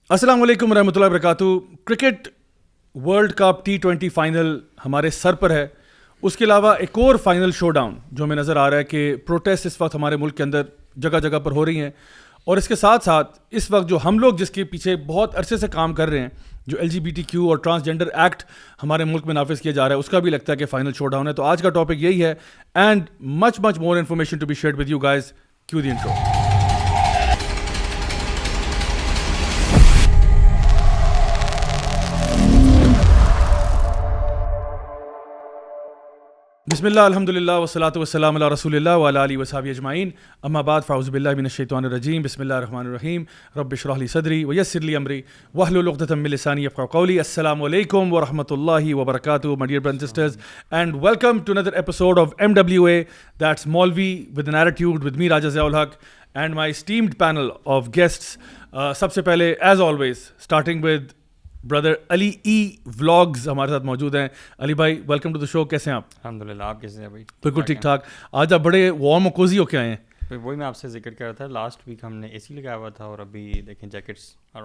السلام علیکم ورحمۃ اللہ وبرکاتہ. Cricket world cup T20 final ہمارے سر پر ہے. اس کے علاوہ ایک اور فائنل شو ڈاؤن جو ہمیں نظر آ رہا ہے کہ پروٹیسٹ اس وقت ہمارے ملک کے اندر جگہ جگہ پر ہو رہی ہیں, اور اس کے ساتھ ساتھ اس وقت جو ہم لوگ جس کے پیچھے بہت عرصے سے کام کر رہے ہیں, جو LGBTQ اور ٹرانسجینڈر ایکٹ ہمارے ملک میں نافذ کیا جا رہا ہے, اس کا بھی لگتا ہے کہ فائنل شو ڈاؤن ہے. تو آج کا ٹاپک یہی ہے and much more information to be shared with you guys. Cue the intro. بسم اللہ الحمدللہ والصلاۃ والسلام علی رسول اللہ وعلی آلہ وصحبہ اجمعین. اما بعد فاعوذ باللہ من الشیطان الرجیم. بسم اللہ الرحمن الرحیم. رب اشرح لی صدری ویسر لی امری واحلل عقدۃ من لسانی یفقهوا قولی. السلام علیکم ورحمۃ اللہ وبرکاتہ my dear brothers and sisters, and welcome to another episode of MWA, that's Maulvi with an attitude, with me Raja Ziaul Haq and my esteemed panel of guests. سب سے پہلے as always starting with Brother Ali E vlogs ہمارے ساتھ موجود ہیں. علی بھائی welcome to the شو. کیسے ہیں آپ؟ الحمدللہ, آپ کیسے ہیں بھائی؟ بالکل ٹھیک ٹھاک. آج آپ بڑے وارم و کوزی ہو کے آئے ہیں. وہی میں آپ سے ذکر کر رہا تھا, لاسٹ ویک ہم نے اے سی لگایا ہوا تھا اور ابھی دیکھیں جیکٹس آر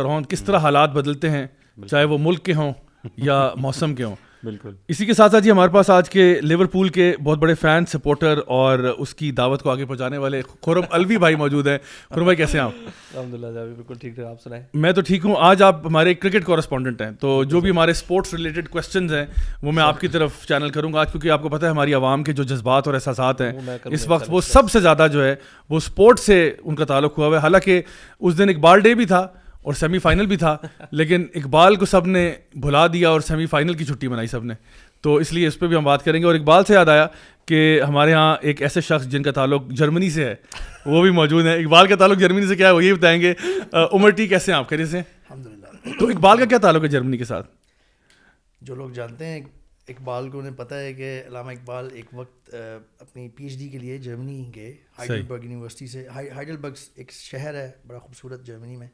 آن. کس طرح حالات بدلتے ہیں, چاہے وہ ملک کے ہوں یا موسم کے ہوں. بالکل. اسی کے ساتھ ساتھ جی ہمارے پاس آج کے لیورپول کے بہت بڑے فین, سپورٹر اور اس کی دعوت کو آگے پہنچانے والے خرم الوی بھائی موجود ہیں. خرم بھائی کیسے ہیں آپ؟ الحمدللہ جی بالکل ٹھیک ٹھاک. آپ سنائیں. میں تو ٹھیک ہوں. آج آپ ہمارے کرکٹ کورسپونڈنٹ ہیں, تو جو بھی ہمارے اسپورٹس ریلیٹڈ کویسچنز ہیں وہ میں آپ کی طرف چینل کروں گا آج, کیونکہ آپ کو پتہ ہے ہماری عوام کے جو جذبات اور احساسات ہیں اس وقت وہ سب سے زیادہ جو ہے وہ اسپورٹس سے ان کا تعلق ہوا ہوا ہے. حالانکہ اس دن اقبال ڈے بھی تھا اور سیمی فائنل بھی تھا, لیکن اقبال کو سب نے بھلا دیا اور سیمی فائنل کی چھٹی منائی سب نے, تو اس لیے اس پہ بھی ہم بات کریں گے. اور اقبال سے یاد آیا کہ ہمارے ہاں ایک ایسے شخص جن کا تعلق جرمنی سے ہے وہ بھی موجود ہیں. اقبال کا تعلق جرمنی سے کیا ہے وہ یہ بتائیں گے. عمر ٹی کیسے ہیں آپ؟ خیریت سے؟ الحمدللہ. تو اقبال کا کیا تعلق ہے جرمنی کے ساتھ؟ جو لوگ جانتے ہیں اقبال کو, انہیں پتہ ہے کہ علامہ اقبال ایک وقت اپنی PhD کے لیے جرمنی گئے, ہائیڈلبرگ یونیورسٹی سے. ہائیڈلبرگ ایک شہر ہے بڑا خوبصورت جرمنی میں,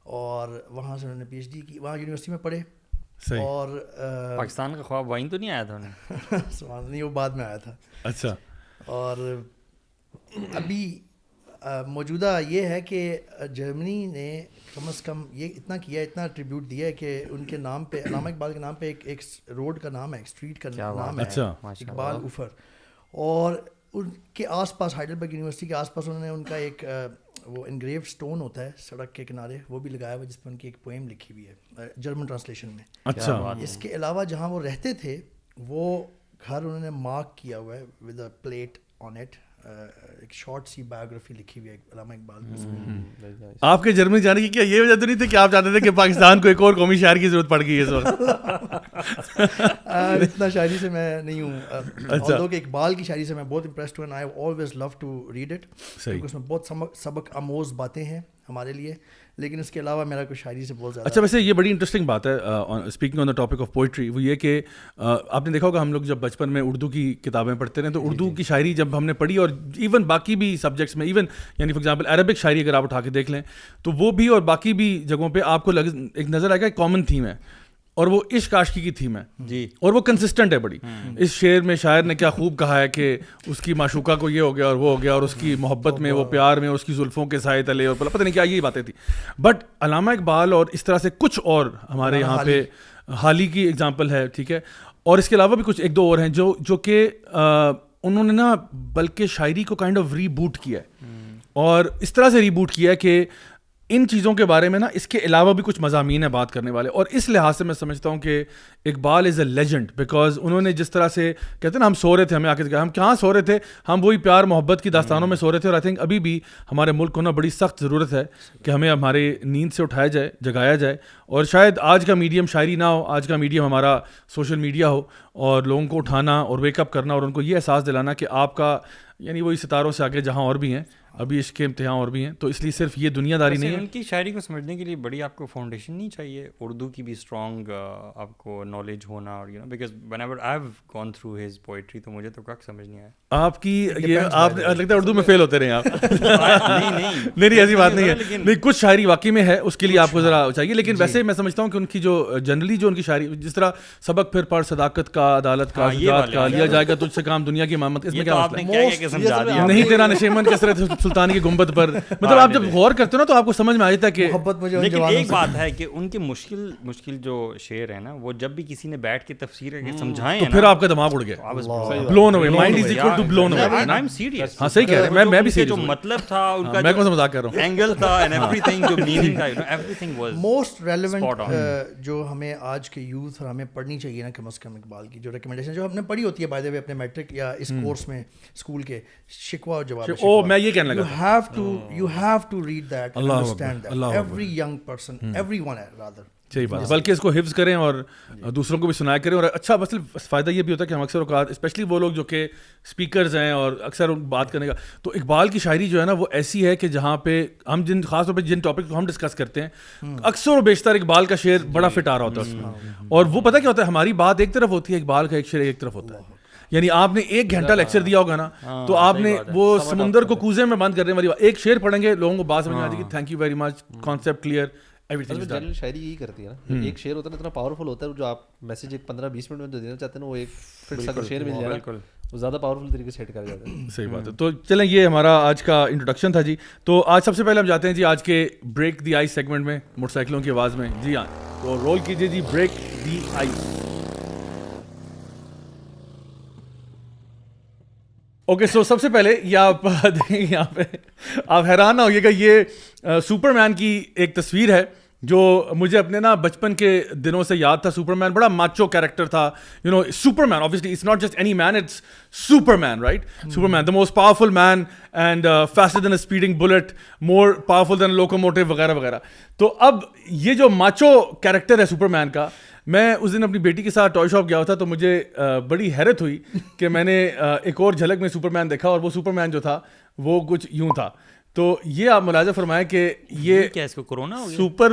اور وہاں سے انہوں نے PhD کی, وہاں یونیورسٹی میں پڑھے. اور پاکستان کا خواب وہیں تو نہیں آیا تھا انہیں؟ سوال نہیں, وہ بعد میں آیا تھا. اچھا. اور ابھی موجودہ یہ ہے کہ جرمنی نے کم از کم یہ اتنا کیا, اتنا ٹریبیوٹ دیا ہے کہ ان کے نام پہ, علامہ اقبال کے نام پہ ایک روڈ کا نام ہے, ایک اسٹریٹ کا نام ہے اقبال اوفر. اور ان کے آس پاس ہائیڈلبرگ یونیورسٹی کے آس پاس انہوں نے ان کا ایک وہ انگریو اسٹون ہوتا ہے سڑک کے کنارے, وہ بھی لگایا ہوا جس پہ ان کی ایک پوئم لکھی ہوئی ہے جرمن ٹرانسلیشن میں. اچھا. اس کے علاوہ جہاں وہ رہتے تھے وہ گھر انہوں نے مارک کیا ہوا ہے with a plate on it, ایک شارٹ سی بایوگرافی لکھی ہوئی ہے علامہ اقبال. آپ کے جرمنی جانے کی کیا یہ وجہ تو نہیں تھی کہ آپ چاہتے تھے کہ پاکستان کو ایک اور قومی شاعر کی ضرورت پڑ گئی ہے اس وقت؟ اتنا شاعری سے میں نہیں ہوں, although کہ اقبال کی شاعری سے میں بہت امپریسڈ ہوں, I always love to read it, کیونکہ اس میں بہت سبق آموز باتیں ہیں ہمارے لیے, لیکن اس کے علاوہ میرا کوئی شاعری سے بہت زیادہ. اچھا, ویسے یہ بڑی انٹرسٹنگ بات ہے speaking on the topic of poetry, وہ یہ کہ آپ نے دیکھا ہوگا ہم لوگ جب بچپن میں اردو کی کتابیں پڑھتے رہے تو اردو کی شاعری جب ہم نے پڑھی, اور ایون باقی بھی سبجیکٹس میں, ایون یعنی فار ایگزامپل عربک شاعری اگر آپ اٹھا کے دیکھ لیں تو وہ بھی اور باقی بھی جگہوں پہ آپ کو ایک نظر آئے گا ایک کامن تھیم ہے, اور وہ عشق عاشقی کی تھیم ہے جی, اور وہ کنسسٹنٹ ہے بڑی. اس شعر میں شاعر نے کیا خوب کہا ہے کہ اس کی معشوقہ کو یہ ہو گیا اور وہ ہو گیا, اور اس کی محبت میں, وہ پیار میں, اس کی زلفوں کے سائے تلے, اور پتہ نہیں کیا یہی باتیں تھیں. بٹ علامہ اقبال اور اس طرح سے کچھ اور ہمارے یہاں پہ حالی کی ایگزامپل ہے, ٹھیک ہے, اور اس کے علاوہ بھی کچھ ایک دو اور ہیں جو کہ انہوں نے نا بلکہ شاعری کو کائنڈ آف ری بوٹ کیا ہے, اور اس طرح سے ری بوٹ کیا ہے کہ ان چیزوں کے بارے میں نا اس کے علاوہ بھی کچھ مضامین ہیں بات کرنے والے. اور اس لحاظ سے میں سمجھتا ہوں کہ اقبال از اے لیجنڈ, بیکاز انہوں نے جس طرح سے کہتے ہیں نا ہم سو رہے تھے, ہمیں آ کے ہم کہاں سو رہے تھے, ہم وہی پیار محبت کی داستانوں میں سو رہے تھے. اور آئی تھنک ابھی بھی ہمارے ملک کو نا بڑی سخت ضرورت ہے کہ ہمیں ہمارے نیند سے اٹھایا جائے, جگایا جائے. اور شاید آج کا میڈیم شاعری نہ ہو, آج کا میڈیم ہمارا سوشل میڈیا ہو, اور لوگوں کو اٹھانا اور ویک اپ کرنا اور ان کو یہ احساس دلانا کہ آپ کا یعنی وہی ستاروں سے آگے جہاں اور بھی ہیں, ابھی اس کے امتحان اور بھی ہیں. تو اس لیے صرف یہ دنیا داری نہیں ہے. ان کی شاعری کو سمجھنے کے لیے بڑی آپ کو فاؤنڈیشن نہیں چاہیے, اردو کی بھی اسٹرانگ آپ کو نالج ہونا, اور because whenever I have gone through his poetry تو مجھے تو کک سمجھ نہیں آیا. آپ کی یہ آپ لگتا ہے اردو میں فیل ہوتے رہے آپ. نہیں ایسی بات نہیں ہے, نہیں کچھ شاعری واقعی میں ہے, اس کے لیے آپ کو ذرا چاہیے. لیکن ویسے میں سمجھتا ہوں کہ ان کی جو جنرلی جو ان کی شاعری, جس طرح سبق پھر پڑھ صداقت کا, عدالت کا, شجاعت کا, لیا جائے گا تجھ سے کام دنیا کی امامت, اس میں کیا مسئلہ ہے؟ نہیں تیرا نشیمن کثرت سلطان کی گنبد پر, مطلب آپ جب غور کرتے ہو نا تو آپ کو سمجھ میں آ جاتا ہے کہ محبت مجھے ان لیکن جوانوں ایک سے. بات ہے کہ ان کے مشکل جو شعر ہیں نا, وہ جب بھی کسی نے بیٹھ کے تفسیر کر کے سمجھائے تو ہیں پھر آپ کا دماغ اڑ گیا, بلون ہوئے, mind is equal to balloon ہوئے. I am serious. ہاں صحیح کہہ رہے ہیں, میں بھی جو سیریس, مطلب تھا ان کا, میں کون سا مذاق کر رہا ہوں, اینگل تھا اینڈ ایوری تھنگ, جو میننگ تھا, every thing was most relevant جو ہمیں آج کے یوتھ اور ہمیں پڑھنی چاہیے نا کم از کم اقبال کی جو ریکمنڈیشن جو ہم نے پڑھی ہوتی ہے بائی دا وے اپنے میٹرک یا اس کورس میں اسکول کے, شکوہ اور جواب. او میں یہ کہنے لگا, you have to read that and understand that. Every young person, everyone rather. صحیح بات, بلکہ اس کو حفظ کریں اور دوسروں کو بھی سنایا کریں. اور اچھا بس فائدہ یہ بھی ہوتا ہے کہ ہم اکثر اوقات اسپیشلی وہ لوگ جو کہ اسپیکرز ہیں اور اکثر بات کرنے کا, تو اقبال کی شاعری جو ہے نا وہ ایسی ہے کہ جہاں پہ ہم خاص طور پہ جن ٹاپک کو ہم ڈسکس کرتے ہیں اکثر و بیشتر اقبال کا شعر بڑا فٹ آ رہا ہوتا ہے اس میں. اور وہ پتہ کیا ہوتا ہے, ہماری بات ایک طرف ہوتی ہے, اقبال کا ایک شعر ایک طرف ہوتا ہے. یعنی آپ نے 1 گھنٹہ لیکچر دیا ہوگا نا, تو آپ نے وہ سمندر کو کوزے میں بند کرنے والی ایک شعر پڑھیں گے, لوگوں کو بات سمجھ میں آ جائے گی, thank you very much, concept clear. General شاعری یہی کرتی ہے نا, ایک شعر ہوتا ہے اتنا پاورفل ہوتا ہے, جو آپ میسج ایک 15-20 منٹ میں جو دینا چاہتے ہیں وہ ایک فٹ سا شعر مل جائے گا, وہ زیادہ پاورفل طریقے سے ہٹ کر جاتا ہے. صحیح بات ہے. تو چلیں یہ ہمارا آج کا انٹروڈکشن تھا جی. تو آج سب سے پہلے ہم جاتے ہیں جی آج کے بریک دی آئس سیگمنٹ میں, موٹر سائیکلوں کی آواز میں. جی ہاں, تو رول کیجیے جی بریک دی آئس. اوکے, سو سب سے پہلے یہ آپ دیکھیں یہاں پہ, آپ حیران نہ ہوئیے گا, یہ سپر مین کی ایک تصویر ہے جو مجھے اپنے نا بچپن کے دنوں سے یاد تھا. سپر مین بڑا ماچو کیریکٹر تھا, you know. Superman obviously it's not just any man, it's Superman, right? Superman, the most powerful man and faster than a speeding bullet, more powerful than a locomotive وغیرہ وغیرہ. تو اب یہ جو Machu character ہے super مین کا, میں اس دن اپنی بیٹی کے ساتھ ٹوائے شاپ گیا تھا, تو مجھے بڑی حیرت ہوئی کہ میں نے ایک اور جھلک میں سپر مین دیکھا, اور وہ سپر مین جو تھا وہ کچھ یوں تھا. تو یہ آپ ملاحظہ فرمائیں کہ یہ کیا اس کو کورونا ہو گیا؟ سپر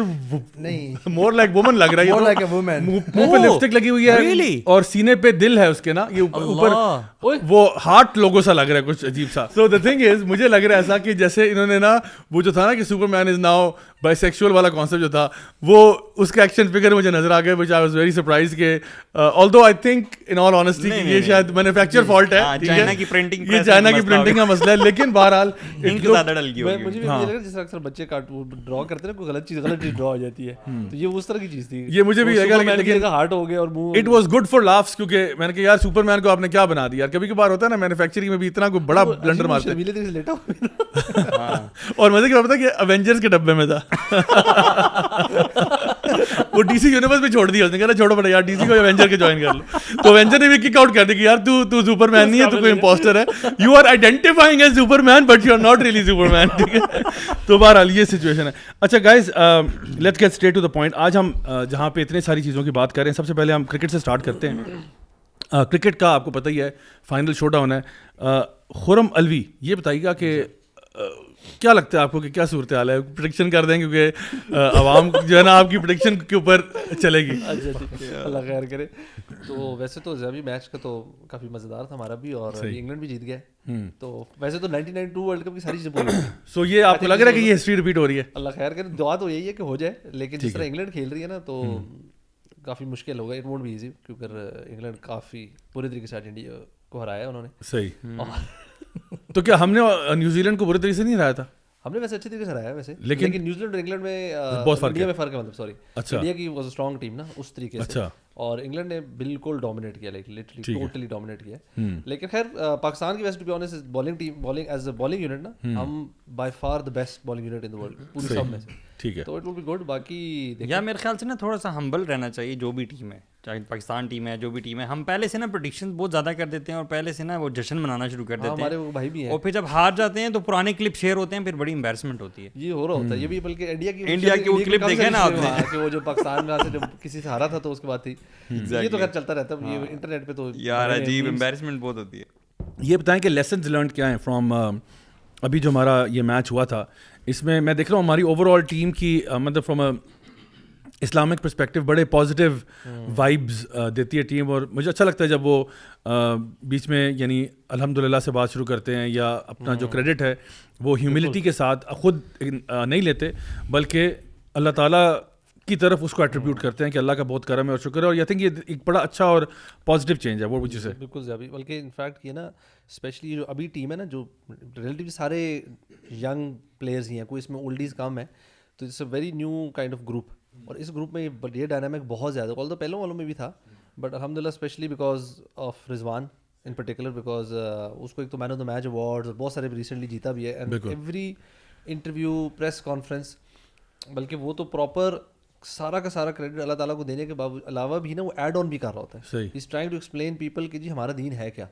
نہیں, مور لائک وومن لگ رہا ہے, more like a woman. منہ پہ لپسٹک لگی ہوئی ہے اور سینے پہ دل ہے اس کے نا, یہ اوپر وہ ہارٹ لوگو سا لگ رہا ہے کچھ عجیب سا. سو دا تھنگ از, مجھے لگ رہا ہے ایسا کہ جیسے انہوں نے نا وہ جو تھا نا کہ سپر مین از ناؤ بائی سیکشول والا کانسیپٹ جو تھا, وہ اس کے ایکشن فگر مجھے نظر آ گئے, which I was very surprised کہ although I think in all honesty یہ شاید مینوفیکچر فالٹ ہے, چائنا کی پرنٹنگ, یہ چائنا کی پرنٹنگ کا مسئلہ ہے, لیکن بہرحال زیادہ ڈل گئی ہوگی. مجھے بھی لگ رہا ہے جس طرح اکثر بچے ڈرا کرتے ہیں, کوئی غلط چیز ڈرا ہو جاتی ہے, تو یہ اس طرح کی چیز تھی. یہ مجھے بھی لگا, لیکن ہارٹ ہو گیا اور منہ. اٹ واز گڈ فار لافس, کیونکہ میں نے کہا یار سپر مین کو آپ نے کیا بنا دیا یار. کبھی کبھار ہوتا ہے نا مینوفیکچرنگ میں بھی اتنا کوئی بڑا بلنڈر مارتے ہیں. اور مزے کی بات ہے کہ ایونجرز کے ڈبے میں تھا, وہ ڈی سی یونیورس میں چھوڑ دیا اس نے, کہا چھوڑو بڑا یار ڈی سی کو ایونجر کے جوائن کر لو. تو ایونجر نے بھی کک آؤٹ کر دیا کہ یار تو سپر مین نہیں ہے, تو کوئی امپوسٹر ہے, you are identifying as super man but you are not really super man. ٹھیک ہے, تو بہرحال یہ سچویشن ہے. اچھا guys, let's get straight to the point. آج ہم جہاں پہ اتنے ساری چیزوں کی بات کر رہے ہیں, سب سے پہلے ہم کرکٹ سے اسٹارٹ کرتے ہیں. کرکٹ کا آپ کو پتہ ہی ہے فائنل شو ڈاؤن ہے. خرم الوی, یہ بتائیے گا کہ کیا لگتا ہے آپ کو کہ کیا صورتحال ہے؟ پریڈکشن کر دیں کیونکہ عوام جو ہے نا آپ کی پریڈکشن کے اوپر چلے گی. اللہ خیر کرے. تو ویسے تو ابھی میچ کا تو کافی مزیدار تھا ہمارا بھی, اور انگلینڈ بھی جیت گیا. تو ویسے تو 1992 ورلڈ کپ کی ساری چیزیں بول. سو یہ آپ کو لگ رہا ہے کہ یہ ہسٹری ریپیٹ ہو رہی ہے؟ اللہ خیر کرے, دعا تو یہی ہے کہ ہو جائے, لیکن جس طرح انگلینڈ کھیل رہی ہے نا تو کافی مشکل ہوگا. اٹ وونٹ بی ایزی, کیونکہ انگلینڈ کافی پورے طریقے سے انڈیا کو ہرایا انہوں نے. صحیح. تو کیا ہم نے نیوزی لینڈ کو برے طریقے سے نہیں ہرایا تھا؟ ہم نے ویسے اچھے طریقے سے ہرایا ویسے, لیکن نیوزی لینڈ اور انگلینڈ میں انڈیا میں فرق ہے. مطلب سوری, انڈیا کی واز اے اسٹرانگ ٹیم نا اس طریقے سے, اور انگلینڈ نے بالکل ڈومینیٹ کیا, لائک لٹرلی ٹوٹلی ڈومینیٹ کیا. لیکن خیر پاکستان کی ویسے to be honest bowling team, bowling is a bowling unit نا, ہم by far the best bowling unit in the world پوری سب میں سے. ٹھیک ہے, تو اٹ ول بی گڈ. باقی یا میرے خیال سے نا تھوڑا سا ہمبل رہنا چاہیے جو بھی ٹیم ہے, چاہے پاکستان ٹیم ہے جو بھی ٹیم ہے. ہم پہلے سے نا پریڈکشن بہت زیادہ کر دیتے ہیں اور پہلے سے نا وہ جشن منانا شروع کر دیتے ہیں. ہمارے وہ بھائی بھی ہیں, اور پھر جب ہار جاتے ہیں تو پرانے کلپ شیئر ہوتے ہیں, پھر بڑی امبیرسمنٹ ہوتی ہے. یہ ہو رہا ہوتا ہے. یہ بھی بلکہ انڈیا کی وہ کلپ دیکھے نا آپ نے کہ وہ جو پاکستان میں سے جب کسی سے ہارا تھا تو اس کے بعد تھی. یہ تو خیر چلتا رہتا ہے, یہ انٹرنیٹ پہ تو یار عجیب امبیرسمنٹ بہت ہوتی ہے. یہ بتائیں کہ لیسنز لرنڈ کیا ہیں فرام ابھی جو ہمارا یہ میچ ہوا تھا, اس میں میں دیکھ رہا ہوں ہماری اوور آل ٹیم کی مطلب فرام اسلامک پرسپیکٹیو بڑے پازیٹیو وائبز دیتی ہے ٹیم, اور مجھے اچھا لگتا ہے جب وہ بیچ میں یعنی الحمدللہ سے بات شروع کرتے ہیں, یا اپنا جو کریڈٹ ہے وہ ہیوملٹی کے ساتھ خود نہیں لیتے, بلکہ اللہ تعالیٰ کی طرف اس کو ایٹریبیوٹ کرتے ہیں کہ اللہ کا بہت کرم ہے اور شکر ہے, اور آئی تھنک یہ ایک بڑا اچھا اور پازیٹیو چینج ہے وہ وجہ سے. بالکل زیادہ, بلکہ انفیکٹ یہ نا اسپیشلی جو ابھی ٹیم ہے نا, جو ریلیٹیولی سارے ینگ پلیئرز ہی ہیں, کوئی اس میں اولڈیز کم ہے, تو it's a very new kind of group, اور اس گروپ میں یہ ڈائنامک بہت زیادہ, آل دو پہلوں والوں میں بھی تھا, بٹ الحمد للہ especially because of Rizwan in particular, because اس کو ایک تو man of the match award اور بہت سارے ریسنٹلی جیتا بھی ہے, and every interview press conference, بلکہ وہ تو پراپر سارا کا سارا کریڈٹ اللہ تعالیٰ کو دینے کے علاوہ بھی نا وہ ایڈ آن بھی کر رہا ہوتا ہے, he is trying to explain people کہ جی ہمارا دین ہے کیا,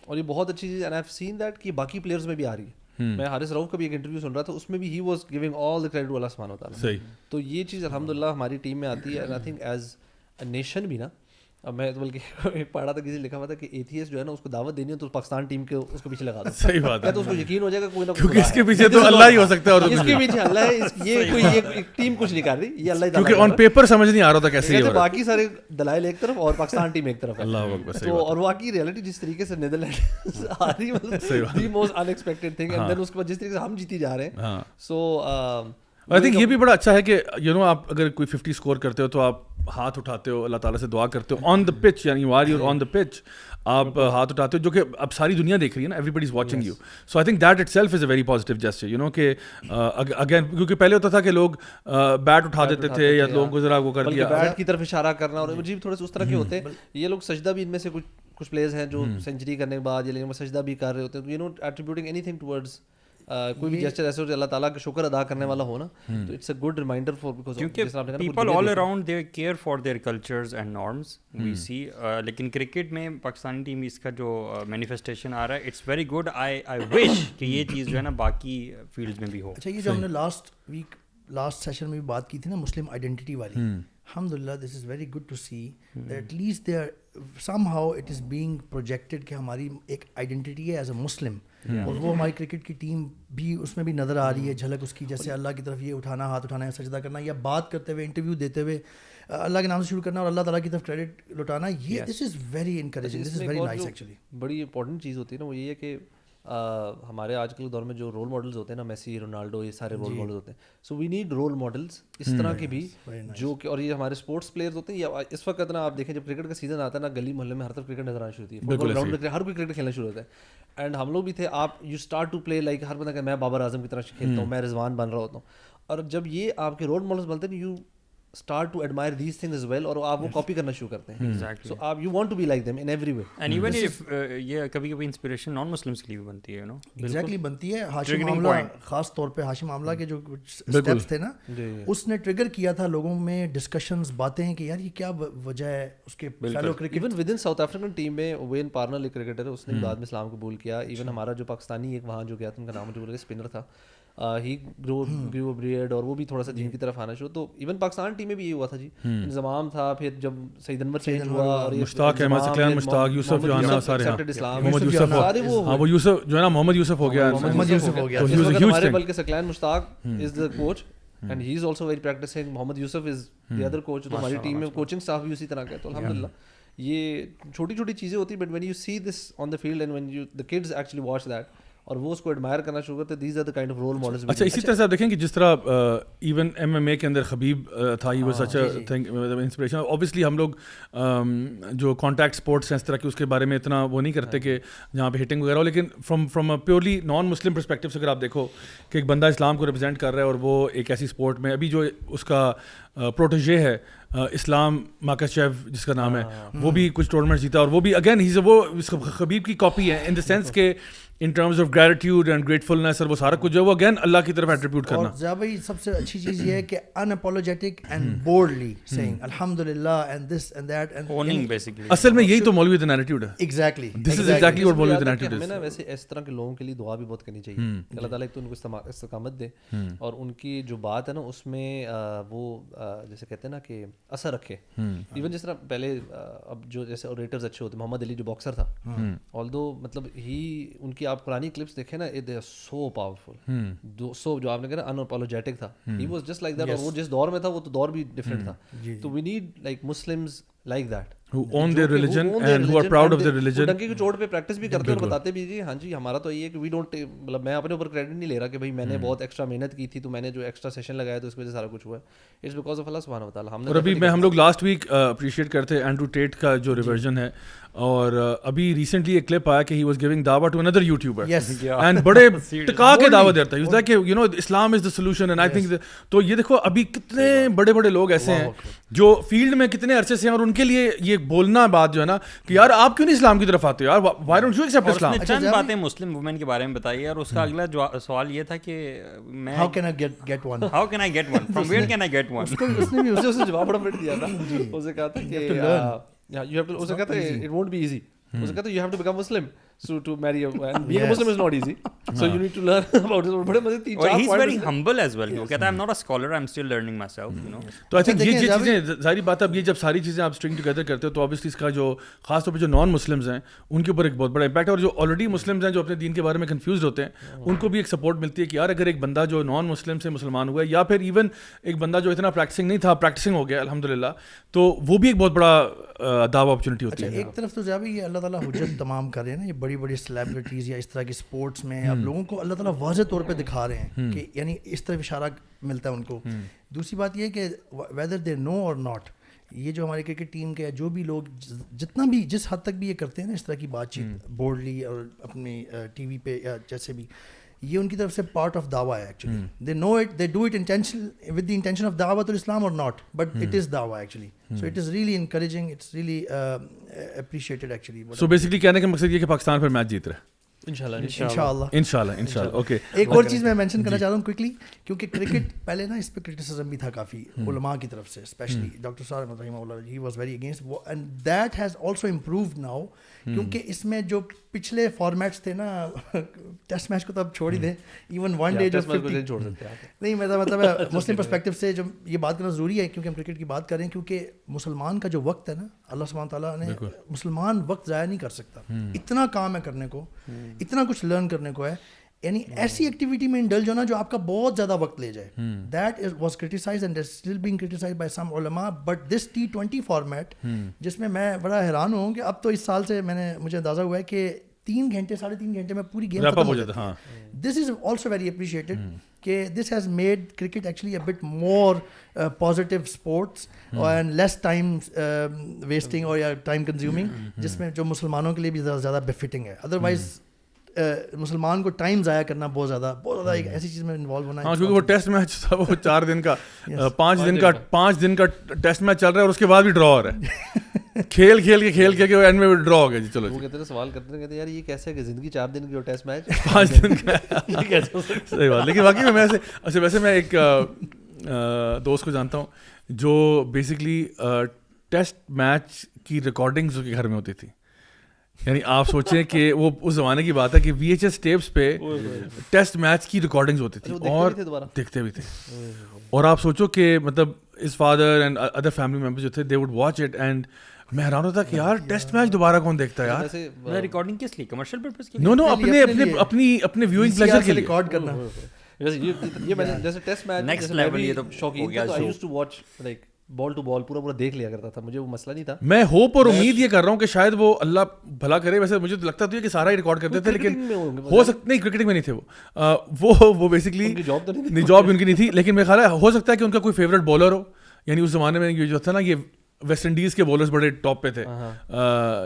اور یہ بہت اچھی چیز, and I have seen that کہ باقی پلیئرز میں بھی آ رہی ہے. میں حارث رؤف کا بھی ایک انٹرویو سن رہا تھا, اس میں بھی he was giving all the credit to اللہ سبحانہ و تعالیٰ. تو یہ چیز الحمد للہ ہماری ٹیم میں آتی ہے, and I think as a nation بھی نا, اب میں بلکہ ایک پڑھا تھا کسی لکھا ہوا تھا کہ ایتھیسٹ جو ہے نا اس کو دعوت دینی ہے تو پاکستان ٹیم کے اس کو پیچھے لگا دو. صحیح بات ہے, تو اس کو یقین ہو جائے گا کوئی نہ کیونکہ اس کے پیچھے تو اللہ ہی ہو سکتا ہے, اور اس کے پیچھے اللہ ہے, یہ کوئی ایک ٹیم کچھ نہیں کر رہی, یہ اللہ تعالیٰ, کیونکہ آن پیپر سمجھ نہیں آ رہا تھا کیسے یہ باقی سارے دلائل ایک طرف اور پاکستان ٹیم ایک طرف ہے. اللہ اکبر. تو اور واقعی ریئلٹی جس طریقے سے نیدرلینڈ آ رہی ہے, مطلب the most unexpected thing, and then اس کے بعد جس طریقے سے ہم جیتی جا رہے ہیں, سو آئی تھنک یہ بھی بڑا اچھا ہے کہ یو نو آپ اگر کوئی 50 اسکور کرتے ہو تو آپ ہاتھ اٹھاتے ہو, اللہ تعالیٰ سے دعا کرتے ہو آن دا پچ, یعنی you are your on the pitch, آپ ہاتھ اٹھاتے ہو, جو کہ اب ساری دنیا دیکھ رہی ہے نا, everybody is watching you. So I think that itself is a very positive gesture, you know کہ اگین کیونکہ پہلے ہوتا تھا کہ لوگ بیٹ اٹھا دیتے تھے یا لوگوں کو ذرا وہ کر دیا, بیٹ کی طرف اشارہ کرنا, اور مجھے تھوڑے سے اس طرح کے ہوتے ہیں. یہ لوگ سجدہ بھی ان میں سے کچھ پلیئرز ہیں جو سینچری کرنے کے بعد یہ سجدہ بھی کر رہے ہوتے ہیں, you know attributing any thing towards کوئی بھی جیسچر ایسے ہو اللہ تعالیٰ کا شکر ادا کرنے والا ہو نا, تو it's a good reminder for, because کیونکہ people all around they care for their cultures and norms we see, لیکن کرکٹ میں پاکستانی ٹیم اس کا جو مینیفیسٹیشن آ رہا ہے اٹس ویری گڈ. آئی وش کہ یہ چیز جو ہے نا باقی فیلڈز میں بھی ہو. اچھا, یہ جو ہم نے لاسٹ سیشن میں بھی بات کی تھی نا مسلم آئیڈینٹی والی, الحمدللہ this is very good to see that at least they are somehow it is being projected کہ ہماری ایک آئیڈینٹی ہے ایز اے مسلم, اور وہ ہماری کرکٹ کی ٹیم بھی اس میں بھی نظر آ رہی ہے جھلک اس کی, جیسے اللہ کی طرف یہ اٹھانا, ہاتھ اٹھانا, سجدہ کرنا, یا بات کرتے ہوئے انٹرویو دیتے ہوئے اللہ کے نام سے شروع کرنا اور اللہ تعالیٰ کی طرف کریڈٹ لوٹانا, یہ this is very encouraging, this is very nice actually. بڑی امپورٹنٹ چیز ہوتی ہے نا, وہ یہ ہے کہ ہمارے آج کل کے دور میں جو رول ماڈلز ہوتے ہیں نا, میسی, رونالڈو, یہ سارے رول ماڈلز ہوتے ہیں, سو وی نیڈ رول ماڈلز اس طرح کے بھی جو کہ, اور یہ ہمارے اسپورٹس پلیئرز ہوتے ہیں. یا اس وقت نا آپ دیکھیں جب کرکٹ کا سیزن آتا ہے نا, گلی محلے میں ہر طرف کرکٹ نظر آنا شروع ہوتی ہے, فٹ بال گراؤنڈ میں ہر کوئی کرکٹ کھیلنا شروع ہوتا ہے, اینڈ ہم لوگ بھی تھے. آپ you start to play like ہر بندہ کہ میں بابر اعظم کی طرح کھیلتا ہوں, میں رضوان بن رہا ہوتا ہوں, اور جب یہ آپ کے رول ماڈلز بنتے ہیں you start to admire these things as well, اور آپ وہ کاپی کرنا شروع کرتے ہیں. So آپ you want to be like them in every way. And even if یہ کبھی کبھی انسپریشن نان مسلمس کے لیے بھی بنتی ہے, you know. Exactly بنتی ہے. ہاشم عاملہ, خاص طور پہ ہاشم عاملہ کے جو اسٹیپس تھے نا, اس نے ٹریگر کیا تھا لوگوں میں ڈسکشنز, باتیں کہ یار یہ کیا وجہ ہے اس کے fellow cricket. Even with in South African team میں وین پارنر ایک کرکٹر ہے, اس نے بعد میں اسلام قبول کیا. ایون ہمارا جو پاکستانی ایک وہاں جو گیا تھا, ان کا نام مجھے بول رہا ہے, اسپنر تھا, ہی گرو بریڈ, اور وہ بھی تھوڑا سا دین کی طرف آنا شروع. تو ایون پاکستان ٹیم میں بھی یہ ہوا تھا جی, انضمام تھا, پھر جب سعید انور چینج ہوا, اور مشتاق احمد سکلین, مشتاق یوسف جو ہے نا, سارے محمد یوسف, وہ یوسف جو ہے نا, محمد یوسف ہو گیا, ہمارے بلکہ Saqlain Mushtaq is the coach, and he is also very practising. Muhammad Yousuf is the other coach. تو ہماری ٹیم میں کوچنگ اسٹاف بھی اسی طرح کا ہے. تو الحمدللہ یہ چھوٹی چھوٹی چیزیں ہوتی ہیں, but when you see this on the field and when you the kids actually watch that, اور وہ اس کو ایڈمائر کرنا شروع کرتے, these are the kind of role models. اچھا, اسی طرح سے آپ دیکھیں کہ جس طرح ایون MMA کے اندر خبیب تھا, he was such a thing inspiration. Obviously ہم لوگ جو کانٹیکٹ اسپورٹس ہیں اس طرح کے, اس کے بارے میں اتنا وہ نہیں کرتے کہ جہاں پہ ہٹنگ وغیرہ ہو, لیکن from a purely naan Muslim perspective سے اگر آپ دیکھو کہ ایک بندہ اسلام کو ریپرزینٹ کر رہا ہے, اور وہ ایک ایسی اسپورٹ میں ابھی جو اس کا پروٹیجے ہے اسلام ماکاشیو جس کا نام ہے, وہ بھی کچھ ٹورنامنٹ جیتا, اور وہ بھی اگین وہ خبیب کی کاپی ہے ان دا سینس کہ in terms of gratitude and gratefulness, اور وہ سارا کچھ جو ہے وہ اگین اللہ کی طرف ایٹریبیوٹ کرنا. اور زیادہ بھائی سب سے اچھی چیز یہ ہے کہ انپولوجیٹک اینڈ بولڈلی سیئنگ الحمدللہ and this and that, and owning basically. اصل میں یہی تو مولویت ایٹیٹیوڈ ہے. Exactly this is exactly what مولویت ایٹیٹیوڈ ہے. ہمیں نا ویسے اس طرح کے لوگوں کے لیے دعا بھی بہت کرنی چاہیے, اللہ تعالیٰ ایک تو ان کو استقامت دے, اور ان کی جو بات ہے نا اس میں وہ جیسے کہتے ہیں نا کہ اثر رکھے. ایون جس طرح پہلے اب جو جیسے اوریٹرز اچھے ہوتے, محمد علی جو باکسر تھا, آلدو مطلب ہی ان کی آپ پرانی کلپس دیکھیں نا, دے آر سو پاورفل. سو جو آپ نے کہا انپولوجیٹک تھا, he was just like that, اور وہ جس دور میں تھا وہ تو دور بھی ڈفرینٹ تھا. تو we need like Muslims like that. who own their religion and who are proud of their religion. Donkey کی چوٹ پہ پریکٹس بھی کرتے ہیں اور بتاتے بھی جی ہاں جی ہمارا تو یہ ہے کہ وی ڈونٹ مطلب میں اپنے اوپر کریڈٹ نہیں لے رہا کہ بھائی میں نے بہت ایکسٹرا محنت کی تھی تو میں نے جو ایکسٹرا سیشن لگایا تو اس وجہ سے سارا کچھ ہوا ہے. اٹس بیکاز آف اللہ سبحانہ و تعالیٰ. اور ابھی ہم لوگ لاسٹ ویک اپریشیٹ کرتے اینڈرو ٹیٹ کا جو ریورژن ہے, اور ابھی ریسنٹلی ایک کلپ آیا کہ ہی واز گیونگ دعوت ٹو اندر یوٹیوبر اینڈ بڑے ٹکا کے دعوت دیتا ہے, یوز لائک کہ you know Islam is the solution and I think. تو یہ دیکھو ابھی کتنے بڑے بڑے لوگ ایسے ہیں جو فیلڈ میں کتنے عرصے سے ہیں, اور ان کے لیے یہ بولنا بات جو ہے نا کہ یار آپ کیوں نہیں اسلام کی طرف آتے ہو یار, وائی ڈونٹ یو ایکسیپٹ اسلام. چند باتیں مسلم وومن کے بارے میں بتائی, اور اس کا اگلا سوال یہ تھا کہ میں how can I get one from where can I get one. اس نے بھی اسے جواب بڑا فٹ دیا تھا. اسے کہا تھا کہ اسے کہا تھا اٹ وونٹ بی ایزی. اسے کہا تھا you have to become Muslim so to marry a and being a Muslim is not easy, so you need to learn about it. بڑے مزے تین چار he's very humble as well. وہ کہتا ہے I'm not a scholar, I'm still learning myself, you know. تو I think یہ چیزیں ظاہری بات ہے, اب یہ جب ساری چیزیں آپ اسٹرنگ ٹوگیدر کرتے ہو تو obviously اس کا جو خاص طور پہ جو نان مسلمز ہیں ان کے اوپر ایک بہت بڑا امپیکٹ ہے, اور جو آلریڈی مسلمز ہیں جو اپنے دین کے بارے میں کنفیوزڈ ہوتے ہیں ان کو بھی ایک سپورٹ ملتی ہے کہ یار اگر ایک بندہ جو نان مسلم سے مسلمان ہوا ہے, یا پھر ایون ایک بندہ جو اتنا پریکٹسنگ نہیں تھا پریکٹسنگ ہو گیا الحمدللہ, تو وہ بھی ایک بہت بڑا دعویٰ اپرچونیٹی ہوتی ہے. ایک طرف تو جب یہ اللہ تعالیٰ حجت تمام کر رہے ہیں نا, یہ بڑی بڑی سیلیبریٹیز یا اس طرح کی اسپورٹس میں اب لوگوں کو اللہ تعالیٰ واضح طور پہ دکھا رہے ہیں کہ یعنی اس طرف اشارہ ملتا ہے ان کو. دوسری بات یہ ہے کہ ویدر دے نو اور ناٹ, یہ جو ہماری کرکٹ ٹیم کے جو بھی لوگ جتنا بھی جس حد تک بھی یہ کرتے ہیں نا اس طرح کی بات چیت بورڈلی اور اپنی ٹی وی پہ یا جیسے بھی, یہ ان کی طرف سے پارٹ آف دعویٰ ہے actually. They know it, they do it intentional with the intention of دعوت الاسلام اور ناٹ, بٹ اٹ از دعویٰ actually. So it is really encouraging, it's really appreciated actually. So basically کہنے کا مقصد یہ کہ پاکستان پھر میچ جیت رہا ہے انشاءاللہ. اوکے, ایک اور چیز میں مینشن کرنا چاہ رہا ہوں کوئکلی, کیونکہ کرکٹ پہلے نا اس پہ کرٹیسزم بھی تھا کافی علماء کی طرف سے, اسپیشلی ڈاکٹر صاحب رحمہ اللہ, he was very against, and that has also improved now, کیونکہ اس میں جو پچھلے فارمیٹس تھے نا, ٹیسٹ میچ کو تو اب چھوڑ ہی دیں, ایون ون ڈے جو نہیں, میرا مطلب ہے مسلم پرسپیکٹو سے جو یہ بات کرنا ضروری ہے کیونکہ ہم کرکٹ کی بات کر رہے ہیں, کیونکہ مسلمان کا جو وقت ہے نا, اللہ سبحانہ تعالیٰ نے مسلمان وقت ضائع نہیں کر سکتا, اتنا کام ہے کرنے کو, اتنا کچھ لرن کرنے کو ہے, یعنی ایسی ایکٹیویٹی میں انڈلج ہونا جو آپ کا بہت زیادہ وقت لے جائے. That was criticised and still being criticised by some علماء, بٹ دس T20 فارمیٹ جس میں حیران ہوں کہ اب تو اس سال سے مجھے اندازہ ہوا ہے کہ 3 گھنٹے 3.5 گھنٹے میں پوری گیم ختم ہو جاتی ہے. دس از آلسو ویری اپریشیٹڈ کہ this has made cricket actually a but more positive sports and less time wasting اور یا ٹائم کنزیومنگ, جس میں جو مسلمانوں کے لیے بھی زیادہ بفٹنگ ہے. ادروائز مسلمان کو ٹائم ضائع کرنا بہت زیادہ ایک ایسی چیز میں انوالو ہونا ہے. ہاں, کیونکہ وہ ٹیسٹ میچ تھا, وہ 4 دن کا 5 دن کا ٹیسٹ میچ چل رہا ہے, اور اس کے بعد بھی ڈرا ہو رہا ہے, کھیل کے اینڈ میں ڈرا ہو گیا جی. چلو وہ کہتے ہیں سوال کرتے ہیں, کہتے ہیں یار یہ کیسے ہے کہ زندگی 4 دن کی اور ٹیسٹ میچ 5 دن کا, صحیح بات. لیکن واقعی میں اچھا ویسے میں ایک دوست کو جانتا ہوں جو بیسکلی ٹیسٹ میچ کی ریکارڈنگز اس کے گھر میں ہوتی تھی. یعنی آپ سوچیں کہ وہ اس زمانے کی بات ہے کہ VHS ٹیپس پہ ٹیسٹ میچ کی ریکارڈنگز ہوتی تھی اور دیکھتے بھی تھے. اور آپ سوچو کہ مطلب اس father and other family member جو تھے they would watch it, and میں حیران ہوتا کہ یار ٹیسٹ میچ دوبارہ کون دیکھتا ہے یار. ریکارڈنگ کس لیے, کمرشل پرپز کے لیے؟ نو اپنے ویوئنگ پلیزر کے لیے ریکارڈ کرنا. یہ میں جیسے ٹیسٹ میچ نیکسٹ لیول, یہ تو شوقین تھا, I used to watch like ball to ball پورا دیکھ لیا کرتا تھا, مجھے وہ مسئلہ نہیں تھا. میں ہوپ اور امید یہ کر رہا ہوں کہ شاید وہ اللہ بھلا کرے, ویسے مجھے تو لگتا تو ہے کہ سارا ہی ریکارڈ کرتے تھے, لیکن ہو سکتا نہیں, کرکٹنگ میں نہیں تھے وہ بیسکلی جاب ان کی نہیں تھی, لیکن میرا خیال ہے ہو سکتا ہے کہ ان کا کوئی فیوریٹ بالر ہو. یعنی اس زمانے میں یہ جو تھا نا, یہ ویسٹ انڈیز کے بولرز بڑے ٹاپ پہ تھے,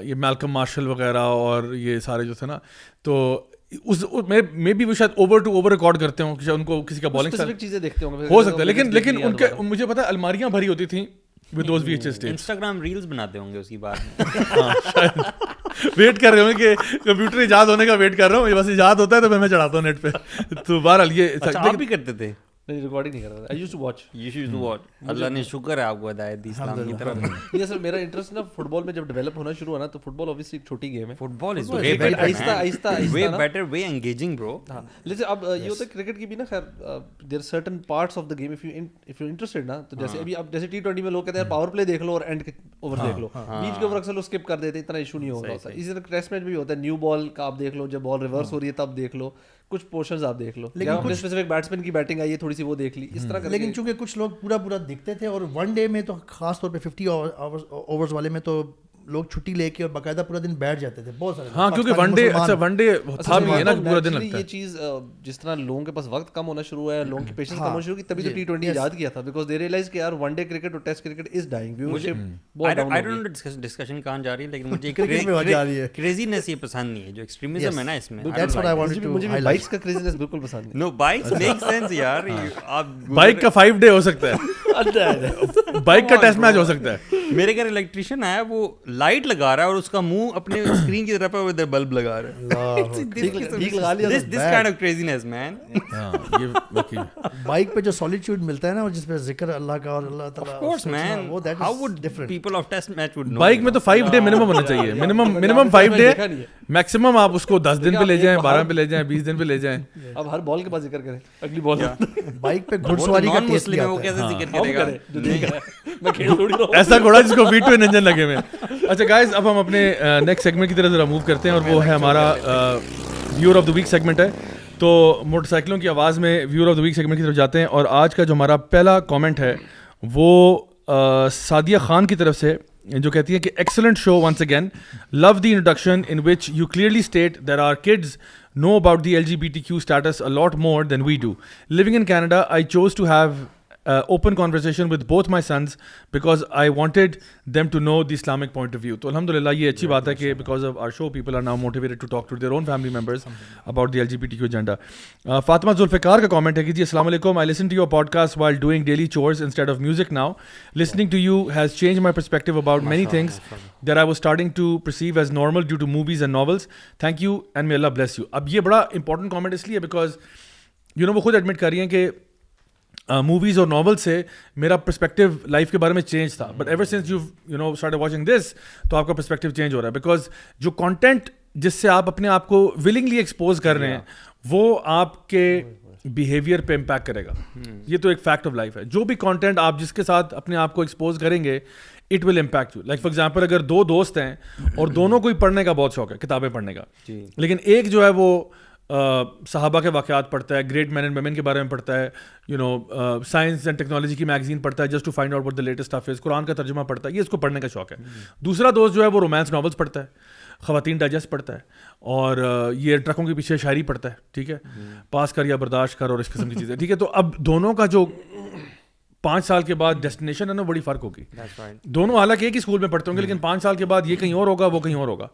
یہ میلکم مارشل وغیرہ اور یہ سارے جو تھے نا, تو اس میں بھی وہ شاید اوور ریکارڈ کرتے ہوں, ان کو کسی کا بالنگ اسپیسیفک چیزیں دیکھتے ہوں ہو سکتا ہے, لیکن ان کے مجھے پتا الماریاں بھری ہوتی تھیں with those VHS tapes. Instagram reels بناتے ہوں گے اس کی بات ویٹ کر رہے ہوں کہ کمپیوٹر ایجاد ہونے کا ویٹ کر رہا ہوں, بس ایجاد ہوتا ہے تو میں چڑھاتا ہوں نیٹ پہ. تو بہرحال یہ آپ بھی کرتے تھے؟ نہیں, ریکارڈنگ نہیں کرتا تھا. I used to watch. اللہ نے شکر ہے آپ کو ہدایت دی اسلام کی طرف. یہ اصل میرا انٹرسٹ نا فٹ بال میں جب ڈیولپ ہونا شروع ہوا نا, تو فٹ بال obviously ایک چھوٹی گیم ہے. فٹ بال از وے آہستہ وے بیٹر وے انگیجنگ برو. لیکن اب یہ ہوتا ہے کرکٹ کی بھی نا, خیر there are certain parts of the game if you interested نا, تو جیسے ابھی اب جیسے T20 میں لوگ کہتے ہیں پاور پلے دیکھ لو اور اینڈ کے اوور دیکھ لو, بیچ کے اوور اکثر لوگ اسکپ کر دیتے ہیں, اتنا ایشو نہیں ہوگا. اسی طرح ٹیسٹ میچ بھی ہوتا ہے, نیو بال کا آپ دیکھ لو, جب بال ریورس ہو رہی ہے تب دیکھ لو, کچھ پورشنز آپ دیکھ لو, لیکن اسپیسیفک بیٹسمین کی بیٹنگ آئی ہے تھوڑی سی وہ دیکھ لی, اس طرح کر. لیکن چونکہ کچھ لوگ پورا دیکھتے تھے, اور ون ڈے میں تو خاص طور پہ 50 اوورز والے میں تو لوگ چھٹی لے کے اور باقاعدہ پورا دن بیٹھ جاتے تھے بہت سارے. ہاں کیونکہ ون ڈے تھا بھی ہے نا, پورا دن لگتا ہے. یہ چیز جس طرح لوگوں کے پاس وقت کم ہونا شروع ہوا ہے, لوگوں کی پیشنس کم ہونا شروع کی, تبھی تو T20 ایجاد کیا تھا, بیکاز دے ریئلائز کہ یار ون ڈے کرکٹ اور test cricket is dying. I don't know discussion کہاں جا رہی ہے, لیکن مجھے کریزینس یہ پسند نہیں ہے جو ایکسٹریمزم ہے نا اس میں. مجھے بائکس کا کریزینس بالکل پسند نہیں. نو بائکس میک سینس یار. آپ بائک کا 5 ڈے ہو سکتا ہے, بائک کا ٹیسٹ میچ ہو سکتا ہے. میرے گھر الیکٹریشین آیا, وہ لائٹ لگا رہا ہے اور اس کا منہ اپنے اسکرین کی طرف ہے, ادھر بلب لگا رہا ہے. This kind of craziness man. Bike پہ جو سولیٹیوڈ ملتا ہے نا, جس پہ ذکر اللہ کا اور اللہ تعالیٰ, of course man, how would people of test match would know. Bike میں تو 5 ڈے منیمم ہونا چاہیے, منیمم 5 ڈے, میکسیمم آپ اس کو 10 دن پہ لے جائیں, 12 پہ لے جائیں, 20 دن پہ لے جائیں. اب ہر بال کے بعد ذکر کریں, اگلی بال بائک پہ گھڑ سواری کا ٹیسٹ بھی وہ کیسے ذکر کرے گا, ایسا گھوڑا جس کو V2 انجن لگے ہوئے. اچھا گائز, اب ہم اپنے نیکسٹ سیگمنٹ کی طرف ذرا موو کرتے ہیں, اور وہ ہے ہمارا viewer of the week segment ہے. تو موٹر سائیکلوں کی آواز میں viewer of the week segment کی طرف جاتے ہیں, اور آج کا جو ہمارا پہلا کامنٹ ہے وہ سعدیہ خان کی طرف سے, جو کہتی ہیں کہ excellent show once again, love the introduction in which you clearly state there are kids know about the LGBTQ status a lot more than we do. Living in Canada, I chose to have open conversation with both my sons because I wanted them to know the Islamic point of view. تو alhamdulillah یہ اچھی بات ہے کہ because of our show people are now motivated to talk to their own family members about the LGBTQ agenda. Fatima Zulfiqar کا comment ہے کہ جی السلام علیکم, I listen to your podcast while doing daily chores instead of music now. Listening to you has changed my perspective about many things that I was starting to perceive as normal due to movies and novels. Thank you and may Allah bless you. اب یہ بڑا important comment اس لیے because you know وہ خود admit کر رہی ہیں کہ موویز اور ناول سے میرا پرسپیکٹیو لائف کے بارے میں چینج تھا, but ever since you know started watching this تو آپ کا پرسپیکٹیو چینج ہو رہا ہے, بیکاز جو کانٹینٹ جس سے آپ اپنے آپ کو ولنگلی ایکسپوز کر رہے ہیں وہ آپ کے بیہیویئر پہ امپیکٹ کرے گا. یہ تو ایک فیکٹ آف لائف ہے, جو بھی کانٹینٹ آپ جس کے ساتھ اپنے آپ کو ایکسپوز کریں گے it will impact you. Like for example اگر 2 دوست ہیں اور دونوں کو ہی پڑھنے کا بہت شوق ہے, کتابیں پڑھنے کا, لیکن ایک جو ہے وہ صحابہ کے واقعات پڑھتا ہے, گریٹ مین اینڈ ویمن کے بارے میں پڑھتا ہے, you know science and technology کی میگزین پڑھتا ہے just to find out what the latest stuff is, قرآن کا ترجمہ پڑھتا ہے, یہ اس کو پڑھنے کا شوق ہے. دوسرا دوست جو ہے وہ رومانس ناولس پڑھتا ہے, خواتین ڈائجسٹ پڑھتا ہے, اور یہ ٹرکوں کے پیچھے شاعری پڑھتا ہے, ٹھیک ہے, پاس کر یا برداشت کر اور اس قسم کی چیزیں, ٹھیک ہے. تو اب دونوں کا جو 5 سال کے بعد ڈیسٹینیشن ہے نا بڑی فرق ہوگی. دونوں حالانکہ ایک ہی اسکول میں پڑھتے ہوں گے, لیکن 5 سال کے بعد یہ کہیں اور ہوگا, وہ کہیں اور ہوگا.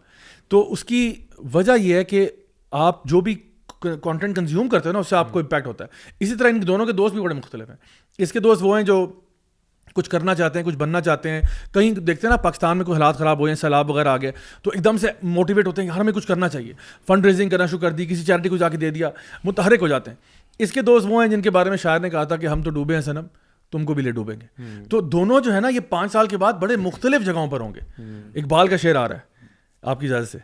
تو اس کی وجہ یہ ہے کہ آپ جو بھی کانٹینٹ کنزیوم کرتے ہیں نا اس سے آپ کو امپیکٹ ہوتا ہے. اسی طرح ان دونوں کے دوست بھی بڑے مختلف ہیں. اس کے دوست وہ ہیں جو کچھ کرنا چاہتے ہیں, کچھ بننا چاہتے ہیں, کہیں دیکھتے ہیں نا پاکستان میں کوئی حالات خراب ہوئے ہیں, سیلاب وغیرہ آ گئے تو ایک دم سے موٹیویٹ ہوتے ہیں کہ ہمیں کچھ کرنا چاہیے, فنڈ ریزنگ کرنا شروع کر دی, کسی چیریٹی کو جا کے دے دیا, متحرک ہو جاتے ہیں. اس کے دوست وہ ہیں جن کے بارے میں شاعر نے کہا تھا کہ ہم تو ڈوبے ہیں صنم, تم کو بھی لے ڈوبیں گے. تو دونوں جو ہے نا یہ 5 سال کے بعد بڑے مختلف جگہوں پر ہوں گے. اقبال کا شعر آ رہا ہے آپ کی اجازت سے,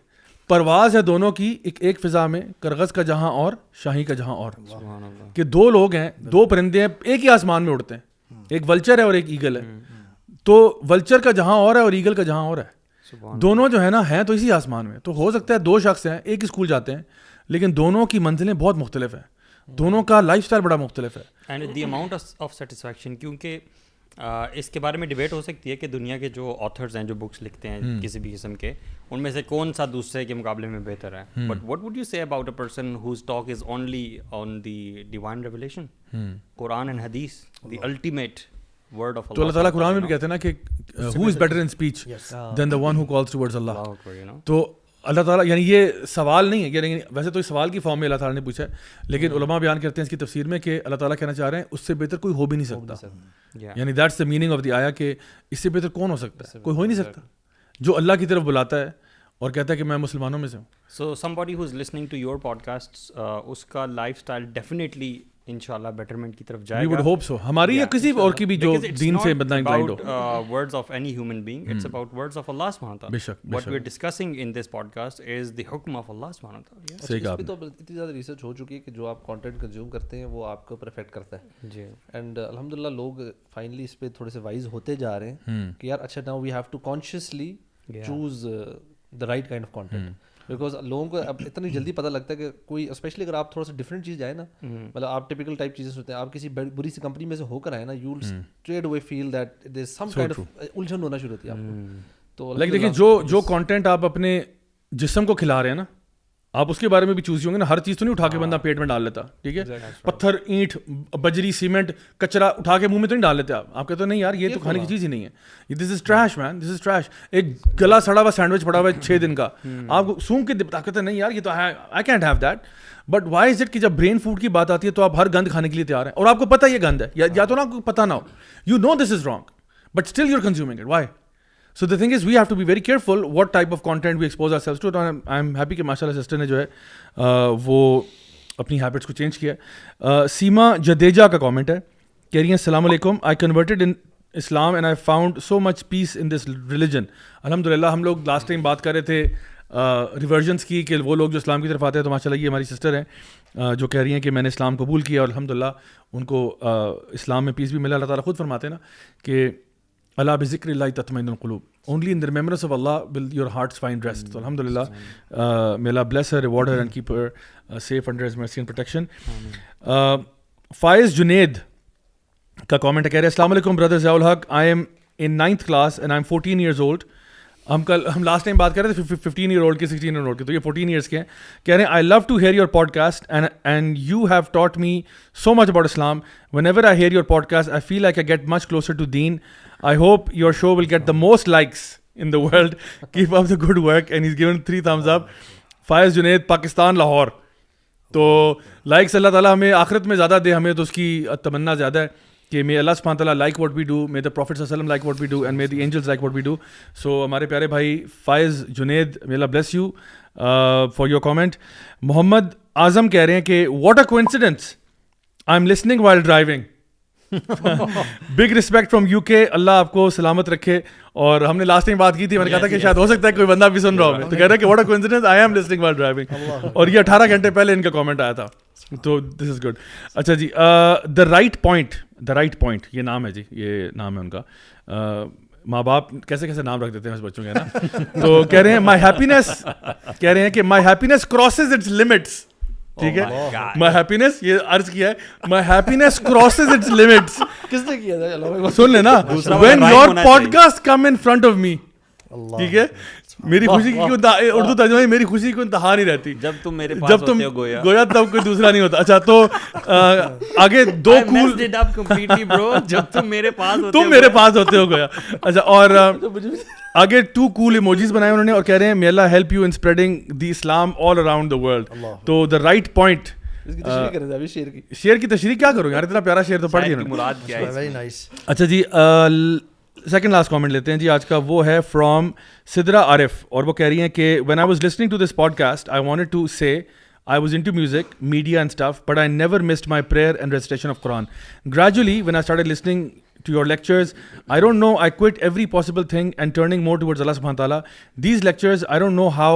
پرواز ہے دونوں کی ایک فضا میں, کرغز کا جہاں اور شاہی کا جہاں اور, کہ 2 لوگ ہیں, 2 پرندے ہیں, ایک ہی آسمان میں اڑتے ہیں, ایک ولچر ہے اور ایک ایگل ہے. تو ولچر کا جہاں اور ہے اور ایگل کا جہاں اور ہے, دونوں جو ہے نا ہیں تو اسی آسمان میں. تو ہو سکتا ہے 2 شخص ہیں, ایک اسکول جاتے ہیں, لیکن دونوں کی منزلیں بہت مختلف ہیں, دونوں کا لائف اسٹائل بڑا مختلف ہے. And the amount of satisfaction, کیونکہ اس کے بارے میں ڈبیٹ ہو سکتی ہے کہ دنیا کے جو آتھرز ہیں جو بکس لکھتے ہیں کسی بھی قسم کے, ان میں سے کون سا دوسرے کے مقابلے میں بہتر ہے. But what would you say about a person whose talk is only on the divine revelation, Quran and hadith, the ultimate word of Allah. تو اللہ تعالیٰ قرآن میں بھی کہتے ہیں نا کہ who is better in speech than the one who calls towards Allah. تو اللہ تعالیٰ یعنی یہ سوال نہیں ہے, یعنی ویسے تو اس سوال کی فارم میں اللہ تعالیٰ نے پوچھا ہے, لیکن علماء بیان کرتے ہیں اس کی تفسیر میں کہ اللہ تعالیٰ کہنا چاہ رہے ہیں اس سے بہتر کوئی ہو بھی نہیں سکتا. یعنی that's the meaning of the آیا کہ اس سے بہتر کون ہو سکتا ہے, کوئی ہو ہی نہیں سکتا جو اللہ کی طرف بلاتا ہے اور کہتا ہے کہ میں مسلمانوں میں سے ہوں. سو somebody who is listening to your podcasts, اس کا لائف اسٹائل ڈیفینیٹلی انشاءاللہ بیٹرمنٹ کی طرف جائے گا. We would hope so. ہماری یا کسی اور کی بھی جو دین سے بندہ inclined who. words of any human being, it's about words of Allah subhanahu wa ta'ala. بے شک. What we're discussing in this podcast is the hukm of Allah subhanahu wa ta'ala. صحیح کہا. اس پہ تو اتنی زیادہ ریسرچ ہو چکی ہے کہ جو آپ کانٹینٹ کنزیوم کرتے ہیں وہ آپ کو پرفیکٹ کرتا ہے. جی. اینڈ الحمدللہ لوگ فائنلی اس پہ تھوڑے سے وائز ہوتے جا رہے ہیں کہ یار اچھا now we have to consciously choose the right kind of content. Because لوگوں کو اب اتنی جلدی پتہ لگتا ہے کہ کوئی اسپیشلی اگر آپ تھوڑا سا ڈفرینٹ چیز جائے نا, مطلب آپ ٹپیکل ٹائپ چیزیں سوچتے ہیں, آپ کسی بری سی کمپنی میں سے ہو کر آئے نا, you will straight away feel that there is some kind of الجھن ہونا شروع ہوتی ہے آپ کو. تو لائک دیکھیے جو کانٹینٹ آپ اپنے جسم کو کھلا رہے ہیں نا, آپ اس کے بارے میں بھی چوزی ہوں گے نا. ہر چیز تو نہیں اٹھا کے بندہ پیٹ میں ڈال لیتا, ٹھیک ہے, پتھر اینٹ بجری سیمنٹ کچرا اٹھا کے منہ میں تو نہیں ڈال لیتے آپ کہتے ہیں نہیں یار یہ تو کھانے کی چیز ہی نہیں ہے, دس از trash main, this is trash. ایک گلا سڑا ہوا سینڈوچ پڑا ہوا ہے 6 دن کا, آپ سونگ کے کہتے ہیں نہیں یار یہ تو I can't have that. But why is it کہ جب برین فوڈ کی بات آتی ہے تو آپ ہر گند کھانے کے لیے تیار ہیں, اور آپ کو پتہ یہ گند ہے, یا تو نا آپ کو پتہ نہ ہو, you know this is wrong but still you are consuming it. Why? So the thing is we have to be very careful what type of content we expose ourselves to. I'm happy کہ ماشاء اللہ sister نے جو ہے وہ اپنی habits کو change کیا ہے. سیما جدیجا کا کامنٹ ہے, کہہ رہی ہیں السلام علیکم, I converted in Islam and I found so much peace in this religion. الحمدللہ. ہم لوگ لاسٹ ٹائم بات کر رہے تھے ریورژنس کی, کہ وہ لوگ جو اسلام کی طرف آتے ہیں, تو ماشاء اللہ یہ ہماری سسٹر ہیں جو کہہ رہی ہیں کہ میں نے اسلام قبول کیا اور الحمدللہ ان کو اسلام میں پیس بھی ملا. اللہ تعالیٰ خود فرماتے ہیں نا کہ اللہ بذکر اللہ تطمئن القلوب, only in the remembrance of Allah will your hearts find rest. So alhamdulillah, may Allah bless her, reward her and keep her safe under his mercy and protection. Faiz Junaid کا کامنٹ ہے, کہہ رہے ہیں السلام علیکم برادر ضیاء الحق, I am in 9th class and I'm 14 years old. ہم last time بات کر رہے تھے 15 year old کے 16 year old کے, تو یہ 14 years کے ہیں. کہہ رہے ہیں I love to hear your podcast and you have taught me so much about Islam. Whenever I hear your podcast I feel like I get much closer to Deen. I hope your show will get the most likes in the world. Keep up the good work. And he's given 3 thumbs up. Faiz Junaid, Pakistan, Lahore. تو likes اللہ تعالیٰ ہمیں آخرت میں زیادہ دے, ہمیں تو اس کی تمنا زیادہ ہے کہ may Allah subhanahu wa ta'ala like what we do, may the Prophet sallallahu alaihi wasallam like what we do, and may the angels like what we do. So ہمارے پیارے بھائی فائز Junaid, may Allah bless you for your comment. Muhammad Azam کہہ رہے ہیں کہ what a coincidence, I'm listening while driving. Big respect from you کے, اللہ آپ کو سلامت رکھے. اور ہم نے لاسٹ ٹائم بات کی تھی, میں نے کہا تھا کہ شاید ہو سکتا ہے کوئی بندہ بھی سن رہا ہو, تو کہہ رہا ہے کہ what a coincidence, I am listening while driving. اور یہ 18 گھنٹے پہلے ان کا کامنٹ آیا تھا, تو دس از گڈ. اچھا جی, دا رائٹ پوائنٹ یہ نام ہے جی, یہ نام ہے ان کا. ماں باپ کیسے کیسے نام رکھ دیتے ہیں بچوں کے نا. تو کہہ رہے ہیں my happiness crosses its limits. ٹھیک ہے, مائی ہیپینیس, یہ عرض کیا ہے, my happiness crosses its limits. کس نے کیا تھا سن لینا, when your podcast come in front of me. ٹھیک ہے, میری خوشی کی اردو ترجمہ, میری خوشی کی انتہا نہیں رہتی جب تم میرے پاس ہوتے ہو گویا, تب کوئی دوسرا نہیں ہوتا. اچھا تو آگے 2 کول, جب تم میرے پاس ہوتے ہو گویا. اچھا, اور آگے 2 cool emojis بنائے انہوں نے, اور کہہ رہے ہیں may Allah help you in spreading the Islam all around the world. تو the right point. شعر کی تشریح کیا کروں یار, اتنا پیارا شعر تو پڑھ دیا مراد کیا ہے. اچھا جی, سیکنڈ لاسٹ کامنٹ لیتے ہیں جی آج کا. وہ ہے فرام سدرا عارف, اور وہ کہہ رہی ہیں کہ when I was listening to this podcast I wanted to say I was into music, media and stuff, but I never missed my prayer and recitation of Quran. Gradually when I started listening to your lectures, I don't know, I quit every possible thing and turning more towards Allah subhanahu wa ta'ala. These lectures, I don't know how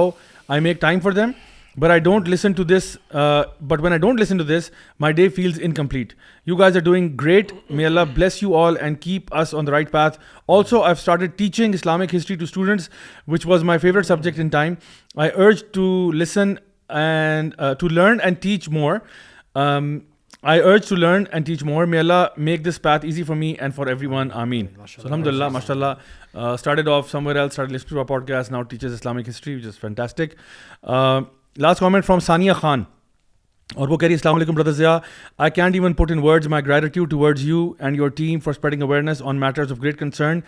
I make time for them, but I don't listen to this, but when I don't listen to this, my day feels incomplete. You guys are doing great. May Allah bless you all and keep us on the right path. Also, I've started teaching Islamic history to students, which was my favorite subject in time. I urge to listen and to learn and teach more. I urge to learn and teach more. May Allah make this path easy for me and for everyone. Ameen. So alhamdulillah, mashallah, started off somewhere else, started listening to our podcast, now teaches Islamic history, which is fantastic. Last comment from Sania Khan. اور وہ کہہ رہی ہے السلام علیکم برادر Zia, I can't even put in words my gratitude towards you and your team for spreading awareness on matters of great concern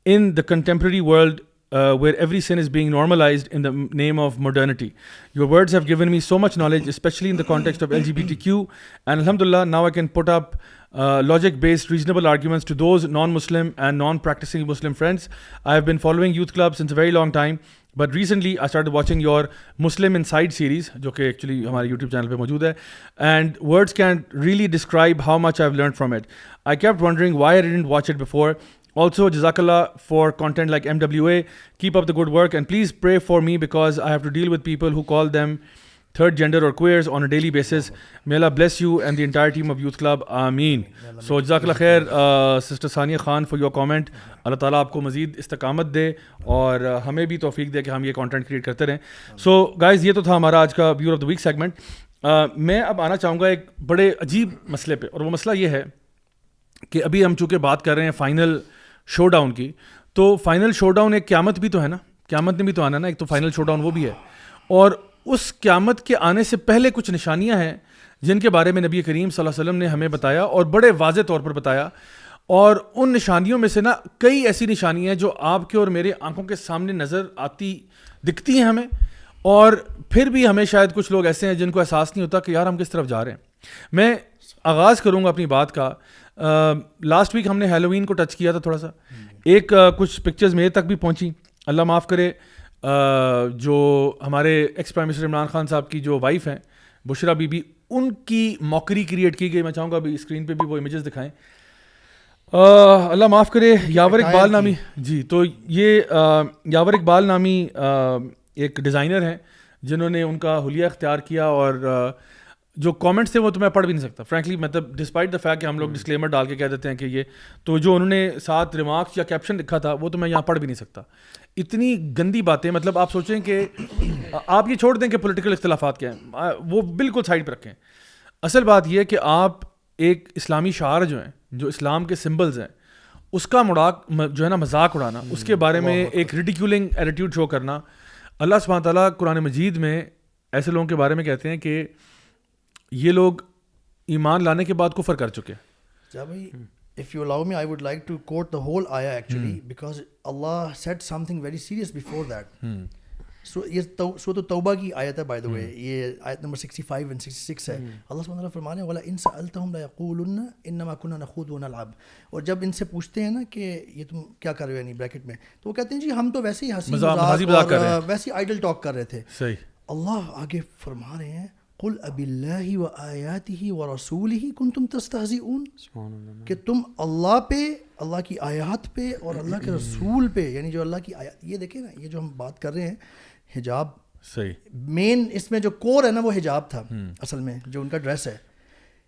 in the contemporary world where every sin is being normalized in the name of modernity. Your words have given me so much knowledge, especially in the context of LGBTQ, and alhamdulillah now I can put up logic-based reasonable arguments to those non-Muslim and non-practicing Muslim friends. I have been following Youth Club since a very long time, but recently I started watching your Muslim Inside series, جو کہ actually ہمارے YouTube channel پہ موجود ہے, and words can't really describe how much I've learned from it. I kept wondering why I didn't watch it before. Also, Jazakallah for content like MWA. Keep up the good work and please pray for me because I have to deal with people who call them third gender or queers on a daily basis. May Allah bless you and the entire team of Youth Club. Ameen. So Jazakallah khair Sister Sania Khan for your comment. اللہ تعالیٰ آپ کو مزید استقامت دے اور ہمیں بھی توفیق دے کہ ہم یہ کانٹینٹ کریٹ کرتے رہیں. سو گائز, یہ تو تھا ہمارا آج کا viewer of the week segment. میں اب آنا چاہوں گا ایک بڑے عجیب مسئلے پہ, اور وہ مسئلہ یہ ہے کہ ابھی ہم چونکہ بات کر رہے ہیں فائنل شو ڈاؤن کی, تو فائنل شو ڈاؤن ایک قیامت بھی تو ہے نا, قیامت نے بھی تو آنا نا, ایک تو فائنل شو ڈاؤن وہ بھی ہے. اور اس قیامت کے آنے سے پہلے کچھ نشانیاں ہیں جن کے بارے میں نبی کریم صلی اللہ علیہ وسلم نے ہمیں بتایا اور بڑے واضح طور پر بتایا. اور ان نشانیوں میں سے نا کئی ایسی نشانیاں ہیں جو آپ کے اور میرے آنکھوں کے سامنے نظر آتی دکھتی ہیں ہمیں, اور پھر بھی ہمیں شاید کچھ لوگ ایسے ہیں جن کو احساس نہیں ہوتا کہ یار ہم کس طرف جا رہے ہیں. میں آغاز کروں گا اپنی بات کا. لاسٹ ویک ہم نے ہیلووین کو ٹچ کیا تھا تھوڑا سا, ایک کچھ پکچرز میرے تک بھی پہنچی. اللہ معاف کرے, جو ہمارے ex prime minister Imran Khan صاحب کی جو وائف ہیں بشرا بی بی, ان کی موکری کریٹ کی گئی. میں چاہوں گا ابھی اسکرین پہ بھی وہ امیجز دکھائیں. اللہ معاف کرے, یاور اقبال نامی, جی تو یہ یاور اقبال نامی ایک ڈیزائنر ہیں جنہوں نے ان کا حلیہ اختیار کیا, اور جو کامنٹس تھے وہ تو میں پڑھ بھی نہیں سکتا فرینکلی, مطلب ڈسپائٹ دا فیکٹ کہ ہم لوگ ڈسکلیمر ڈال کے کہہ دیتے ہیں کہ یہ, تو جو انہوں نے ساتھ ریمارکس یا کیپشن لکھا تھا وہ تو میں یہاں پڑھ بھی نہیں سکتا. اتنی گندی باتیں, مطلب آپ سوچیں کہ آپ یہ چھوڑ دیں کہ پولیٹیکل اختلافات کیا ہیں, وہ بالکل سائڈ پہ رکھیں. اصل بات یہ ہے کہ آپ ایک اسلامی شعار جو ہیں, جو اسلام کے سمبلز ہیں, اس کا جو ہے نا مذاق اڑانا, اس کے بارے میں ایک ریڈیکیولنگ ایٹیٹیوڈ شو کرنا. اللہ سبحانہ تعالیٰ قرآن مجید میں ایسے لوگوں کے بارے میں کہتے ہیں کہ یہ لوگ ایمان لانے کے بعد کفر کر چکے. If you allow me, I would like to quote the whole ayah actually, because Allah said something very serious before that. So یہ سورۃ التوبہ کی آیت ہے by the way, یہ آیت نمبر 65 and 66 ہے. اللہ سبحانہ وتعالیٰ فرمانے والا ان سألتهم ليقولن انما كنا نخوض ونلعب. اور جب ان سے پوچھتے ہیں نا کہ یہ تم کیا کر رہے ہو, یعنی بریکٹ میں, تو وہ کہتے ہیں جی ہم تو ویسے ہی ہنسی مذاق اور ویسے آئیڈل ٹاک کر رہے تھے. صحیح. اللہ آگے فرما رہے ہیں قل اب اللہ و آیاتہ و رسولہ کنتم تستہزئون, کہ تم اللہ پہ, اللہ کی آیات پہ اور اللہ کے رسول پہ, یعنی جو اللہ کی آیات, یہ دیکھیں نا, یہ جو ہم بات کر رہے ہیں حجاب, صحیح, مین اس میں جو کور ہے نا وہ حجاب تھا اصل میں, جو ان کا ڈریس ہے.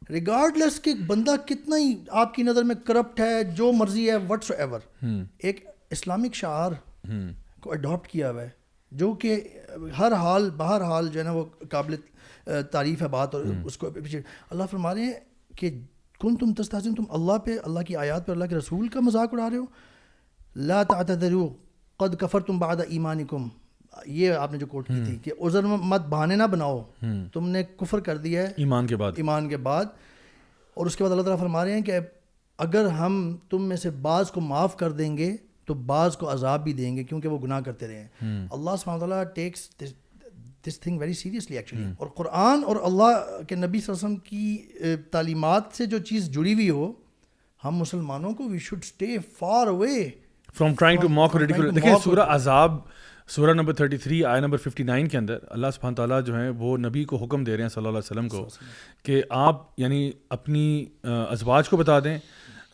ریگارڈلیس کہ بندہ کتنا ہی آپ کی نظر میں کرپٹ ہے, جو مرضی ہے وٹس ایور, ایک اسلامک شعار کو اڈاپٹ کیا ہوا ہے جو کہ ہر حال بہر حال جو ہے نا وہ قابل تعریف ہے بات. اور اس کو اللہ فرما رہے ہیں کہ کنتم تستہزئون, تم اللہ پہ, اللہ کی آیات پہ, اللہ کے رسول کا مذاق اڑا رہے ہو. لا تعتذروا قد کفرتم بعد ایمانکم, یہ آپ نے جو کوٹ کی تھی کہ عذر مت بہانے نہ بناؤ, تم نے کفر کر دیا ہے ایمان کے بعد. اور اس کے بعد اللہ تعالیٰ فرما رہے ہیں کہ اگر ہم تم میں سے بعض کو معاف کر دیں گے تو بعض کو عذاب بھی دیں گے کیونکہ وہ گناہ کرتے رہے ہیں. اللہ سبحانہ وتعالیٰ takes this thing very seriously actually. اور قرآن اور اللہ کے نبی صلی اللہ علیہ وسلم کی تعلیمات سے جو چیز جڑی ہوئی ہو, ہم مسلمانوں کو we should stay far away from trying to mock ridicule. دیکھیں سورہ احزاب سورہ نمبر 33 آیت نمبر 59 کے اندر اللہ سبحانہ تعالیٰ جو ہیں وہ نبی کو حکم دے رہے ہیں صلی اللہ علیہ وسلم کو کہ آپ یعنی اپنی ازواج کو بتا دیں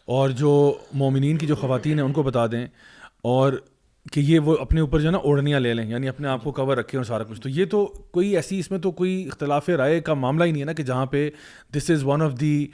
اور جو مومنین کی جو خواتین ہیں ان کو بتا دیں, اور کہ یہ وہ اپنے اوپر جو ہے نا اوڑھنیاں لے لیں, یعنی اپنے آپ کو کور رکھیں اور سارا کچھ. تو یہ تو کوئی ایسی اس میں تو کوئی اختلاف رائے کا معاملہ ہی نہیں ہے نا کہ جہاں پہ this is one of the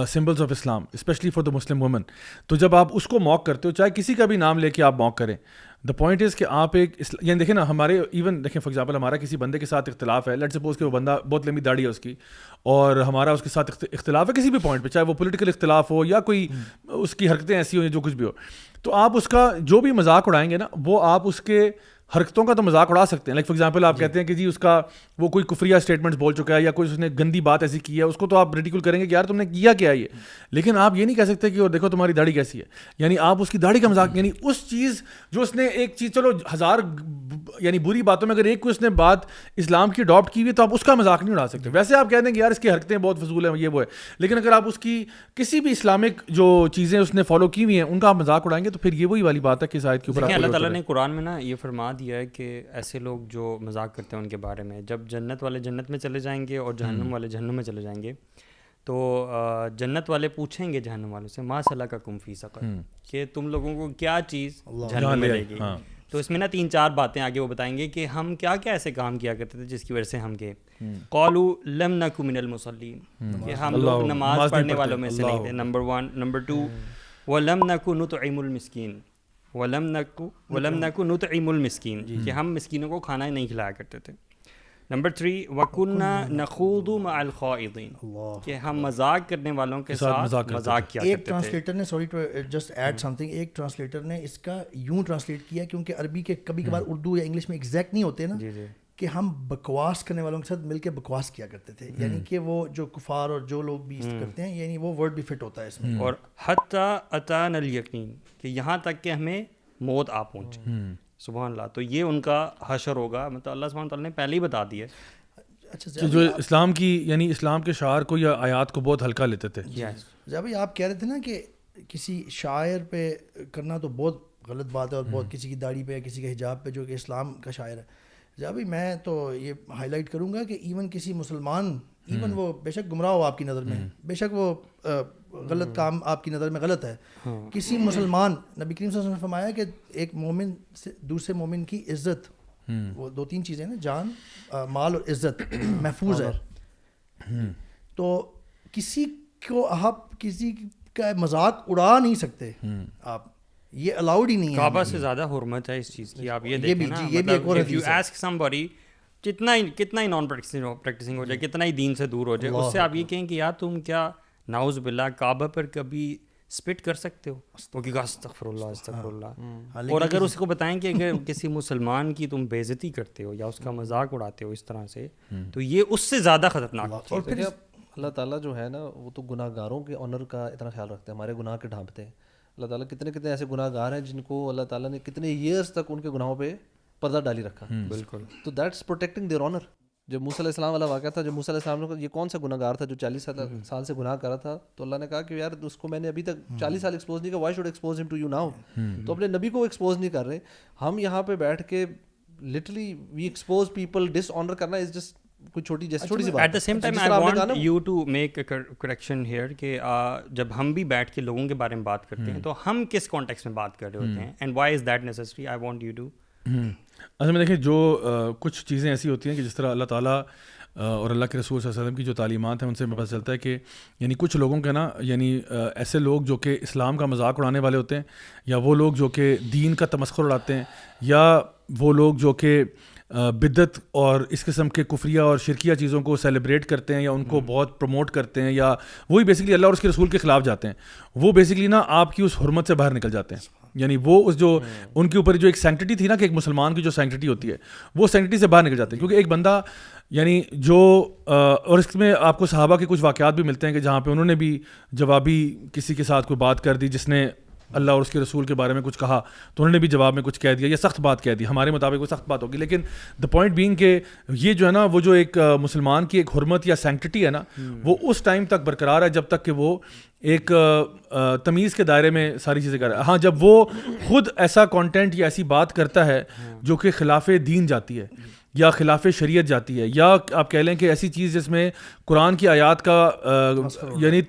symbols of Islam especially for the Muslim women. تو جب آپ اس کو موک کرتے ہو, چاہے کسی کا بھی نام لے کے آپ موک کریں, دا پوائنٹ از کہ آپ ایک یعنی دیکھیں نا ہمارے ایون دیکھیں فار ایگزامپل ہمارا کسی بندے کے ساتھ اختلاف ہے, لیٹ سپوز کہ وہ بندہ بہت لمبی داڑھی ہے اس کی, اور ہمارا اس کے ساتھ اختلاف ہے کسی بھی پوائنٹ پہ, چاہے وہ پولیٹیکل اختلاف ہو یا کوئی اس کی حرکتیں ایسی ہوں جو کچھ بھی ہو, تو آپ اس کا جو بھی مذاق اڑائیں گے نا وہ آپ اس کے حرکتوں کا تو مذاق اڑا سکتے ہیں. لائک فار ایگزامپل آپ کہتے ہیں کہ جی اس کا وہ کوئی کفریہ اسٹیٹمنٹس بول چکا ہے یا کوئی اس نے گندی بات ایسی کی ہے, اس کو تو آپ ریڈیکول کریں گے کہ یار تم نے کیا کیا ہے یہ, لیکن آپ یہ نہیں کہہ سکتے کہ اور دیکھو تمہاری داڑھی کیسی ہے. یعنی آپ اس کی داڑھی کا مذاق, یعنی اس چیز جو اس نے ایک چیز, چلو ہزار یعنی بری باتوں میں اگر ایک کوئی اس نے بات اسلام کی اڈاپٹ کی ہوئی ہے تو آپ اس کا مذاق نہیں اڑا سکتے. ویسے آپ کہہ دیں کہ یار اس کی حرکتیں بہت فضول ہیں یہ وہ ہے, لیکن اگر آپ اس کی کسی بھی اسلامک جو چیزیں اس نے فالو کی ہوئی ہیں ان کا آپ مذاق اڑائیں گے تو پھر یہ وہی والی بات ہے کہ شاید کے اوپر اللہ تعالیٰ نے قرآن میں نا یہ فرما دیا ہے کہ ایسے لوگ جو مذاق کرتے ہیں ان کے بارے میں جب جنت والے جنت میں چلے جائیں گے اور جہنم والے جہنم میں چلے جائیں گے تو جنت والے پوچھیں گے جہنم والوں سے ما سلککم فی سقر, کہ تم لوگوں کو کیا چیز جہنم میں لے گئی. تو اس میں نا 3-4 باتیں آگے وہ بتائیں گے کہ ہم کیا کیا ایسے کام کیا کرتے تھے جس کی وجہ سے ہم گئے. قالوا لم نک من المصلین, کہ ہم لوگ نماز پڑھنے والوں میں سے نہیں تھے, نمبر 1. نمبر 2 ولم نک نطعم المسکین, ولم نک نطعم المسکین, کہ ہم مسکینوں کو کھانا ہی نہیں کھلایا کرتے تھے. نمبر 3 وَكُنَّا نَخُوضُ مَعَ الْخَائِضِينَ کہ ہم مذاق کرنے والوں کے ساتھ مذاق کیا ایک کرتے تھے. ٹرانسلیٹر نے sorry to just add something, ایک ٹرانسلیٹر نے اس کا یوں ٹرانسلیٹ کیا، کیونکہ عربی کے کبھی کبھار اردو یا انگلش میں ایگزیکٹ نہیں ہوتے نا، کہ ہم بکواس کرنے والوں کے ساتھ مل کے بکواس کیا کرتے تھے، یعنی کہ وہ جو کفار اور جو لوگ بھی کرتے ہیں، یعنی وہ ورڈ بھی فٹ ہوتا ہے اس میں. اور حتیٰ اتانا الیقین کہ یہاں تک کہ ہمیں موت آ پہنچے. سبحان اللہ. تو یہ ان کا حشر ہوگا، مطلب اللہ سبحانہ تعالیٰ نے پہلے ہی بتا دیا. اچھا جو اسلام کی یعنی اسلام کے شعار کو یا آیات کو بہت ہلکا لیتے تھے. جب بھائی آپ کہہ رہے تھے نا کہ کسی شاعر پہ کرنا تو بہت غلط بات ہے، اور بہت کسی کی داڑھی پہ یا کسی کے حجاب پہ جو کہ اسلام کا شاعر ہے. جب بھائی میں تو یہ ہائی لائٹ کروں گا کہ ایون کسی مسلمان، ایون وہ بے شک گمراہ ہو آپ کی نظر میں، بے شک وہ غلط کام آپ کی نظر میں غلط ہے، کسی مسلمان، نبی کریم صلی اللہ علیہ وسلم نے فرمایا کہ ایک مومن سے دوسرے مومن کی عزت، وہ 2-3 چیزیں نا، جان، مال اور عزت محفوظ ہے. تو کسی کو آپ کسی کا مذاق اڑا نہیں سکتے آپ، یہ الاؤڈ ہی نہیں ہے. کعبہ سے زیادہ حرمت ہے اس چیز کی. آپ یہ دیکھیں نا، مطلب if you ask somebody کتنا ہی نان پریکٹسنگ ہو جائے، کتنا ہی دین سے دور ہو جائے، اس سے آپ یہ کہیں کہ یار تم کیا نعوذ باللہ کعبہ پر کبھی اسپٹ کر سکتے ہو؟ وہ کہ استغفر اللہ استغفر اللہ. اور اگر اس کو بتائیں کہ اگر کسی مسلمان کی تم بے عزتی کرتے ہو یا اس کا مذاق اڑاتے ہو اس طرح سے، تو یہ اس سے زیادہ خطرناک اور پھر اللہ تعالیٰ جو ہے نا وہ تو گناہ گاروں کے آنر کا اتنا خیال رکھتے ہیں، ہمارے گناہ کے ڈھانپتے ہیں. اللہ تعالیٰ کتنے ایسے گناہ گار ہیں جن کو اللہ تعالیٰ نے کتنے ایئرس تک ان کے گناہوں پہ پردہ ڈالی رکھا. بالکل. تو دیٹس پروٹیکٹنگ دیئر آنر. جب موسیٰ علیہ السلام والا واقعہ تھا، جب موسیٰ علیہ السلام نے یہ کون سا گناہ گار تھا جو 40 سال سے گناہ کر رہا تھا، تو اللہ نے کہا کہ یار اس کو میں نے ابھی تک 40 سال ایکسپوز نہیں کیا، وائی شوڈ ایکسپوز ہم ٹو یو ناؤ. تو اپنے نبی کو ایکسپوز نہیں کر رہے ہم یہاں پہ بیٹھ کے، literally we expose people. Dishonour کرنا از جسٹ کوئی چھوٹی سی بات. At the same time I want you to make a correction here کہ جب ہم بھی بیٹھ کے لوگوں کے بارے میں بات کرتے ہیں تو ہم کس کانٹیکسٹ میں بات کر رہے ہوتے ہیں، and why is that necessary. I want you to اصل میں دیکھیں، جو کچھ چیزیں ایسی ہوتی ہیں کہ جس طرح اللہ تعالیٰ اور اللہ کے رسول صلی اللہ علیہ وسلم کی جو تعلیمات ہیں ان سے ہمیں پتہ چلتا ہے کہ یعنی کچھ لوگوں کے نا، یعنی ایسے لوگ جو کہ اسلام کا مذاق اڑانے والے ہوتے ہیں، یا وہ لوگ جو کہ دین کا تمسخر اڑاتے ہیں، یا وہ لوگ جو کہ بدعت اور اس قسم کے کفریہ اور شرکیہ چیزوں کو سیلیبریٹ کرتے ہیں یا ان کو بہت پروموٹ کرتے ہیں، یا وہی بیسکلی اللہ اور اس کے رسول کے خلاف جاتے ہیں، وہ بیسکلی نا آپ کی اس حرمت سے باہر نکل جاتے ہیں. یعنی وہ اس جو ان کے اوپر جو ایک سینکٹیٹی تھی نا، کہ ایک مسلمان کی جو سینکٹیٹی ہوتی ہے، وہ سینکٹیٹی سے باہر نکل جاتے ہیں. کیونکہ ایک بندہ یعنی جو اور اس میں آپ کو صحابہ کے کچھ واقعات بھی ملتے ہیں کہ جہاں پہ انہوں نے بھی جوابی کسی کے ساتھ کوئی بات کر دی، جس نے اللہ اور اس کے رسول کے بارے میں کچھ کہا تو انہوں نے بھی جواب میں کچھ کہہ دیا یا سخت بات کہہ دی. ہمارے مطابق وہ سخت بات ہوگی، لیکن دا پوائنٹ بینگ کہ یہ جو ہے نا، وہ جو ایک مسلمان کی ایک حرمت یا سینکٹیٹی ہے نا، وہ اس ٹائم تک برقرار ہے جب تک کہ وہ ایک تمیز کے دائرے میں ساری چیزیں کر رہا ہے. ہاں، جب وہ خود ایسا کانٹینٹ یا ایسی بات کرتا ہے جو کہ خلاف دین جاتی ہے یا خلاف شریعت جاتی ہے، یا آپ کہہ لیں کہ ایسی چیز جس میں قرآن کی آیات کا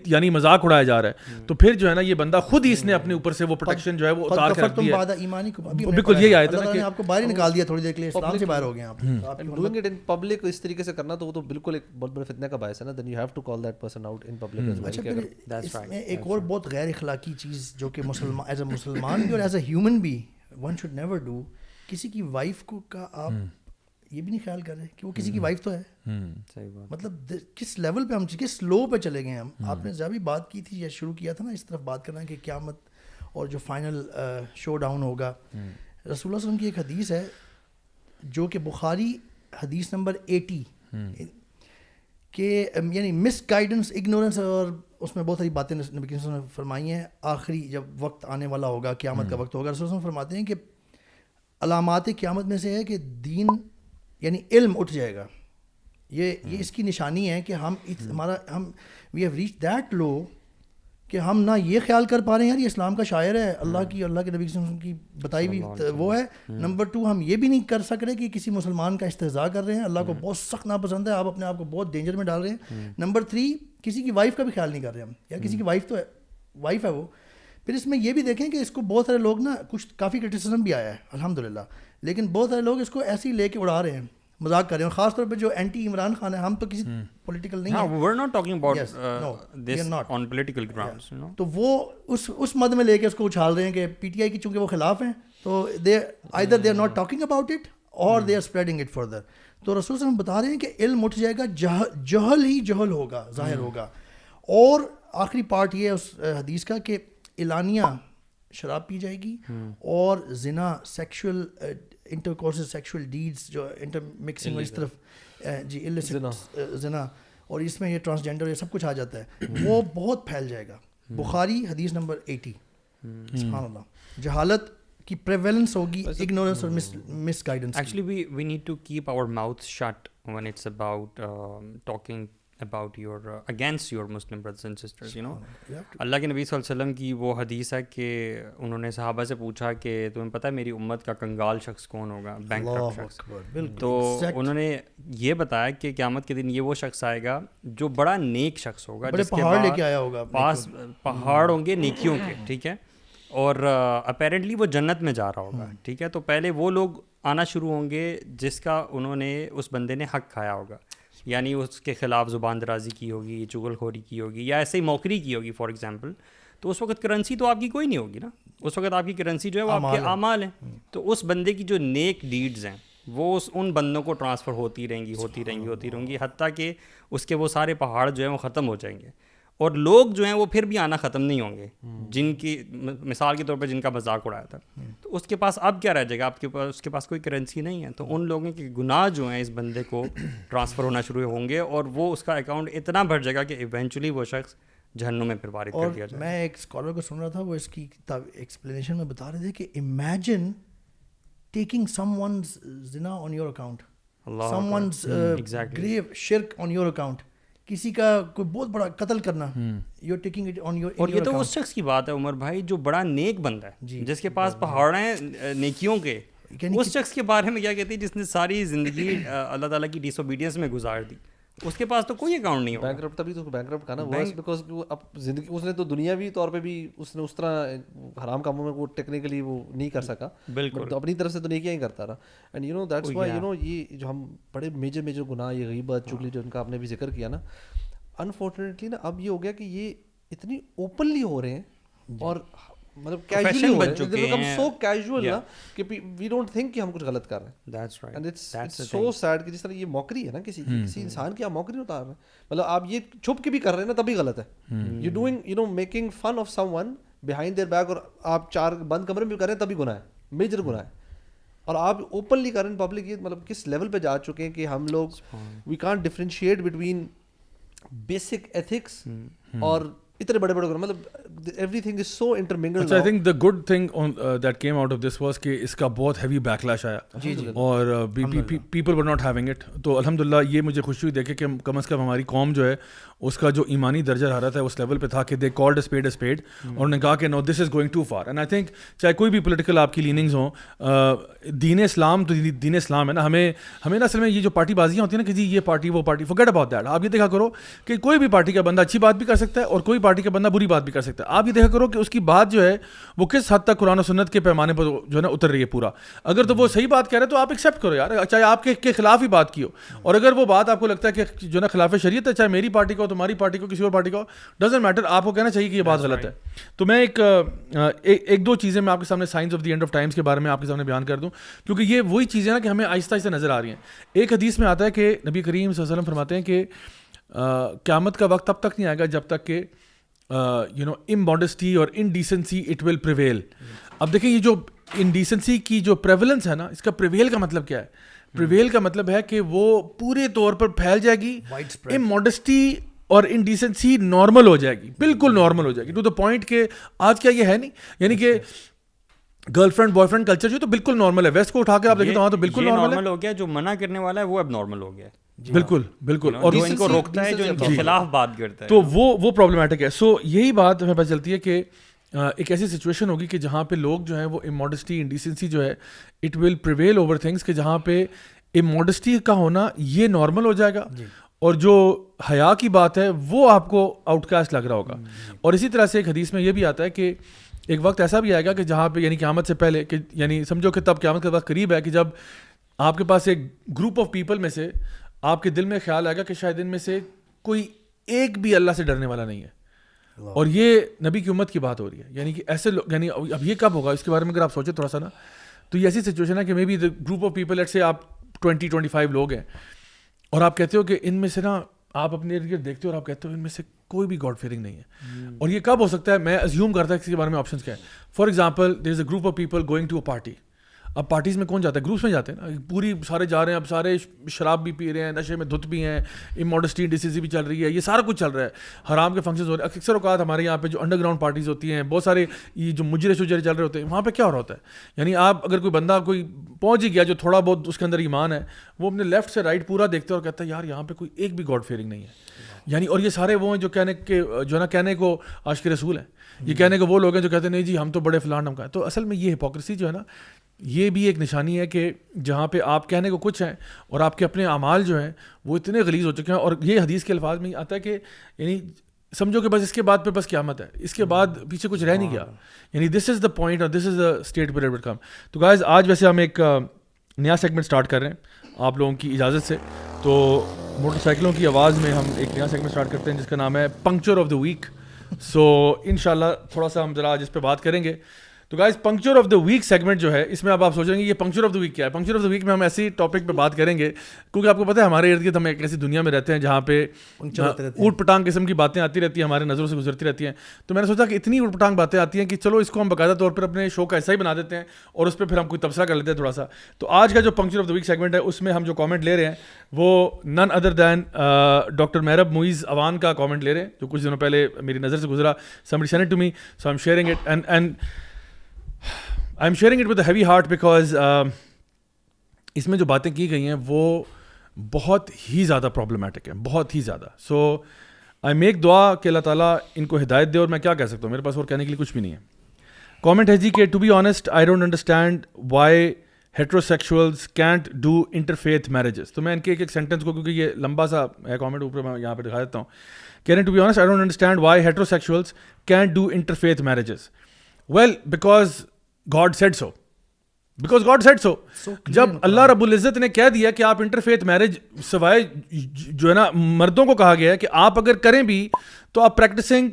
یعنی مذاق اڑایا جا رہا ہے، تو پھر جو ہے نا یہ بندہ خود ہی اس نے اپنے اوپر سے وہ پروٹیکشن جو ہے وہ اتار کے رکھ دی ہے. بالکل یہی آیت ہے کہ آپ کو باہر ہی نکال دیا تھوڑی دیر کے لیے، اسلام سے باہر ہو گئے آپ. ڈوئنگ اٹ ان پبلک اس طریقے سے کرنا تو وہ تو بالکل ایک بہت بڑے فتنے کا باعث ہے نا. Then you have to call that person out in public as well. اچھا، پھر اس میں ایک اور بہت غیر اخلاقی چیز جو کہ مسلمان ایز اے مسلمان بھی اور ایز اے ہیومن بھی ون شوڈ نیور ڈو، کسی کی وائف کو کا آپ یہ بھی نہیں خیال کر رہے کہ وہ کسی کی وائف تو ہے. مطلب کس لیول پہ ہم، کس لو پہ چلے گئے ہم. آپ نے جب بھی بات کی تھی یا شروع کیا تھا نا اس طرف بات کرنا کہ قیامت اور جو فائنل شو ڈاؤن ہوگا، رسول اللہ صلی اللہ علیہ وسلم کی ایک حدیث ہے جو کہ بخاری حدیث نمبر 80 کہ یعنی مس گائیڈنس، اگنورنس، اور اس میں بہت ساری باتیں نبی کریم صلی اللہ علیہ وسلم نے فرمائی ہیں. آخری جب وقت آنے والا ہوگا، قیامت کا وقت ہوگا، رسول اللہ صلی اللہ علیہ وسلم فرماتے ہیں کہ علامات قیامت میں سے ہے کہ دین یعنی علم اٹھ جائے گا. یہ اس کی نشانی ہے کہ ہم وی ہیو ریچ دیٹ لو کہ ہم نہ یہ خیال کر پا رہے ہیں یار یہ اسلام کا شاعر ہے، اللہ کے نبی صلی اللہ علیہ وسلم کی بتائی ہوئی وہ ہے. نمبر 2، ہم یہ بھی نہیں کر سک رہے کہ کسی مسلمان کا استہزاء کر رہے ہیں، اللہ کو بہت سخت ناپسند ہے، آپ اپنے آپ کو بہت ڈینجر میں ڈال رہے ہیں. نمبر 3، کسی کی وائف کا بھی خیال نہیں کر رہے ہم، یا کسی کی وائف ہے وہ. پھر اس میں یہ بھی دیکھیں کہ اس کو بہت سارے لوگ نا، کچھ کافی کرٹیسزم بھی آیا ہے الحمدللہ، لیکن بہت سارے لوگ اس کو ایسے ہی لے کے اڑا رہے ہیں، مذاق کر رہے ہیں. اور خاص طور پہ جو اینٹی عمران خان ہے، ہم تو کسی پولیٹیکل نہیں ہیں، we're not talking about this on political grounds, you know. تو وہ اس مد میں لے کے اس کو اچھال رہے ہیں کہ پی ٹی آئی کی چونکہ وہ خلاف ہیں، تو either they are not talking about it or they are spreading it further. تو رسول صلی اللہ علیہ وسلم بتا رہے ہیں کہ علم اٹھ جائے گا, جہل ہی جہل ہوگا, ظاہر ہوگا. اور آخری پارٹ یہ ہے اس حدیث کا کہ اعلانیہ شراب پی جائے گی, اور زنا, سیکشول انٹرکورس, سیکشول ڈیڈز جو انٹر مکسنگ اس طرف, جی illicit زنا, اور اس میں یہ ٹرانسجینڈر یہ سب کچھ آ جاتا ہے, وہ بہت پھیل جائے گا. بخاری حدیث نمبر 80. سبحان اللہ. جہالت کی پریویلنس ہوگی, اگنورنس اور مس guidance. Actually, we need to keep our mouths shut when it's about talking about your against your Muslim brothers and sisters, you know. اللہ کے نبی صلی اللہ علیہ وسلم کی وہ حدیث ہے کہ انہوں نے صحابہ سے پوچھا کہ تمہیں پتہ ہے میری امت کا کنگال شخص کون ہوگا, بینکرپٹ شخص. تو انہوں نے یہ بتایا کہ قیامت کے دن یہ وہ شخص آئے گا جو بڑا نیک شخص ہوگا, جس کے پہاڑ لے کے آیا ہوگا, پاس پہاڑ ہوں گے نیکیوں کے, ٹھیک ہے, اور اپیرنٹلی وہ جنت میں جا رہا ہوگا, ٹھیک ہے. تو پہلے وہ لوگ آنا شروع ہوں گے جس کا انہوں نے, اس بندے نے حق کھایا ہوگا, یعنی اس کے خلاف زبان درازی کی ہوگی, چغل خوری کی ہوگی, یا ایسے ہی موکری کی ہوگی فار ایگزامپل. تو اس وقت کرنسی تو آپ کی کوئی نہیں ہوگی نا, اس وقت آپ کی کرنسی جو ہے وہ آپ کے اعمال ہیں. تو اس بندے کی جو نیک ڈیڈز ہیں وہ ان بندوں کو ٹرانسفر ہوتی رہیں گی, حتیٰ کہ اس کے وہ سارے پہاڑ جو ہیں وہ ختم ہو جائیں گے, اور لوگ جو ہیں وہ پھر بھی آنا ختم نہیں ہوں گے, جن کی مثال کے طور پہ جن کا مذاق اڑایا تھا. تو اس کے پاس اب کیا رہ جائے گا, آپ کے پاس, اس کے پاس کوئی کرنسی نہیں ہے. تو ان لوگوں کے گناہ جو ہیں اس بندے کو ٹرانسفر ہونا شروع ہوں گے, اور وہ اس کا اکاؤنٹ اتنا بڑھ جائے گا کہ ایونچولی وہ شخص جہنم میں پھر وارد کر دیا جائے. میں ایک اسکالر کو سن رہا تھا, وہ اس کی ایکسپلینیشن میں بتا رہے تھے کہ امیجن ٹیکنگ سم ونز زنا on your account, some ones grave شرک آن یور اکاؤنٹ, کسی کا کوئی بہت بڑا قتل کرنا, you taking it on your. اور یہ تو اس شخص کی بات ہے عمر بھائی جو بڑا نیک بندہ ہے, جس کے پاس پہاڑ ہیں نیکیوں کے. اس شخص کے بارے میں کیا کہتے ہیں جس نے ساری زندگی اللہ تعالیٰ کی ڈس اوبیڈینس میں گزار دی, اس کے پاس تو کوئی اکاؤنٹ نہیں ہوگا. بینکرپٹ, تبھی تو بینکرپٹ کہا نا, بیکاز اب زندگی اس نے تو دنیاوی طور پہ بھی اس نے اس طرح حرام کاموں میں وہ ٹیکنیکلی وہ نہیں کر سکا, بالکل, تو اپنی طرف سے تو نیکیاں ہی کرتا رہا. And you know that's why you know یہ جو ہم بڑے میجر گناہ, یہ غیبت, چغلی, جو ان کا آپ نے بھی ذکر کیا نا, انفارچونیٹلی نا اب یہ ہو گیا کہ یہ اتنی اوپنلی ہو رہے ہیں, اور مطلب کیجولی ہو رہے ہیں, ہم سو کیجول نا کہ وی ڈونٹ تھنک کہ ہم کچھ غلط کر رہے ہیں. That's right, and it's so sad کہ جس طرح یہ موکری ہے نا کسی انسان کی, آپ موکری اتار رہے ہیں, مطلب آپ یہ چھپ کے بھی کر رہے ہیں نا تبھی غلط ہے. You doing you know making fun of someone behind their back, اور آپ چار بند کمرے میں بھی کر رہے ہیں تبھی گناہ ہے, میجر گناہ ہے. اور آپ اوپنلی کر رہے ہیں پبلک, یہ مطلب کس لیول پہ جا چکے ہیں کہ ہم لوگ we can't differentiate between basic ethics اور اتنے بڑے بڑے, مطلب everything is so intermingled. I think the good thing that came out of this was کہ اس کا بہت ہیوی بیک لیش آیا, اور people were not having it. تو الحمد للہ یہ مجھے خوشی ہوئی دیکھے کہ کم از کم ہماری قوم جو ہے اس کا جو ایمانی درجہ حرارت ہے اس لیول پہ تھا کہ دے کالڈ اے اسپیڈ, اور انہوں نے کہا کہ no this is going too far. And I think چاہے کوئی بھی پولیٹیکل آپ کی لیننگز ہوں, دین اسلام تو دین اسلام ہے نا, ہمیں نا اصل میں یہ جو پارٹی بازیاں ہوتی ہیں نا کہ جی یہ پارٹی وہ پارٹی, فورگیٹ اباؤٹ دیٹ. آپ یہ دیکھا کرو کہ کوئی بھی پارٹی کا بندہ اچھی بات بھی کر سکتا ہے, اور کوئی پارٹی کا بندہ بری بات بھی کر سکتا ہے. آپ یہ دیکھا کرو کہ اس کی بات جو ہے وہ کس حد تک قرآن و سنت کے پیمانے پر جو ہے نا اتر رہی ہے پورا. اگر تو وہ صحیح بات کہہ رہے تو آپ ایکسیپٹ کرو یار, چاہے آپ کے خلاف ہی بات کی ہو, اور اگر وہ بات آپ کو لگتا ہے کہ جو ہے نا خلاف شریعت ہے, چاہے میری پارٹی کو, تمہاری پارٹی کو, کسی اور پارٹی کو, ڈزنٹ میٹر, آپ کو کہنا چاہیے کہ یہ بات غلط ہے. تو میں ایک دو چیزیں میں آپ کے سامنے science of the end of Times کے بارے میں آپ کے سامنے بیان کر دوں, کیونکہ یہ وہی چیزیں نا کہ ہمیں آہستہ آہستہ نظر آ رہی ہیں. ایک حدیث میں آتا ہے کہ نبی کریم صلی اللہ علیہ وسلم فرماتے ہیں کہ قیامت کا وقت تب تک نہیں آئے گا جب تک کہ یو نو اموڈسٹی اور انڈیسنسی اٹ ول پریویل. اب دیکھیں یہ جو انڈیسنسی کی جو پریویلنس ہے نا, اس کا پریویل کا مطلب کیا ہے؟ پریویل کا مطلب ہے کہ وہ پورے طور پر پھیل جائے گی, اموڈسٹی اور انڈیسنسی نارمل ہو جائے گی, بالکل نارمل ہو جائے گی, ٹو دا پوائنٹ کہ آج کیا یہ ہے نہیں, یعنی کہ girl friend boy friend culture جو تو بالکل نارمل ہے. ویسٹ کو اٹھا کے آپ دیکھیں تو وہاں تو بالکل نارمل ہو گیا, جو منع کرنے والا ہے وہ اب نارمل ہو گیا. بالکل بالکل, اور ان کو روکتا ہے, جو ان کے خلاف بات کرتا ہے, تو وہ پرابلمٹک ہے. سو یہی بات ہمیں پتہ چلتی ہے کہ ایک ایسی سچویشن ہوگی کہ جہاں پہ لوگ جو ہیں وہ اموڈسٹی انڈیسنسی جو ہے it will prevail over things, کہ جہاں پہ اموڈسٹی کا ہونا یہ نارمل ہو جائے گا, اور جو حیا کی بات ہے وہ آپ کو آؤٹ کاسٹ لگ رہا ہوگا. اور اسی طرح سے ایک حدیث میں یہ بھی آتا ہے کہ ایک وقت ایسا بھی آئے گا کہ جہاں پہ یعنی قیامت سے پہلے, کہ یعنی سمجھو کہ تب قیامت کا وقت قریب ہے کہ جب آپ کے پاس ایک گروپ آف پیپل میں سے آپ کے دل میں خیال آئے گا کہ شاید ان میں سے کوئی ایک بھی اللہ سے ڈرنے والا نہیں ہے, اور یہ نبی کی امت کی بات ہو رہی ہے. یعنی کہ ایسے لوگ, یعنی اب یہ کب ہوگا اس کے بارے میں اگر آپ سوچیں تھوڑا سا نا, تو یہ ایسی سچویشن ہے کہ maybe the group of people let's say آپ 20-25 لوگ ہیں اور آپ کہتے ہو کہ ان میں سے نا آپ اپنے ارد گرد دیکھتے ہو اور آپ کہتے ہو ان میں سے کوئی بھی گاڈ فیئرنگ نہیں ہے. اور یہ کب ہو سکتا ہے؟ میں ازیوم کرتا ہے اس کے بارے میں آپشنس کیا ہے. For example there is a group of people going to a party. اب پارٹیز میں کون جاتا ہے؟ گروپس میں جاتے ہیں نا, پوری سارے جا رہے ہیں, اب سارے شراب بھی پی رہے ہیں, نشے میں دھت بھی ہیں, اموڈسٹی ڈیسیزی بھی چل رہی ہے, یہ سارا کچھ چل رہا ہے, حرام کے فنکشنز ہو رہے ہیں. اکثر اوقات ہمارے یہاں پہ جو انڈر گراؤنڈ پارٹیز ہوتی ہیں, بہت سارے یہ جو مجرے شجرے چل رہے ہوتے ہیں, وہاں پہ کیا ہو رہا ہوتا ہے؟ یعنی آپ اگر کوئی بندہ کوئی پہنچ ہی گیا جو تھوڑا بہت اس کے اندر ایمان ہے, وہ اپنے لیفٹ سے رائٹ پورا دیکھتا ہے اور کہتا ہے یار یہاں پہ کوئی ایک بھی گاڈ فیئرنگ نہیں ہے. یعنی اور یہ سارے وہ ہیں جو کہنے کے جو ہے نا کہنے کو عاشق رسول ہیں, یہ کہنے کو وہ لوگ ہیں جو کہتے ہیں نہیں جی ہم تو بڑے فلان ہم کا. تو اصل میں یہ ہپوکریسی جو ہے نا, یہ بھی ایک نشانی ہے کہ جہاں پہ آپ کہنے کو کچھ ہیں اور آپ کے اپنے اعمال جو ہیں وہ اتنے غلیظ ہو چکے ہیں. اور یہ حدیث کے الفاظ میں آتا ہے کہ یعنی سمجھو کہ بس اس کے بعد پہ بس قیامت ہے, اس کے بعد پیچھے کچھ رہ نہیں گیا. یعنی دس از دا پوائنٹ اور this is the state where it come. تو گائز آج ویسے ہم ایک نیا سیگمنٹ اسٹارٹ کر رہے ہیں آپ لوگوں کی اجازت سے. تو موٹر سائیکلوں کی آواز میں ہم ایک نیا سیگمنٹ اسٹارٹ کرتے ہیں جس کا نام ہے پنکچر آف دا ویک. سو انشاءاللہ تھوڑا سا ہم ذرا آج اس پہ بات کریں گے. تو guys puncture of the week segment جو ہے اس میں اب آپ سوچیں گے یہ پنکچر آف دا ویک کیا ہے. پنکچر آف دا ویک میں ہم ایسی ٹاپک پہ بات کریں گے کیونکہ آپ کو پتہ ہے ہمارے ارد گرد ہم ایک ایسی دنیا میں رہتے ہیں جہاں پہ اوٹ پٹانگ قسم کی باتیں آتی رہتی ہیں, ہمارے نظروں سے گزرتی رہتی ہیں. تو میں نے سوچا کہ اتنی اوٹ پٹانگ باتیں آتی ہیں کہ چلو اس کو ہم باقاعدہ طور پر اپنے شو کا ایسا ہی بنا دیتے ہیں اور اس پہ پھر ہم کوئی تبصرہ کر لیتے ہیں تھوڑا سا. تو آج کا جو puncture of the week segment ہے اس میں ہم جو کامنٹ لے رہے ہیں وہ نن ادر دین ڈاکٹر محرب معیز اوان کا کامنٹ لے رہے ہیں جو کچھ دنوں پہلے میری نظر سے گزرا. somebody sent it to me so I'm sharing it and I'm sharing it with a heavy heart because اس میں جو باتیں کی گئی ہیں وہ بہت ہی زیادہ پرابلمٹک ہیں, بہت ہی زیادہ. سو آئی میک دعا کہ اللہ تعالیٰ ان کو ہدایت دے, اور میں کیا کہہ سکتا ہوں, میرے پاس اور کہنے کے لیے کچھ بھی نہیں ہے. کامنٹ ہے جی کہ to be honest I don't understand why heterosexuals can't do interfaith marriages. تو میں ان کے ایک سینٹینس کو, کیونکہ یہ لمبا سا ہے کامنٹ, اوپر میں یہاں پہ دکھا دیتا ہوں. کہہ رہے ہیں to be honest I don't understand why heterosexuals can't do interfaith marriages. Well because God said so. Because God said so. جب اللہ رب العزت نے کہہ دیا کہ آپ انٹرفیتھ میرج سوائے جو ہے نا مردوں کو کہا گیا ہے کہ آپ اگر کریں بھی تو آپ پریکٹسنگ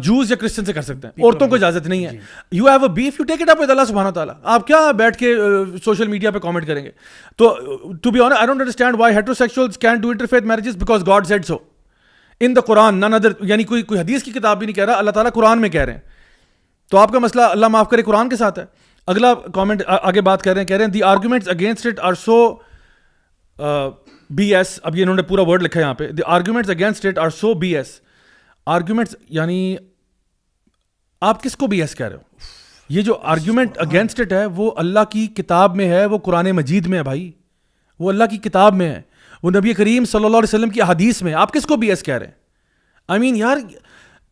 جوز یا کرسچن سے کر سکتے ہیں, عورتوں کو اجازت نہیں ہے. You have a beef, you take it up with اللہ سبحانہ تعالیٰ. آپ کیا بیٹھ کے سوشل میڈیا پہ کامنٹ کریں گے. تو to be honest I don't understand why heterosexuals can do interfaith marriages because God said so in the Quran none other. یعنی کوئی حدیث کی کتاب بھی نہیں کہہ رہا, اللہ تعالیٰ قرآن میں کہہ رہے ہیں. تو آپ کا مسئلہ اللہ معاف کرے قرآن کے ساتھ ہے. اگلا کامنٹ آگے بات کر رہے ہیں, کہہ رہے ہیں the arguments against it are so B S. اب یہ انہوں نے پورا ورڈ لکھا ہے یہاں پہ, the arguments against it are so B S. Arguments یعنی آپ کس کو بی ایس کہہ رہے ہو؟ یہ جو آرگومنٹ اگینسٹ اٹ ہے وہ اللہ کی کتاب میں ہے, وہ قرآن مجید میں ہے بھائی, وہ اللہ کی کتاب میں ہے, وہ نبی کریم صلی اللہ علیہ وسلم کی حدیث میں. آپ کس کو بی ایس کہہ رہے ہیں؟ آئی مین یار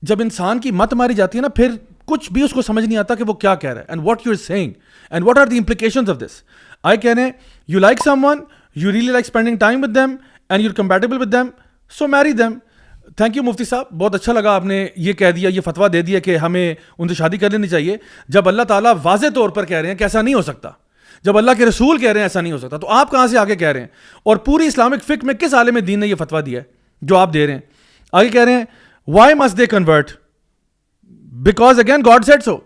جب انسان کی مت ماری جاتی ہے نا پھر کچھ بھی اس کو سمجھ نہیں آتا کہ وہ کیا کہہ رہا ہے, and what you are saying and what are the implications of this. آئی کہہ رہے ہیں you like someone, you really like spending time with them and you are compatible with them, so marry them. Thank you مفتی صاحب, بہت اچھا لگا آپ نے یہ کہہ دیا, یہ فتویٰ دے دیا کہ ہمیں ان سے شادی کر لینی چاہیے, جب اللہ تعالیٰ واضح طور پر کہہ رہے ہیں کہ ایسا نہیں ہو سکتا, جب اللہ کے رسول کہہ رہے ہیں ایسا نہیں ہو سکتا, تو آپ کہاں سے آگے کہہ رہے ہیں؟ اور پوری اسلامک فقہ میں کس عالم دین نے یہ فتویٰ دیا ہے جو آپ دے رہے ہیں؟ آگے کہہ رہے ہیں why must they convert because again God said so.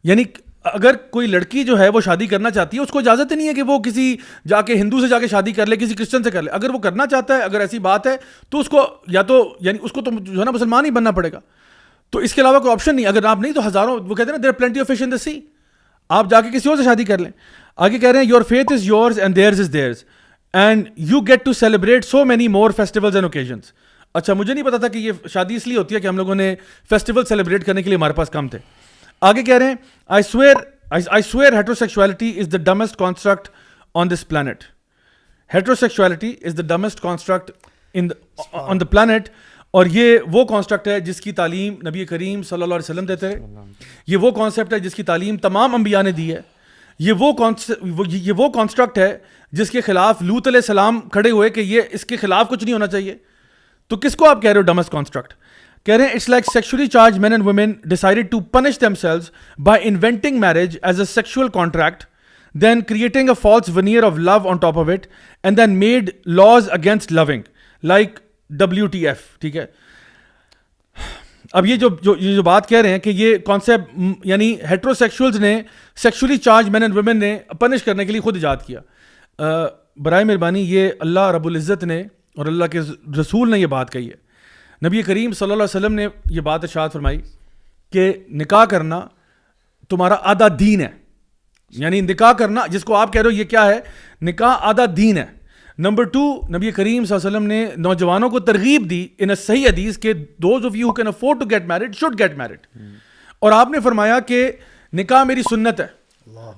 یعنی اگر کوئی لڑکی جو ہے وہ شادی کرنا چاہتی ہے اس کو اجازت نہیں ہے کہ وہ کسی جا کے ہندو سے جا کے شادی کر لے, کسی کرسچن سے کر لے. اگر وہ کرنا چاہتا ہے, اگر ایسی بات ہے تو اس کو یا تو یعنی اس کو تو جو ہے نا مسلمان ہی بننا پڑے گا. تو اس کے علاوہ کوئی آپشن نہیں. اگر آپ نہیں تو ہزاروں, وہ کہتے ہیں نا there are plenty of fish in the sea, آپ جا کے کسی اور سے شادی کر لیں. آگے کہہ رہے ہیں your faith is yours and theirs is theirs and you get to celebrate so many more festivals and occasions. اچھا مجھے نہیں پتا تھا کہ یہ شادی اس لیے ہوتی ہے کہ ہم لوگوں نے فیسٹیول سیلیبریٹ کرنے کے لیے ہمارے پاس کم تھے. آگے کہہ رہے ہیں I swear heterosexuality is the dumbest construct on this planet. Heterosexuality is the dumbest construct on the planet. اور یہ وہ کانسیپٹ ہے جس کی تعلیم نبی کریم صلی اللہ علیہ وسلم دیتے ہیں. یہ وہ کانسیپٹ ہے جس کی تعلیم تمام انبیاء نے دی ہے. یہ وہ کانسٹرکٹ ہے جس کے خلاف لوط علیہ السلام کھڑے ہوئے کہ یہ اس کے خلاف کچھ نہیں ہونا چاہیے. تو کس کو آپ کہہ رہے ہو ڈمسٹ کانسٹرکٹ؟ کہہ رہے ہیں it's like sexually charged men and women decided to punish themselves by inventing marriage as a sexual contract, then creating a false veneer of love on top of it, and then made laws against loving like WTF. ٹھیک ہے, اب یہ جو بات کہہ رہے ہیں کہ یہ کانسیپٹ یعنی ہیٹروسیکشولز نے sexually charged men and women نے پنش کرنے کے لیے خود ایجاد کیا. برائے مہربانی یہ اللہ رب العزت نے اور اللہ کے رسول نے یہ بات کہی ہے. نبی کریم صلی اللہ علیہ وسلم نے یہ بات ارشاد فرمائی کہ نکاح کرنا تمہارا آدھا دین ہے. یعنی نکاح کرنا جس کو آپ کہہ رہے ہو یہ کیا ہے, نکاح آدھا دین ہے. نمبر 2, نبی کریم صلی اللہ علیہ وسلم نے نوجوانوں کو ترغیب دی ان صحیح حدیث کہ those of you who can afford to get married should get married. اور آپ نے فرمایا کہ نکاح میری سنت ہے.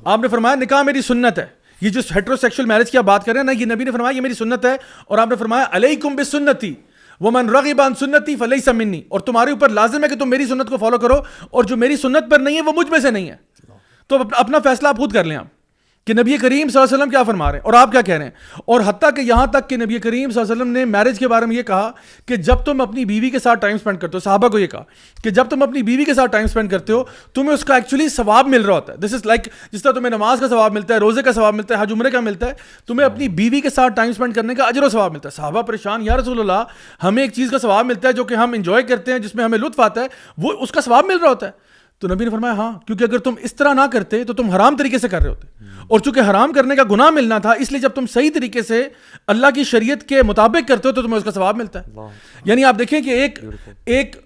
آپ نے فرمایا نکاح میری سنت ہے. یہ جو ہیٹروسیکشل میرج کی آپ بات کر رہے ہیں نا, یہ نبی نے فرمایا یہ میری سنت ہے. اور آپ نے فرمایا علیکم بسنتی ومن رغب عن سنتی فلیس منی, اور تمہارے اوپر لازم ہے کہ تم میری سنت کو فالو کرو, اور جو میری سنت پر نہیں ہے وہ مجھ میں سے نہیں ہے. تو اپنا فیصلہ آپ خود کر لیں آپ کہ نبی کریم صلی اللہ علیہ وسلم کیا فرما رہے ہیں اور آپ کیا کہہ رہے ہیں. اور حتیٰ کہ یہاں تک کہ نبی کریم صلی اللہ علیہ وسلم نے میرج کے بارے میں یہ کہا کہ جب تم اپنی بیوی کے ساتھ ٹائم سپینڈ کرتے ہو, صحابہ کو یہ کہا کہ جب تم اپنی بیوی کے ساتھ ٹائم سپینڈ کرتے ہو تمہیں اس کا ایکچولی ثواب مل رہا ہوتا ہے. دس از لائک جس طرح تمہیں نماز کا ثواب ملتا ہے, روزے کا ثواب ملتا ہے, حج عمرے کا ملتا ہے, تمہیں اپنی بیوی کے ساتھ ٹائم سپینڈ کرنے کا اجر و ثواب ملتا ہے. صحابہ پریشان, یا رسول اللہ ہمیں ایک چیز کا ثواب ملتا ہے جو کہ ہم انجوائے کرتے ہیں, جس میں ہمیں لطف آتا ہے, وہ اس کا ثواب مل رہا ہوتا ہے. تو نبی نے فرمایا ہاں, کیونکہ اگر تم اس طرح نہ کرتے تو تم حرام طریقے سے کر رہے ہوتے, اور چونکہ حرام کرنے کا گناہ ملنا تھا اس لیے جب تم صحیح طریقے سے اللہ کی شریعت کے مطابق کرتے ہو تو تمہیں اس کا ثواب ملتا ہے. یعنی آپ دیکھیں کہ ایک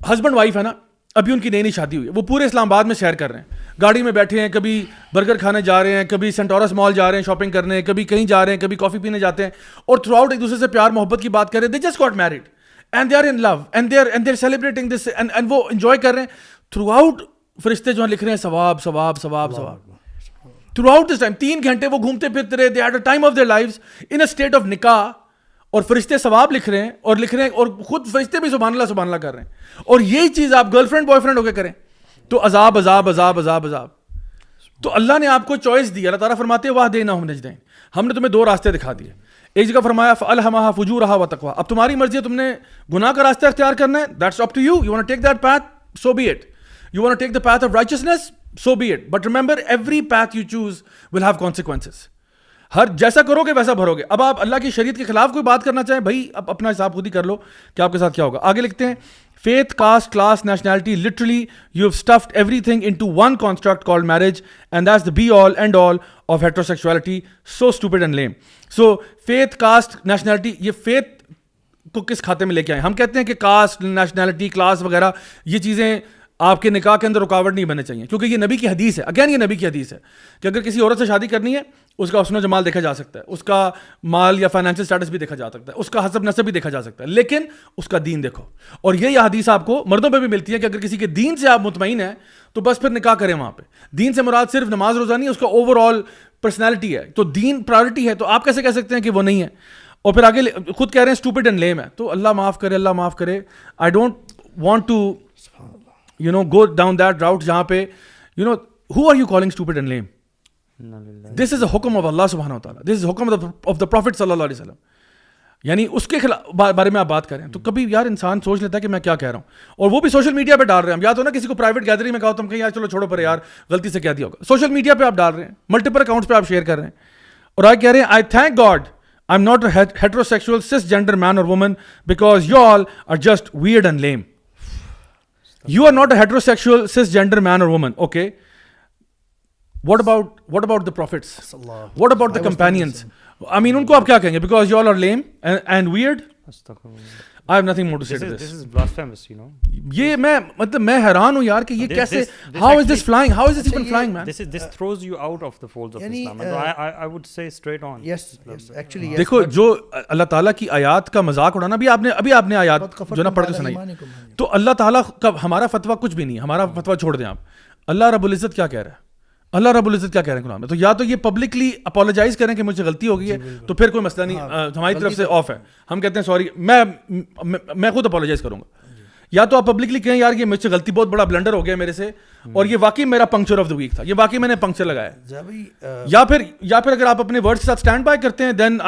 ہسبینڈ وائف ہے نا, ابھی ان کی نئی شادی ہوئی ہے, وہ پورے اسلام آباد میں سیر کر رہے ہیں, گاڑی میں بیٹھے ہیں, کبھی برگر کھانے جا رہے ہیں, کبھی سینٹورس مال جا رہے ہیں شاپنگ کرنے, کبھی کہیں جا رہے ہیں, کبھی کافی پینے جاتے ہیں, اور تھرو آؤٹ ایک دوسرے سے پیار محبت کی بات کر رہے ہیں. They just got married and they are in love and they are celebrating this, and وہ انجوائے کر رہے ہیں. تھرو آؤٹ فرشتے جو ہیں لکھ رہے ہیں ثواب ثواب ثواب ثواب. تھرو آؤٹ دس ٹائم 3 گھنٹے وہ گھومتے پھرتے رہے, they had a time of their lives in a state of نکاح, اور فرشتے ثواب لکھ رہے ہیں اور خود فرشتے بھی سبحان اللہ کر رہے ہیں. اور یہی چیز آپ گرل فرینڈ بوائے فرینڈ ہو کے کریں تو عذاب عذاب عذاب عذاب عذاب. تو اللہ نے آپ کو چوائس دی. اللہ تعالیٰ فرماتے ہیں واہدیناہم نجدین, ہم نے تمہیں 2 راستے دکھا دیے. ایک جگہ فرمایا فَأَلْهَمَهَا فُجُورَهَا وَتَقْوَاهَا, اب تمہاری مرضی ہے تم نے گناہ کا راستہ اختیار کرنا ہے, that's up to you. You want to take that path, so be it. You want to take the path of righteousness, so be it. But remember, every path you choose will have consequences. ہر جیسا کرو گے ویسا بھرو گے. اب آپ اللہ کی شریعت کے خلاف کوئی بات کرنا چاہیں بھائی, اب اپنا حساب خود ہی کر لو کہ آپ کے ساتھ کیا ہوگا. آگے لکھتے ہیں faith, caste, class, nationality, literally you have stuffed everything into one construct called marriage, and that's the be all end all of heterosexuality. So stupid and lame. So faith, caste, nationality, یہ faith کو کس کھاتے میں لے کے آئے. ہم کہتے ہیں کہ کاسٹ, نیشنلٹی, کلاس وغیرہ یہ چیزیں آپ کے نکاح کے اندر رکاوٹ نہیں بننے چاہیے, کیونکہ یہ نبی کی حدیث ہے. اگین یہ نبی کی حدیث ہے کہ اگر کسی عورت سے شادی کرنی ہے اس کا حسن و جمال دیکھا جا سکتا ہے, اس کا مال یا فائنینشیل اسٹیٹس بھی دیکھا جا سکتا ہے, اس کا حسب نسب بھی دیکھا جا سکتا ہے, لیکن اس کا دین دیکھو. اور یہ حدیث آپ کو مردوں پہ بھی ملتی ہے کہ اگر کسی کے دین سے آپ مطمئن ہیں تو بس پھر نکاح کریں وہاں پہ. دین سے مراد صرف نماز روزہ نہیں, اس کا اوور آل پرسنالٹی ہے. تو دین پرائرٹی ہے, تو آپ کیسے کہہ سکتے ہیں کہ وہ نہیں ہے. اور پھر آگے خود کہہ رہے ہیں اسٹوپڈ اینڈ لیم ہے. تو اللہ معاف کرے, اللہ معاف کرے. I don't want to go down that route جہاں پہ who are you calling stupid and lame? This is a حکم of Allah subhanahu wa ta'ala. This is حکم of the Prophet صلی اللہ علیہ وسلم. یعنی اس کے بارے میں آپ بات کریں تو کبھی یار انسان سوچ لیتا ہے کہ میں کیا کہہ رہا ہوں. اور وہ بھی سوشل میڈیا پہ ڈال رہے ہیں. ہم یا تو نا کسی کو پرائیویٹ گیدرنگ میں کہا تم کہیں یار چلو چھوڑو پر یار غلطی سے کہہ دیا ہوگا, سوشل میڈیا پہ آپ ڈال رہے ہیں, ملٹیپل اکاؤنٹس پہ آپ شیئر کر رہے ہیں, اور آپ کہہ رہے ہیں I thank God I'm not a heterosexual cisgender man or woman because you all are just weird and lame. You are not a heterosexual cisgender man or woman. Okay. What about the prophets? What about the companions? I mean, unko aap kya kahenge? Because you all are lame and weird? I have nothing more to say to this. This is blasphemous, you know. یہ میں حیران ہوں یار کہ یہ کیسے, how is this flying? How is this even flying, man? This throws you out of the folds of Islam. I would say straight on. Yes, actually. دیکھو جو اللہ تعالیٰ کی آیات کا مذاق اڑانا, ابھی آپ نے آیات جو نا پڑھ کے سنائی, تو اللہ تعالیٰ کا ہمارا فتویٰ کچھ بھی نہیں ہے, ہمارا فتویٰ چھوڑ دیں آپ. اللہ رب العزت کیا کہہ رہا ہے, اللہ رب العزت کیا کہہ رہے ہیں قرآن میں؟ تو یا تو یہ پبلکلی اپولوجائز کریں کہ مجھ سے غلطی ہو گئی ہے تو پھر کوئی مسئلہ نہیں, ہماری طرف سے آف ہے, ہم کہتے ہیں سوری, میں خود اپولوجائز کروں گا. یا تو آپ پبلکلی کہیں یار یہ مجھ سے غلطی, بہت بڑا بلنڈر ہو گیا میرے سے, اور یہ واقعی میرا پنکچر آف دا ویک تھا, یہ واقعی میں نے پنکچر لگایا. یا پھر اگر آپ اپنے ورڈ کے ساتھ اسٹینڈ بائی کرتے ہیں دین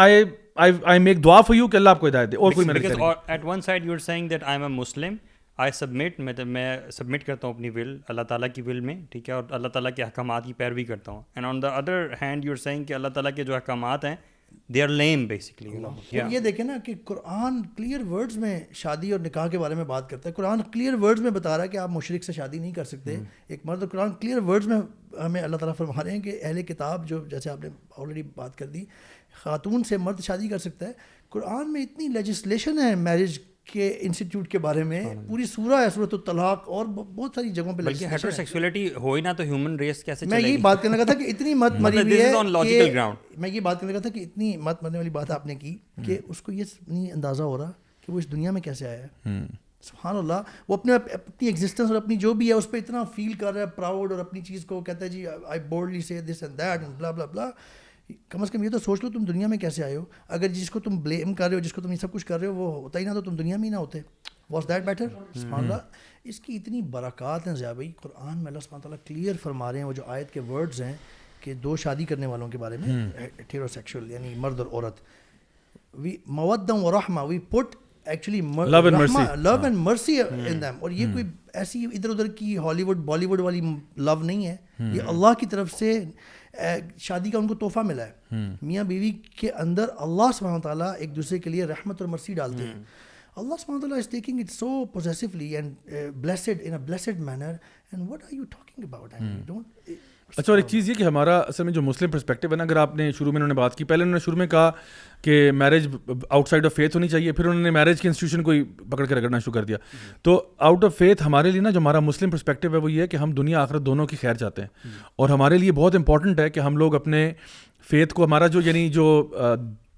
I make دعا فار یو کہ اللہ آپ کو ہدایت دے, اور کوئی میرے لیے. At one side you are saying that I am a Muslim, I submit, میں سبمٹ کرتا ہوں اپنی ول اللہ تعالیٰ کی ول میں, ٹھیک ہے, اور اللہ تعالیٰ کے احکامات کی پیروی کرتا ہوں. And on the other hand you are seeing کہ اللہ تعالیٰ کے جو احکامات ہیں they are lame basically. یہ دیکھیں نا کہ قرآن کلیئر ورڈز میں شادی اور نکاح کے بارے میں بات کرتا ہے. قرآن کلیئر ورڈز میں بتا رہا ہے کہ آپ مشرک سے شادی نہیں کر سکتے, ایک مرد. قرآن کلیئر ورڈز میں ہمیں اللہ تعالیٰ فرما رہے ہیں کہ اہل کتاب جو, جیسے آپ نے آلریڈی بات کر دی, خاتون سے مرد شادی کر سکتا ہے. قرآن میں اتنی لیجسلیشن ہے میرج کے انسٹیٹیوٹ کے بارے میں, پوری سورہ ہے سورۃ الطلاق, اور بہت ساری جگہوں پہ بلکہ ہیٹروسیکسولیٹی ہو ہی نہ تو ہیومن ریس کیسے چلے گی. میں یہی بات کرنے کا تھا کہ اتنی مت مری ہوئی ہے, میں یہ بات کرنے کا تھا کہ اتنی مت مرنے والی بات آپ نے کی کہ اس کو یہ نہیں اندازہ ہو رہا کہ وہ اس دنیا میں کیسے آیا ہے. سبحان اللہ, وہ اپنی ایگزسٹنس اور اپنی جو بھی ہے اس پہ اتنا فیل کر رہا ہے, پراؤڈ, اور اپنی چیز کو کہتا ہے جی آئی بولڈلی سے دس اینڈ دیٹ اینڈ بلا بلا بلا. کم از کم یہ تو سوچ لو تم دنیا میں کیسے آئے ہو. اگر جس کو تم بلیم کر رہے ہو, جس کو تم یہ سب کچھ کر رہے ہو, وہ ہوتا ہی نہ تو تم دنیا میں ہی نہ ہوتے. Was that better? سبحان اللہ. اس کی اتنی برکات ہیں ضیاء بھائی, قرآن میں اللہ سبحانہ تعالیٰ کلیئر فرما رہے ہیں. وہ جو آیت کے ورڈز ہیں کہ دو شادی کرنے والوں کے بارے میں, ہیٹیروسیکشول یعنی مرد اور عورت, وی مودۃ و رحمہ, وی پٹ actually love and mercy in them. اور یہ کوئی ایسی ادھر ادھر کی ہالی ووڈ بالی ووڈ والی لو نہیں ہے, یہ اللہ کی طرف سے شادی کا ان کو تحفہ ملا ہے. میاں بیوی کے اندر اللہ سبحانہ تعالیٰ ایک دوسرے کے لیے رحمت اور مرسی ڈالتے ہیں. اللہ سبحانہ تعالیٰ is taking it so possessively and blessed in a blessed manner, and what are you talking about? I mean, don't. اچھا, اور ایک چیز یہ کہ ہمارا اصل میں جو مسلم پرسپیکٹو ہے نا, اگر آپ نے شروع میں انہوں نے بات کی, پہلے انہوں نے شروع میں کہا کہ marriage out side of faith ہونی چاہیے, پھر انہوں نے میرج کے انسٹیٹیوشن کو ہی پکڑ کے رگڑنا شروع کر دیا. تو آؤٹ آف فیتھ ہمارے لیے نا جو ہمارا مسلم پرسپیکٹو ہے وہ یہ ہے کہ ہم دنیا آخرت دونوں کی خیر چاہتے ہیں, اور ہمارے لیے بہت امپورٹنٹ ہے کہ ہم لوگ اپنے فیتھ کو, ہمارا جو یعنی جو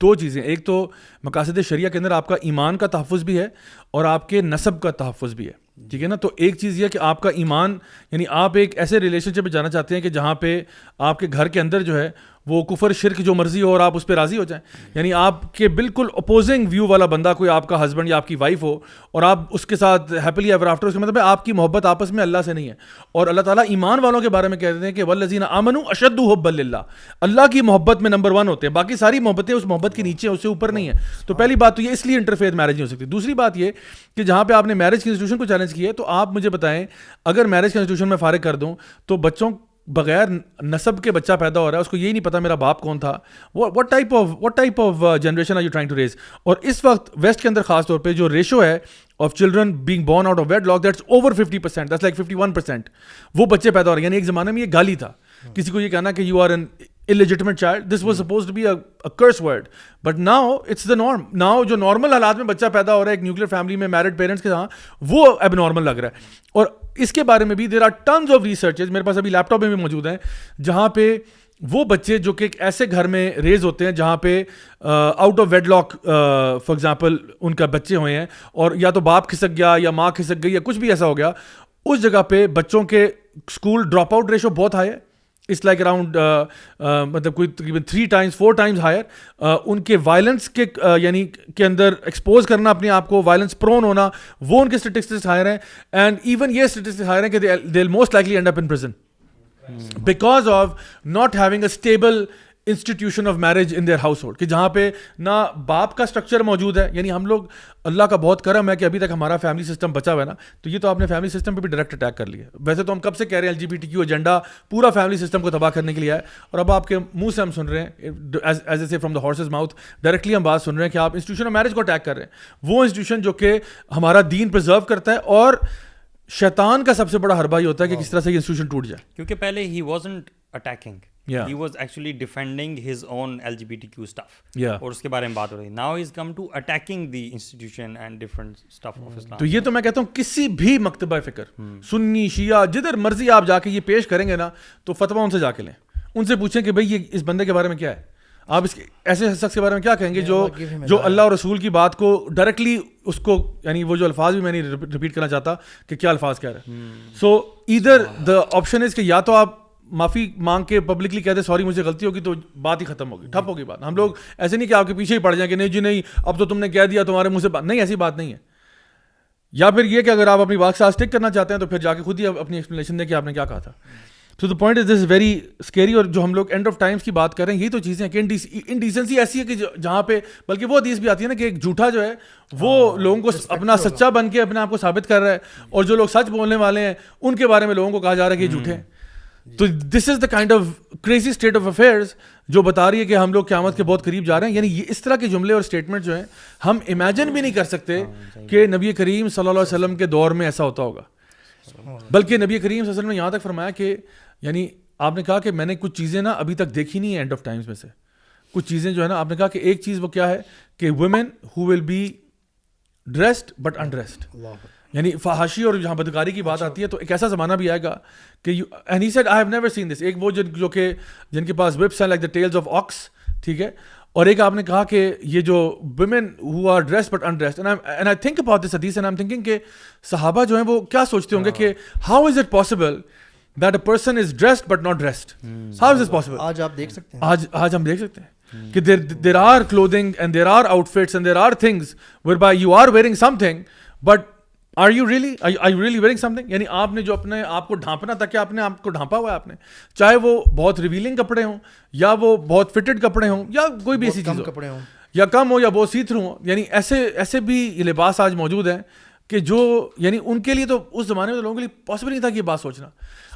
دو چیزیں, ایک تو مقاصد شریعہ کے اندر آپ کا ایمان کا تحفظ بھی ہے اور آپ کے نسب کا تحفظ بھی ہے, ٹھیک ہے نا. تو ایک چیز یہ کہ آپ کا ایمان, یعنی آپ ایک ایسے ریلیشن شپ میں جانا چاہتے ہیں کہ جہاں پہ آپ کے گھر کے اندر جو ہے وہ کفر شرک جو مرضی ہو اور آپ اس پہ راضی ہو جائیں. یعنی آپ کے بالکل اپوزنگ ویو والا بندہ کوئی آپ کا ہسبینڈ یا آپ کی وائف ہو اور آپ اس کے ساتھ ہیپیلی ایور آفٹر, اس کا مطلب ہے آپ کی محبت آپس میں اللہ سے نہیں ہے. اور اللہ تعالیٰ ایمان والوں کے بارے میں کہتے ہیں کہ والذین آمنوا اشد حبا للہ, اللہ کی محبت میں نمبر 1 ہوتے ہیں, باقی ساری محبتیں اس محبت کے نیچے, اس سے اوپر نہیں ہے. تو پہلی بات تو یہ, اس لیے انٹرفیتھ میرج نہیں ہو سکتی. دوسری بات یہ کہ جہاں پہ آپ نے میرج کے انسٹیٹیوشن کو چیلنج کیا ہے, تو آپ مجھے بتائیں اگر میرج کے انسٹیٹیوشن میں فارغ کر دوں تو بچوں بغیر نسب کے بچہ پیدا ہو رہا ہے, اس کو یہی نہیں پتا میرا باپ کون تھا. what type of generation are you trying to raise? اور اس وقت ویسٹ کے اندر خاص طور پہ جو ریشو ہے of children being born out of wedlock, that's over 50%, that's like 51%. وہ بچے پیدا ہو رہے ہیں. یعنی ایک زمانے میں یہ گالی تھا کسی کو یہ کہنا کہ you are an illegitimate child. This was supposed to be a curse word, but now it's the norm. Now جو نارمل حالات میں بچہ پیدا ہو رہا ہے ایک نیوکلیر فیملی میں میرڈ پیرنٹس کے ساتھ, وہ اب نارمل لگ رہا ہے. اور اس کے بارے میں بھی there are tons of researches, میرے پاس ابھی لیپ ٹاپ میں بھی موجود ہیں, جہاں پہ وہ بچے جو کہ ایک ایسے گھر میں ریز ہوتے ہیں جہاں پہ out of wedlock for example ان کا بچے ہوئے ہیں, اور یا تو باپ کھسک گیا یا ماں کھسک گئی یا کچھ بھی ایسا ہو گیا, اس جگہ پہ بچوں کے اسکول ڈراپ آؤٹ ریشو بہت ہائی ہے. اٹس لائک اراؤنڈ مطلب کوئی تقریباً 3 times 4 times ہائر. ان کے وائلنس کے یعنی کے اندر ایکسپوز کرنا اپنے آپ کو, وائلنس پرون ہونا, وہ ان کے اسٹیٹسٹکس ہائر ہیں. اینڈ ایون یہ اسٹیٹسٹکس ہائر ہیں کہ they will most likely end up in prison because of not having a stable institution of marriage in their household, کہ جہاں پہ نہ باپ کا اسٹرکچر موجود ہے. یعنی ہم لوگ, اللہ کا بہت کرم ہے کہ ابھی تک ہمارا فیملی سسٹم بچا ہوا ہے نا, تو یہ تو آپ نے فیملی سسٹم پہ بھی ڈائریکٹ اٹیک کر لیا. ویسے تو ہم کب سے کہہ رہے ہیں LGBTQ ایجنڈا پورا فیملی سسٹم کو تباہ کرنے کے لیے ہے, اور اب آپ کے منہ سے ہم سن رہے ہیں ایز اے سے from the horses mouth directly ہم بات سن رہے ہیں کہ آپ انسٹیٹیوشن آف میرج کو اٹیک کر رہے ہیں. وہ انسٹیٹیوشن جو کہ ہمارا دین پرزرو کرتا ہے, اور شیطان کا سب سے بڑا حربہ یہ ہوتا ہے کہ کس طرح سے یہ انسٹیٹیوشن ٹوٹ جائے. کیونکہ پہلے he wasn't attacking, he was actually defending his own LGBTQ stuff, اور اس کے بارے میں بات ہو رہی ہے. Now he's come to attacking the institution and different stuff of Islam. تو یہ تو میں کہتا ہوں کسی بھی مکتبہ فکر, سنی شیعہ, جدھر مرضی آپ جا کے یہ پیش کریں گے نا, تو فتویٰ ان سے جا کے لیں, ان سے پوچھیں کہ بھئی یہ اس بندے کے بارے میں کیا ہے, آپ اس ایسے شخص کے بارے میں کیا کہیں گے جو اللہ اور رسول کی بات کو ڈائریکٹلی اس کو, یعنی وہ جو الفاظ بھی میں نہیں ریپیٹ کرنا چاہتا کہ کیا الفاظ کہہ رہے ہیں. سو ادھر دا آپشن از کہ یا تو آپ معافی مانگ کے پبلکلی کہہ دیں سوری مجھے غلطی ہوگی, تو بات ہی ختم ہوگی, ٹھپ ہوگی بات. ہم لوگ ایسے نہیں کہ آپ کے پیچھے ہی پڑ جائیں کہ نہیں جی نہیں اب تو تم نے کہہ دیا تمہارے منہ سے بات نہیں, ایسی بات نہیں ہے. یا پھر یہ کہ اگر آپ اپنی بات سے اسٹک کرنا چاہتے ہیں تو پھر جا کے خود ہی اپنی ایکسپلینیشن دیں کہ آپ نے کیا کہا تھا. تو the point is this very scary. اور جو ہم لوگ اینڈ آف ٹائمس کی بات کر رہے ہیں, یہی تو چیزیں ہیں کہ انڈیسنسی ایسی ہے کہ جہاں پہ, بلکہ وہ حدیث بھی آتی ہے نا کہ ایک جھوٹا جو ہے وہ لوگوں کو اپنا سچا بن کے اپنے آپ کو ثابت کر رہا ہے, اور جو لوگ سچ بولنے والے ہیں ان کے بارے میں لوگوں کو کہا جا رہا ہے کہ یہ جھوٹے ہیں. تو this is the kind of crazy state of affairs جو بتا رہی ہے کہ ہم لوگ قیامت کے بہت قریب جا رہے ہیں. یعنی یہ اس طرح کے جملے اور اسٹیٹمنٹ جو ہیں ہم امیجن بھی نہیں کر سکتے کہ نبی کریم صلی اللہ علیہ وسلم کے دور میں ایسا ہوتا ہوگا. بلکہ نبی کریم صلی اللہ علیہ وسلم نے یہاں تک فرمایا کہ یعنی آپ نے کہا کہ میں نے کچھ چیزیں نا ابھی تک دیکھی نہیں ہے اینڈ آف ٹائمز میں سے, کچھ چیزیں جو ہے نا آپ نے کہا کہ ایک چیز وہ کیا ہے کہ women who will be dressed but undressed, یعنی فحاشی اور جہاں بدکاری کی بات آتی ہے تو ایک ایسا زمانہ بھی آئے گا کہ and he said I have never seen this, ایک وہ جو کہ جن کے پاس وپس ہیں like the tails of ox, ٹھیک ہے, اور ایک آپ نے کہا کہ یہ جو women who are dressed but undressed, and I think about this حدیث اینڈ آئی ایم تھنکنگ کہ صحابہ جو ہیں وہ کیا سوچتے ہوں گے کہ how is it possible that a person is dressed but not dressed. How is this possible? آج آپ دیکھ سکتے ہیں, آج ہم دیکھ سکتے ہیں کہ there are clothing and there are outfits and there are things whereby you are wearing something but are you really wearing something, یعنی آپ نے جو اپنے آپ کو ڈھانپنا تھا, کیا اپنے آپ کو ڈھانپا ہوا ہے آپ نے, چاہے وہ بہت ریویلنگ کپڑے ہوں یا وہ بہت فٹڈ کپڑے ہوں یا کوئی بھی ایسی چیز ہو, کپڑے ہوں یا کم ہو یا بہت سی تھرو ہوں, یعنی ایسے بھی یہ لباس آج موجود ہیں کہ جو یعنی ان کے لیے تو اس زمانے میں تو لوگوں کے لیے پاسبل نہیں تھا کہ یہ بات سوچنا,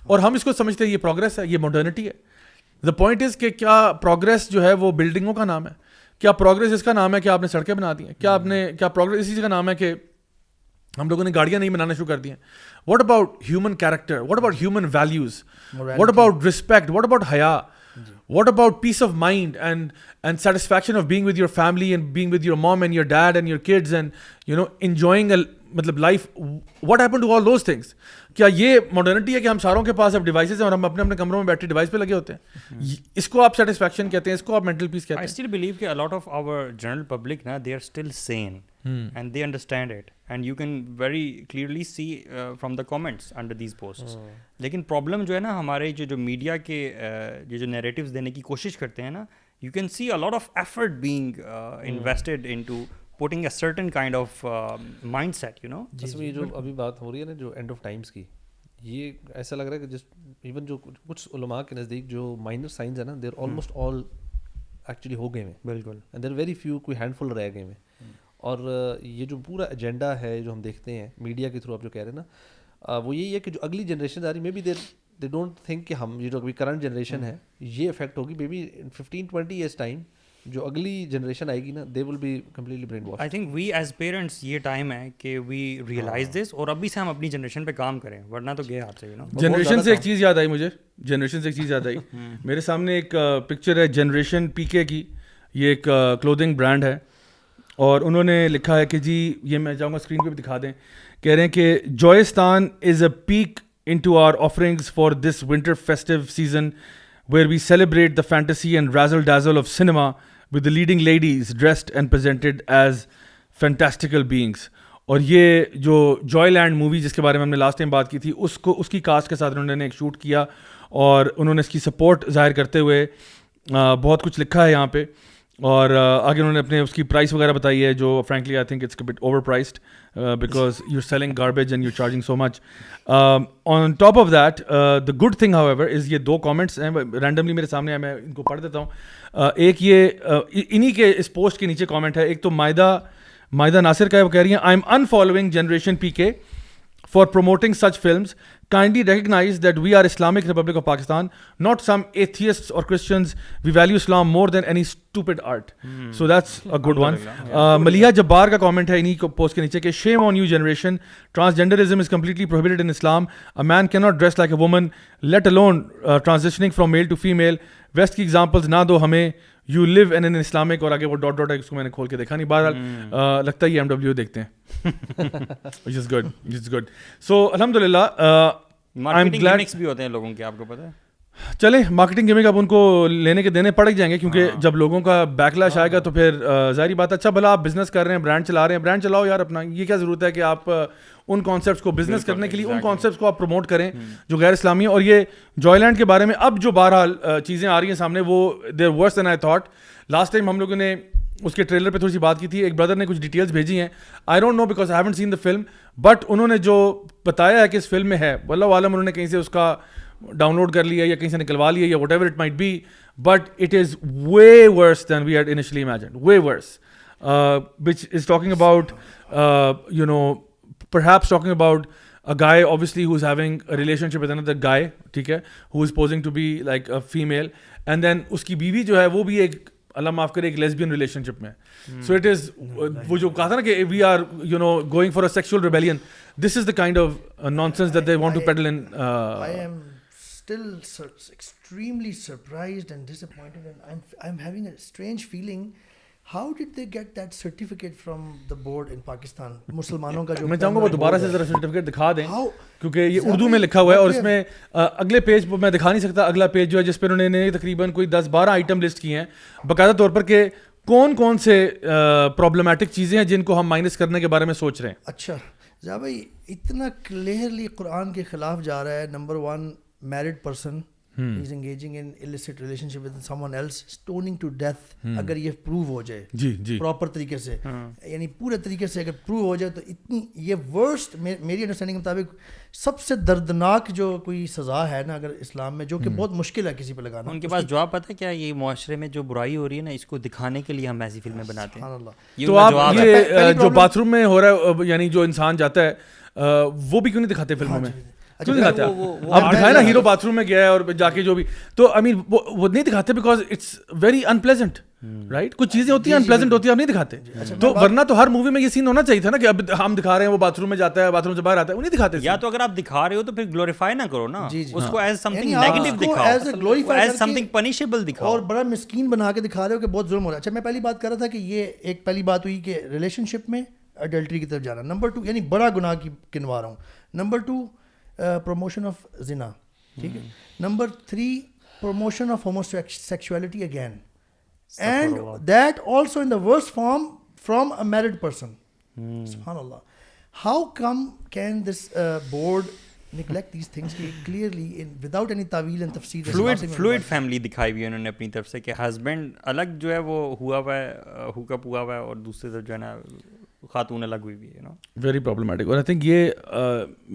اور ہم اس کو سمجھتے ہیں یہ پروگریس ہے, یہ ماڈرنٹی ہے. دا پوائنٹ از کہ کیا پروگریس جو ہے وہ بلڈنگوں کا نام ہے, کیا پروگریس اس کا نام ہے کہ آپ نے سڑکیں بنا دی ہیں, کیا پروگریس اسی چیز کا نام ہے کہ ہم لوگوں نے گاڑیاں نہیں بنانا شروع کر دی ہیں. What about human character, what about human values, what about respect, what about حیا, what about peace of mind and satisfaction of being with your family and being with your mom and your dad and your kids and you know enjoying a مطلب life, what happened to all those things? کیا یہ modernity ہے کہ ہم ساروں کے پاس اب devices ہیں اور ہم اپنے اپنے کمروں میں بیٹھے ڈیوائس پہ لگے ہوتے ہیں, اس کو آپ سیٹسفیکشن کہتے ہیں, اس کو آپ مینٹل پیس کہتے ہیں. I still believe کہ a lot of our general public نا they are still sane and they understand it and you can very clearly see from the comments under these posts. لیکن problem جو ہے نا ہمارے جو میڈیا کے جو نیریٹیوز دینے کی کوشش کرتے ہیں نا, you can see a lot of effort being invested into putting a certain kind of mindset, you know. جس میں جو ابھی بات ہو رہی ہے نا جو اینڈ آف ٹائمس کی, یہ ایسا لگ رہا ہے کہ جس ایون جو کچھ علماء کے نزدیک جو مائنر سائنز ہیں نا دیر آلموسٹ آل ایکچولی ہو گئے ہیں, بالکل, اینڈ دیر ویری فیو, کوئی ہینڈ فل رہ گئے ہیں. اور یہ جو پورا ایجنڈا ہے جو ہم دیکھتے ہیں میڈیا کے تھرو, آپ جو کہہ رہے ہیں نا, وہ یہی ہے کہ جو اگلی جنریشن آ رہی, maybe they don't think کہ ہم یہ جو ابھی کرنٹ جنریشن ہے یہ افیکٹ ہوگی, maybe in 15-20 years time جو اگلی جنریشن آئے گی نا they will be completely brainwash. I think we as parents یہ ٹائم ہے کہ وی ریئلائز دس اور ابھی سے ہم اپنی جنریشن پہ کام کریں, ورنہ تو گئے ہاتھ سے, یو نو. جنریشن سے ایک چیز یاد آئی مجھے, جنریشن سے ایک چیز یاد آئی, میرے سامنے ایک پکچر ہے جنریشن پی کے کی, یہ ایک کلودنگ برانڈ ہے, اور انہوں نے لکھا ہے کہ جی, یہ میں چاہوں گا اسکرین پہ بھی دکھا دیں, کہہ رہے ہیں کہ جوائستان is a peek into our offerings for this winter festive season where we celebrate the fantasy and razzle dazzle of cinema with the leading ladies dressed and presented as fantastical beings. اور یہ جو joy land movie جس کے بارے میں ہم نے last time بات کی تھی, اس کی کاسٹ کے ساتھ انہوں نے ایک شوٹ کیا اور انہوں نے اس کی سپورٹ ظاہر کرتے ہوئے بہت کچھ لکھا ہے یہاں پہ, اور آگے انہوں نے اپنے اس کی پرائس وغیرہ بتائی ہے جو frankly I think it's bit overpriced because you are selling garbage and you are charging so much. On top of that the good thing however is, یہ دو کامنٹس ہیں رینڈملی میرے سامنے ہیں, میں ان کو پڑھ دیتا ہوں. ایک یہ انہی کے اس پوسٹ کے نیچے کامنٹ ہے, ایک تو مائدہ ناصر کا ہے, وہ کہہ رہی ہیں آئی ایم انفالوئنگ جنریشن پی کے for promoting such films, kindly recognize that we are Islamic Republic of Pakistan, not some atheists or Christians. We value Islam more than any stupid art. So that's a good one. Maliha Jabbar ka comment hai inhi post ke niche ke shame on you generation. Transgenderism is completely prohibited in Islam. A man cannot dress like a woman, let alone transitioning from male to female. West کی examples نہ دو ہمیں, you live in an Islamic, اور آگے وہ dot dot ہے, اس کو میں نے کھول کے دیکھا نہیں, بہرحال لگتا ہے یہ MW دیکھتے ہیں, which is good, which is good. So الحمد للہ مارکیٹنگ گیمکس بھی ہوتے ہیں لوگوں کے, آپ کو پتہ ہے. چلے مارکیٹنگ گیمنگ اب ان کو لینے کے دینے پڑ جائیں گے, کیونکہ جب لوگوں کا بیکلاش آئے گا تو پھر ظاہری بات ہے. اچھا بھلا آپ بزنس کر رہے ہیں, برانڈ چلا رہے ہیں, برانڈ چلاؤ یار اپنا, یہ کیا ضرورت ہے کہ آپ ان کانسیپٹس کو بزنس کرنے کے لیے ان کانسیپٹس کو آپ پروموٹ کریں جو غیر اسلامی ہیں. اور یہ جوائے لینڈ کے بارے میں اب جو بہرحال چیزیں آ رہی ہیں سامنے, وہ دیر ورس دین آئی تھاٹ. لاسٹ ٹائم ہم لوگوں نے اس کے ٹریلر پہ تھوڑی سی بات کی تھی, ایک بردر نے کچھ ڈیٹیلس بھیجی ہیں, I don't know because I haven't seen the film, but انہوں نے جو بتایا ہے کہ اس فلم میں ہے, واللہ عالم انہوں نے کہیں سے اس کا ڈاؤن لوڈ کر لیا یا کہیں سے نکلوا لیا یا whatever it might be, but it is way worse than we had initially imagined, way worse, which is talking about you know, perhaps talking about a guy obviously who's having a relationship with another guy, ٹھیک ہے, who is posing to be like a female, and then اس کی بیوی جو ہے وہ بھی ایک, اللہ معاف کرے, ایک لیسبین ریلیشنشپ میں. سو اٹ از, وہ جو کہا تھا نا کہ we are you know going for a sexual rebellion, this is the kind of nonsense that they want to peddle in. I am still extremely surprised and disappointed, and I'm having a strange feeling. How did they get that certificate from the board in Pakistan? مسلمانوں کا جو میں چاہوں گا وہ دوبارہ سے ذرا certificate دکھا دیں کیونکہ یہ اردو میں لکھا ہوا ہے اور اس میں اگلے پیج میں دکھا نہیں سکتا. اگلا پیج جو ہے جس پہ انہوں نے تقریباً کوئی 10-12 آئٹم لسٹ کیے ہیں باقاعدہ طور پر کہ کون کون سے پرابلمٹک چیزیں ہیں جن کو ہم مائنس کرنے کے بارے میں سوچ رہے ہیں. اچھا ذا بھائی اتنا کلیئرلی قرآن کے خلاف جا رہا ہے. Number 1 married person is engaging in illicit relationship with someone else, stoning to death. اگر یہ پروو ہو جائے جی پراپر طریقے سے, یعنی پورے طریقے سے اگر پروو ہو جائے تو اتنی یہ ورسٹ میری انڈرسٹینڈنگ کے مطابق سب سے دردناک جو کوئی سزا ہے نا اگر اسلام میں, جو کہ بہت مشکل ہے کسی پہ لگانا. ان کے پاس جواب پتہ ہے کیا, یہ معاشرے میں جو برائی ہو رہی ہے نا اس کو دکھانے کے لیے ہم ایسی فلمیں بناتے ہیں. تو آپ یہ جو باتھ روم میں ہو رہا ہے یعنی جو انسان جاتا ہے وہ بھی کیوں نہیں دکھاتے فلموں میں؟ کیوں دکھاتے ہیں آپ دکھائیں نا ہیرو باتھ روم میں گیا ہے اور جا کے جو بھی, تو آئی مین وہ نہیں دکھاتے because it's very unpleasant right. کچھ چیزیں ہوتی ہیں انپلیزنٹ ہوتی ہیں, آپ نہیں دکھاتے. تو ورنہ تو ہر مووی میں یہ سین ہونا چاہیے تھا نا کہ اب ہم دکھا رہے ہیں وہ باتھ روم میں جاتا ہے, باتھ روم سے باہر آتا ہے, وہ نہیں دکھاتے. یا تو اگر آپ دکھا رہے ہو تو پھر گلوریفائی نہ کرو نا اس کو, ایز سم تھنگ نیگیٹو دکھاؤ, ایز سم تھنگ پنشیبل دکھاؤ, اور بڑا مسکین بنا کے دکھا رہے ہو کہ بہت ظلم ہو رہا ہے. اچھا میں پہلی بات کر رہا تھا کہ یہ ایک پہلی بات ہوئی کہ ریلیشن شپ میں اڈلٹری کی طرف جانا. نمبر 2 یعنی بڑا گناہ کی کنوا رہا ہوں. نمبر 2 promotion of zina, ٹھیک ہے. Number 3 promotion of homosexuality again, and that also in the worst form from a married person. Subhanallah. How come can this board neglect these things clearly without any ta'wil and tafsir? fluid family دکھائی ہوئی ہے انہوں نے اپنی طرف سے کہ husband الگ جو ہے وہ ہوا ہوا ہے, ہوک اپ ہوا ہوا ہے, اور دوسری طرف جو ہے نا خاتون الگ ہوئی ہوئی ہے نا. Very problematic. اور آئی تھنک یہ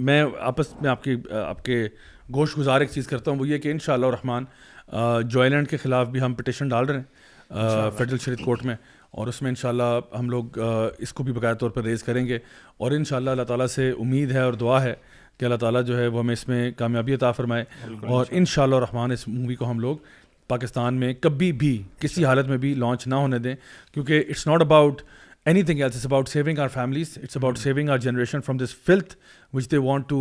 میں آپس میں آپ کے گوشت گزار ایک چیز کرتا ہوں, وہ یہ کہ انشاءاللہ الرحمن جوائلینڈ کے خلاف بھی ہم پٹیشن ڈال رہے ہیں فیڈرل شریعت کورٹ میں, اور اس میں انشاءاللہ ہم لوگ اس کو بھی باقاعدہ طور پر ریز کریں گے. اور انشاءاللہ اللہ تعالیٰ سے امید ہے اور دعا ہے کہ اللہ تعالیٰ جو ہے وہ ہمیں اس میں کامیابی عطا فرمائے, اور انشاءاللہ الرحمن اس مووی کو ہم لوگ پاکستان میں کبھی بھی کسی حالت میں بھی لانچ نہ ہونے دیں, کیونکہ it's not about anything else. It's about saving our families. It's about saving our generation from this filth which they want to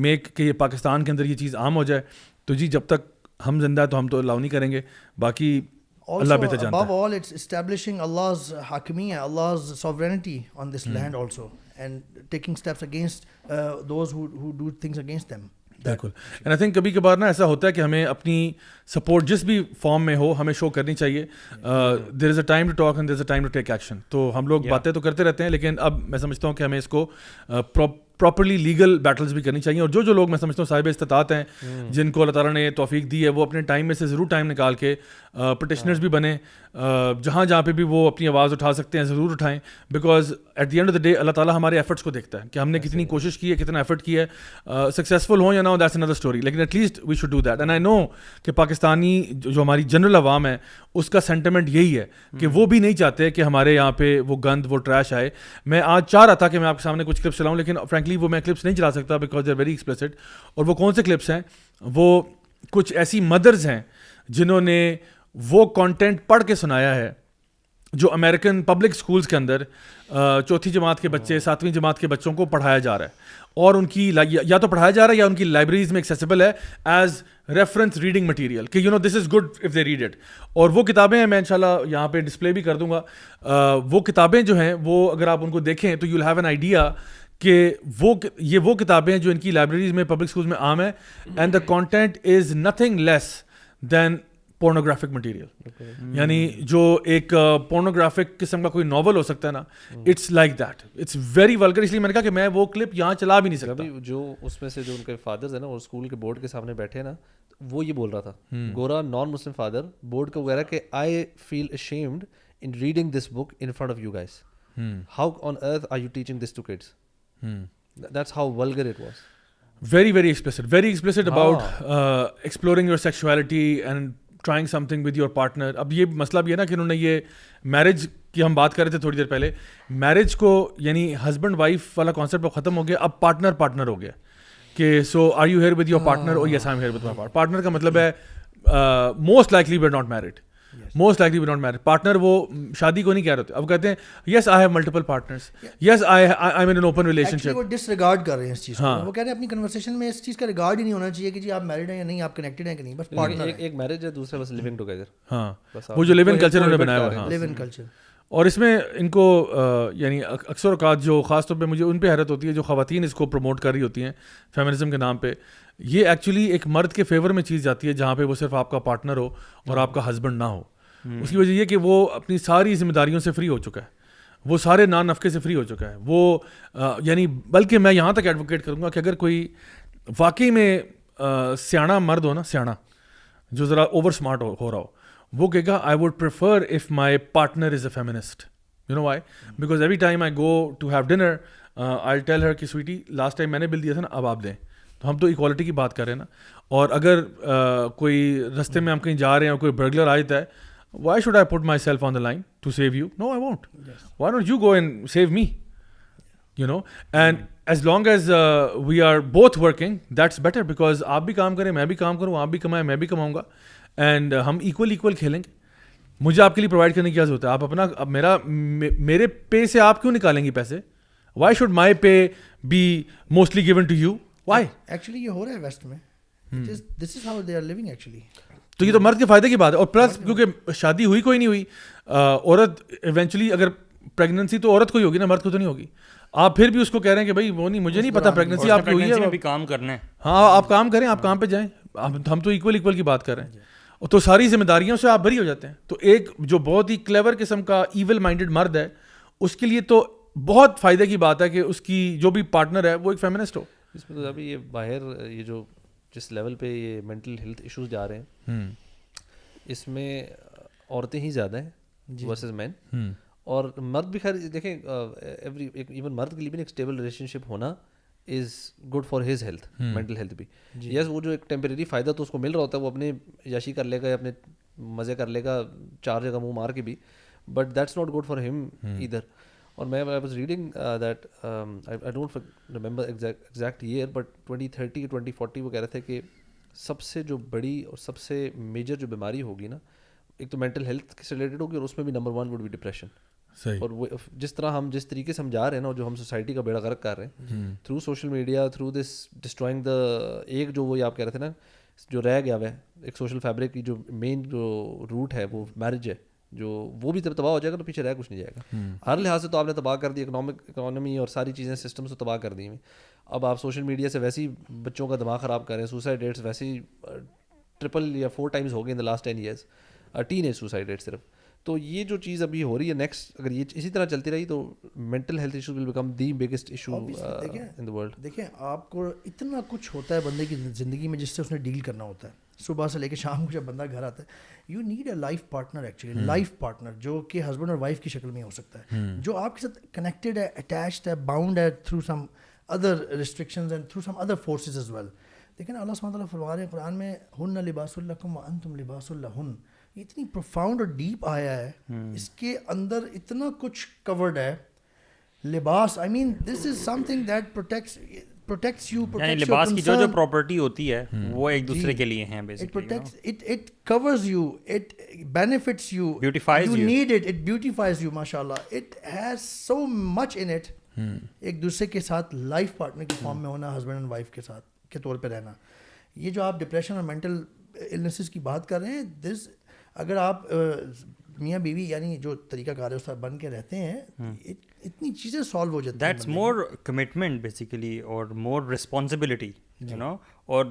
make کہ یہ پاکستان کے اندر یہ چیز عام ہو جائے. تو جی جب تک ہم زندہ ہیں تو ہم تو الاؤ نہیں کریں گے, باقی اللہ بہتر جانتا ہے. Above all, it's establishing Allah's hakimiyya, Allah's sovereignty on this land also, and taking steps against those who do things against them. بالکل. اینڈ آئی تھنک کبھی کبھار نا ایسا ہوتا ہے کہ ہمیں اپنی سپورٹ جس بھی فارم میں ہو ہمیں شو کرنی چاہیے. There is a time to talk and there is a time to take action. تو ہم لوگ باتیں تو کرتے رہتے ہیں, لیکن اب میں سمجھتا ہوں کہ ہمیں اس کو پراپرلی لیگل بیٹلز بھی کرنی چاہیے. اور جو لوگ میں سمجھتا ہوں صاحب استطاعت ہیں جن کو اللہ تعالیٰ نے توفیق دی ہے, وہ اپنے ٹائم میں سے ضرور ٹائم نکال کے پٹیشنرز بھی بنیں, جہاں پہ بھی وہ اپنی آواز اٹھا سکتے ہیں ضرور اٹھائیں, because at the end of the day اللہ تعالیٰ ہمارے ایفرٹس کو دیکھتا ہے کہ ہم نے کتنی کوشش کی ہے, کتنا ایفرٹ کیا ہے. سکسیزفل ہوں یا نہ ہو دیٹس انادر اسٹوری, لیکن at least we should do that. And I know کہ پاکستانی جو ہماری جنرل عوام ہے اس کا سینٹیمنٹ یہی ہے کہ وہ بھی نہیں چاہتے کہ ہمارے یہاں پہ وہ گند وہ ٹریش آئے. میں آج چاہ رہا تھا کہ میں آپ کے سامنے کچھ کلپس چلاؤں, لیکن فرینکلی وہ میں کلپس نہیں چلا سکتا because they are very explicit. اور وہ کون سے کلپس ہیں؟ وہ کچھ ایسی مدرز ہیں جنہوں نے وہ کانٹینٹ پڑھ کے سنایا ہے جو امریکن پبلک اسکولس کے اندر 4تھی جماعت کے بچے 7ویں جماعت کے بچوں کو پڑھایا جا رہا ہے, اور ان کی یا تو پڑھایا جا رہا ہے یا ان کی لائبریریز میں ایکسیسیبل ہے ایز ریفرنس ریڈنگ مٹیریل کہ you know this is good if they read it. اور وہ کتابیں میں انشاءاللہ یہاں پہ ڈسپلے بھی کر دوں گا. وہ کتابیں جو ہیں وہ اگر آپ ان کو دیکھیں تو you will have an idea کہ وہ کتابیں ہیں جو ان کی لائبریریز میں پبلک اسکولز میں عام ہیں, and the content is nothing less than pornographic material. یعنی جو ایک پورنوگرافک قسم کا کوئی ناول ہو سکتا ہے نا, it's like that, it's very vulgar. اس لیے میں نے کہا کہ میں وہ کلپ یہاں چلا بھی نہیں سکتا. جو اس میں سے جو ان کے فادرز ہیں نا, وہ اسکول کے بورڈ کے سامنے بیٹھے نا, وہ یہ بول رہا تھا, گورا نان مسلم فادر بورڈ کا وغیرہ, کہ آئی فیل ashamed in reading this book in front of you guys. How on earth are you teaching this to kids? That's how vulgar it was. Very explicit about exploring your sexuality and trying something with your partner. اب یہ مسئلہ بھی ہے نا کہ انہوں نے یہ میرج کی ہم بات کر رہے تھے تھوڑی دیر پہلے, میرج کو یعنی ہسبینڈ وائف والا کانسیپٹ اب ختم ہو گیا, اب پارٹنر ہو گیا کہ so are you here with your partner اور yes I am here with my partner. کا مطلب ہے most likely we are not married. Most likely not married. Partner وہ شادی کو نہیں کہہ رہے ہوتے, اب کہتے ہیں yes I have multiple partners, yes I am in an open relationship. وہ ڈس ریگارڈ کر رہے ہیں اس چیز کو, وہ کہہ رہے ہیں اپنی کنورسیشن میں اس چیز کا ریگارڈ ہی نہیں ہونا چاہیے کہ جی آپ میرڈ ہیں یا نہیں, آپ کنیکٹڈ ہیں کہ نہیں, بس پارٹنر. ایک میرج ہے, دوسرا بس لیونگ ٹوگیدر. ہاں, وہ جو لیو ان کلچر انہوں نے بنایا ہوا ہے, لیو ان کلچر. اور اس میں ان کو یعنی اکثر اوقات جو خاص طور پہ مجھے ان پہ حیرت ہوتی ہے جو خواتین اس کو پروموٹ کر رہی ہوتی ہیں فیمنزم کے نام پہ, یہ ایکچولی ایک مرد کے فیور میں چیز جاتی ہے جہاں پہ وہ صرف آپ کا پارٹنر ہو اور آپ کا ہسبینڈ نہ ہو. اس کی وجہ یہ کہ وہ اپنی ساری ذمہ داریوں سے فری ہو چکا ہے, وہ سارے نان نفقے سے فری ہو چکا ہے وہ, یعنی بلکہ میں یہاں تک ایڈوکیٹ کروں گا کہ اگر کوئی واقعی میں سیاڑا مرد ہو نا, سیاڑا جو ذرا اوور اسمارٹ ہو رہا ہو, وہ کہے گا I would prefer if my partner is a feminist. You know why? Because every time I go to have dinner I tell her کہ سویٹی لاسٹ ٹائم میں نے بل دیا تھا نا, اب آپ دیں. تو ہم تو ایکوالٹی کی بات کر رہے ہیں نا. اور اگر کوئی رستے میں ہم کہیں جا رہے ہیں اور کوئی برگلر آ جاتا ہے, why should I put myself on the line to save you? Know I won't. Why not you go and save me? You know, and as long as we are both working that's better, because آپ بھی کام کریں, میں بھی کام کروں, آپ بھی کمائیں, میں بھی کماؤں گا, اینڈ ہم ایکول کھیلیں گے. مجھے آپ کے لیے پرووائڈ کرنے کی کیا ضرورت ہے؟ آپ اپنا, اب میرے پے سے آپ کیوں نکالیں گی پیسے؟ Why should my pay be mostly given to you? Why? Actually یہ ہو رہا ہے ویسٹ میں, this is how they are living actually. تو یہ تو مرد کے فائدے کی بات ہے. اور پلس کیونکہ شادی ہوئی کوئی نہیں ہوئی, عورت ایونچولی اگر پریگننسی تو عورت کو ہی ہوگی نا, مرد کو تو نہیں ہوگی. آپ پھر بھی اس کو کہہ رہے ہیں کہ بھائی وہ نہیں, مجھے نہیں پتا پریگننسی آپ کی ہوئی ہے, بھی کام کرنا ہے. ہاں آپ کام کریں, آپ کام پہ جائیں, ہم تو ایکول کی بات کر رہے ہیں. تو ساری ذمہ داریوں سے آپ بری ہو جاتے ہیں. تو ایک جو بہت ہی کلیور قسم کا ایول مائنڈیڈ مرد ہے, اس کے لیے تو بہت فائدے کی بات ہے کہ اس کی جو بھی پارٹنر ہے وہ ایک فیمنسٹ ہو. اس میں تو ابھی یہ باہر یہ جو جس لیول پہ یہ مینٹل ہیلتھ ایشوز جا رہے ہیں, اس میں عورتیں ہی زیادہ ہیں ورسز مین. اور مرد بھی خیر دیکھیں, ایون مرد کے لیے بھی ایک اسٹیبل ریلیشن شپ ہونا is good for his health, mental health بھی. یس وہ جو ایک ٹیمپریری فائدہ تو اس کو مل رہا ہوتا ہے, وہ اپنے یاشی کر لے گا, اپنے مزے کر لے گا 4 جگہ منہ مار کے بھی, but that's not good for him either. اور میں I was reading that I don't remember exact year, but 2030 2040 وہ کہہ رہے تھے کہ سب سے جو بڑی اور سب سے میجر جو بیماری ہوگی نا, ایک تو مینٹل ہیلتھ سے ریلیٹڈ ہوگی, اور اس میں بھی نمبر 1 وڈ بی ڈپریشن. اور وہ جس طرح ہم جس طریقے سے ہم جا رہے ہیں نا, اور جو ہم سوسائٹی کا بیڑا غرق کر رہے ہیں through social media, through this destroying the, ایک جو وہ آپ کہہ رہے تھے نا جو رہ گیا ہوا ہے ایک سوشل فیبرک کی جو مین جو روٹ ہے وہ میرج ہے, جو وہ بھی تباہ ہو جائے گا تو پیچھے رہ کچھ نہیں جائے گا. ہر لحاظ سے تو آپ نے تباہ کر دی, اکانومی اور ساری چیزیں سسٹمس کو تباہ کر دی ہوئی. اب آپ سوشل میڈیا سے ویسے ہی بچوں کا دماغ خراب کر رہے ہیں. سوسائڈ ریٹس ویسے ہی 3 یا 4 ٹائمز ہو گئے in the last 10 years, teenage suicide rate صرف. تو یہ جو چیز ابھی ہو رہی ہے نیکسٹ, اگر یہ اسی طرح چلتی رہی تو mental health issues will become the biggest issue in the world. دیکھیں آپ کو اتنا کچھ ہوتا ہے بندے کی زندگی میں جس سے اس نے ڈیل کرنا ہوتا ہے, صبح سے لے کے شام کو جب بندہ گھر آتا ہے. You need a life partner, actually life partner جو کہ ہسبینڈ اور وائف کی شکل میں ہو سکتا ہے, جو آپ کے ساتھ کنیکٹڈ ہے, اٹیچڈ ہے, باؤنڈ ہے through some other restrictions and through some other forces as well. لیکن اللہ سبحانہ تعالیٰ فرما رہے ہیں قرآن میں, ہن لباس لکم وانتم لباس لہن. اتنی پروفاؤنڈ اور ڈیپ آیا ہے, اس کے اندر اتنا کچھ کورڈ ہے. لباس, I mean this is something that protects you. یعنی لباس کی جو پراپرٹی ہوتی ہے وہ ایک دوسرے کے لیے ہیں basically. It covers you, it benefits you, beautifies you. You need it, it beautifies you, mashallah. It has so much in it. ایک دوسرے کے ساتھ لائف پارٹنر کی فارم میں ہونا, ہسبینڈ اینڈ وائف کے ساتھ کے طور پہ رہنا. یہ جو آپ ڈپریشن اور مینٹل النیسز کی بات کر رہے ہیں, دس اگر آپ میاں بیوی یعنی جو طریقہ کار ہے اس طرح بن کے رہتے ہیں, اتنی چیزیں سالو ہو جاتی ہیں. دیٹس مور کمٹمنٹ بیسیکلی اور مور رسپانسبلٹی, یو نو. اور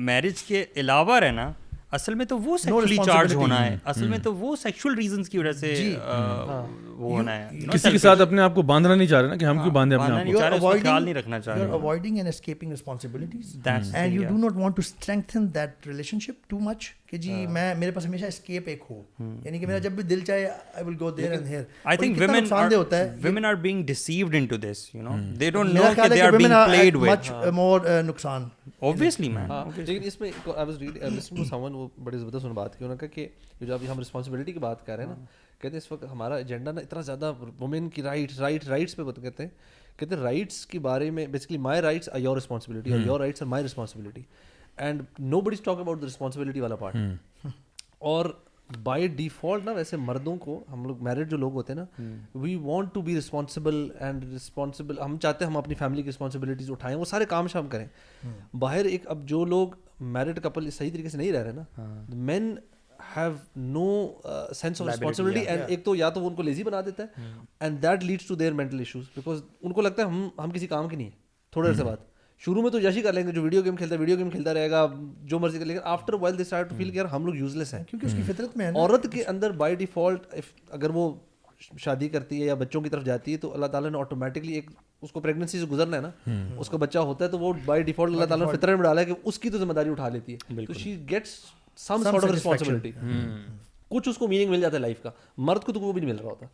میرج کے علاوہ رہنا اصل میں تو وہ سیکشولی چارج ہونا ہے, اصل میں تو وہ سیکشول ریزنس کی وجہ سے وہ ہونا ہے. کسی کے ساتھ اپنے آپ کو باندھنا نہیں چاہ رہے نا کہ ہم کیوں باندھیں اپنے آپ کو, خیال نہیں رکھنا چاہ رہے. You're avoiding and escaping responsibilities, and you do not want to strengthen that relationship too much کہ جی میں میرے پاس ہمیشہ اسکیپ ایک ہو, یعنی کہ میرا جب بھی دل چاہے I will go there and here. I think women are being deceived into this, you know. They don't know that they are being played with. Much more نقصان. Obviously man. لیکن اس میں I was listening to someone, وہ بڑی زبردست انہوں نے بات کی, انہوں نے کہا کہ جو ابھی ہم رسپانسبلٹی کی بات کر رہے ہیں نا, کہتے ہیں اس وقت ہمارا ایجنڈا نا اتنا زیادہ وومین کی رائٹس پہ کہتے ہیں رائٹس کے بارے میں, basically my rights are your responsibility, اور your rights are my responsibility, and nobody is talk about the responsibility والا پارٹ. اور بائی ڈیفالٹ نا ویسے مردوں کو ہم لوگ میرڈ جو لوگ ہوتے ہیں نا we want to be responsible and responsible, ہم چاہتے ہیں ہم اپنی فیملی کی رسپانسبلٹیز اٹھائیں, وہ سارے کام شام کریں. باہر ایک اب جو لوگ میرڈ کپل صحیح طریقے سے نہیں رہ رہے نا, men have no sense of responsibility, and ایک تو یا تو وہ ان کو لیزی بنا دیتا ہے and that leads to their mental issues, because ان کو لگتا ہے ہم کسی کام کے نہیں ہیں. تھوڑے عرصے بعد شروع میں تو یش ہی کر لیں گے, جو ویڈیو گیم کھیلتا ہے ویڈیو گیم کھیلتا رہے گا, جو مرضی کر لے گا, after while they start to feel کہ یار ہم لوگ یوز لیس ہیں, کیونکہ اس کی فطرت میں ہے. عورت کے اندر بائی ڈیفالٹ اگر وہ شادی کرتی ہے یا بچوں کی طرف جاتی ہے تو اللہ تعالیٰ نے آٹومیٹکلی ایک اس کو پریگننسی سے گزرنا ہے نا, اس کا بچہ ہوتا ہے تو وہ بائی ڈیفالٹ اللہ تعالیٰ نے فطرت میں ڈالا ہے کہ اس کی تو ذمہ داری اٹھا لیتی ہے, تو she gets some sort of responsibility, کچھ اس کو میننگ مل جاتا ہے لائف کا. مرد کو تو وہ بھی نہیں مل رہا ہوتا.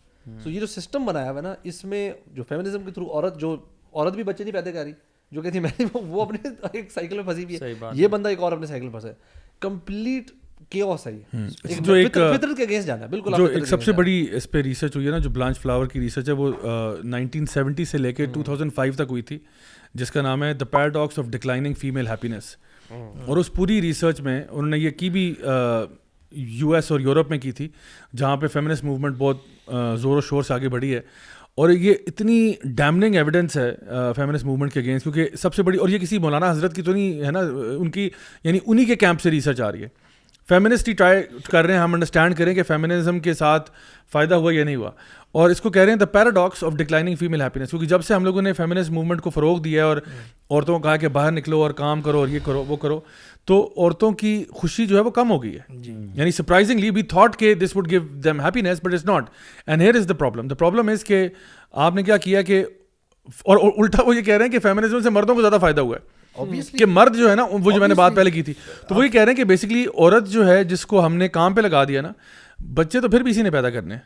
سو یہ جو سسٹم بنایا ہوا ہے نا, اس میں جو فیمنزم کے تھرو عورت بھی بچے نہیں پیدا کر رہی, جو کہتی ہے وہ اپنے ایک سائیکل میں پھنسی ہوئی ہے, یہ بندہ ایک اور اپنے سائیکل میں پھنسا ہے. کمپلیٹ کیوس ہے یہ, جو ایک فطرت کے اگینسٹ جانا ہے بالکل. جو ایک سب سے بڑی اس پہ ریسرچ ہوئی ہے نا, جو بلانچ فلاور کی ریسرچ ہے, وہ 1970 سے لے کے 2005 تک ہوئی تھی, جس کا نام ہے the paradox of declining female happiness. اور اس پوری ریسرچ میں انہوں نے یہ کی بھی یو ایس اور یورپ میں کی تھی, جہاں پہ فیمنسٹ موومنٹ بہت زور و شور سے آگے بڑھی ہے. اور یہ اتنی ڈیمننگ ایویڈنس ہے فیمنسٹ موومنٹ کے اگینسٹ, کیونکہ سب سے بڑی, اور یہ کسی مولانا حضرت کی تو نہیں ہے نا, ان کی یعنی انہی کے کیمپ سے ریسرچ آ رہی ہے. فیمنسٹ ہی ٹرائی کر رہے ہیں ہم انڈرسٹینڈ کریں کہ فیمنزم کے ساتھ فائدہ ہوا یا نہیں ہوا, اور اس کو کہہ رہے ہیں the paradox of declining female happiness. کیونکہ جب سے ہم لوگوں نے فیمنسٹ موومنٹ کو فروغ دیا ہے اور عورتوں کو کہا کہ باہر نکلو اور کام کرو اور یہ کرو وہ کرو, تو عورتوں کی خوشی جو ہے وہ کم ہو گئی ہے. یعنی سرپرائزنگلی وی تھاٹ کہ this would give them happiness, but it's not. And here is the problem. The problem is کہ آپ نے کیا کیا کہ, اور الٹا وہ یہ کہہ رہے ہیں کہ فیمنزم سے مردوں کو زیادہ فائدہ ہوا ہے, کہ مرد جو ہے نا, وہ جو میں نے بات پہلے کی تھی, تو وہی کہہ رہے ہیں کہ بیسکلی عورت جو ہے جس کو ہم نے کام پہ لگا دیا نا, بچے تو پھر بھی اسی نے پیدا کرنے,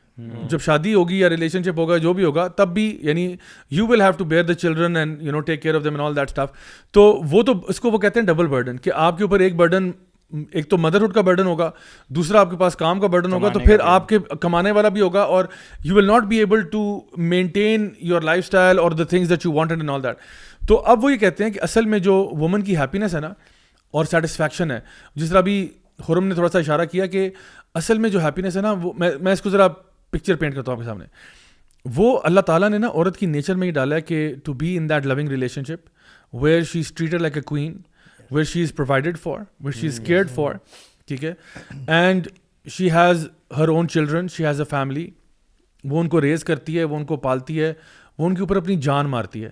جب شادی ہوگی یا ریلیشن شپ ہوگا جو بھی ہوگا تب بھی, یعنی you will have to bear the children and you know take care of them and all that stuff. تو وہ تو اس کو وہ کہتے ہیں ڈبل برڈن, کہ آپ کے اوپر ایک برڈن, ایک تو مدرہڈ کا برڈن ہوگا, دوسرا آپ کے پاس کام کا برڈن ہوگا, تو پھر آپ کے کمانے والا بھی ہوگا, اور you will not be able to maintain your lifestyle اور the things that you wanted and all that. تو اب وہ یہ کہتے ہیں کہ اصل میں جو وومن کی ہیپینس ہے نا اور سیٹسفیکشن ہے, جس طرح ابھی خرم نے تھوڑا سا اشارہ کیا کہ اصل میں جو ہیپینس ہے نا, وہ میں اس کو ذرا پکچر پینٹ کرتا ہوں آپ کے سامنے. وہ اللہ تعالیٰ نے نا عورت کی نیچر میں ہی ڈالا ہے کہ to be in that living relationship where she is treated like a queen, where she is provided for, where she is cared for, ٹھیک ہے, and she has her own children, she has a family, وہ ان کو raise کرتی ہے, وہ ان کو پالتی ہے, وہ ان کے اوپر اپنی جان مارتی ہے.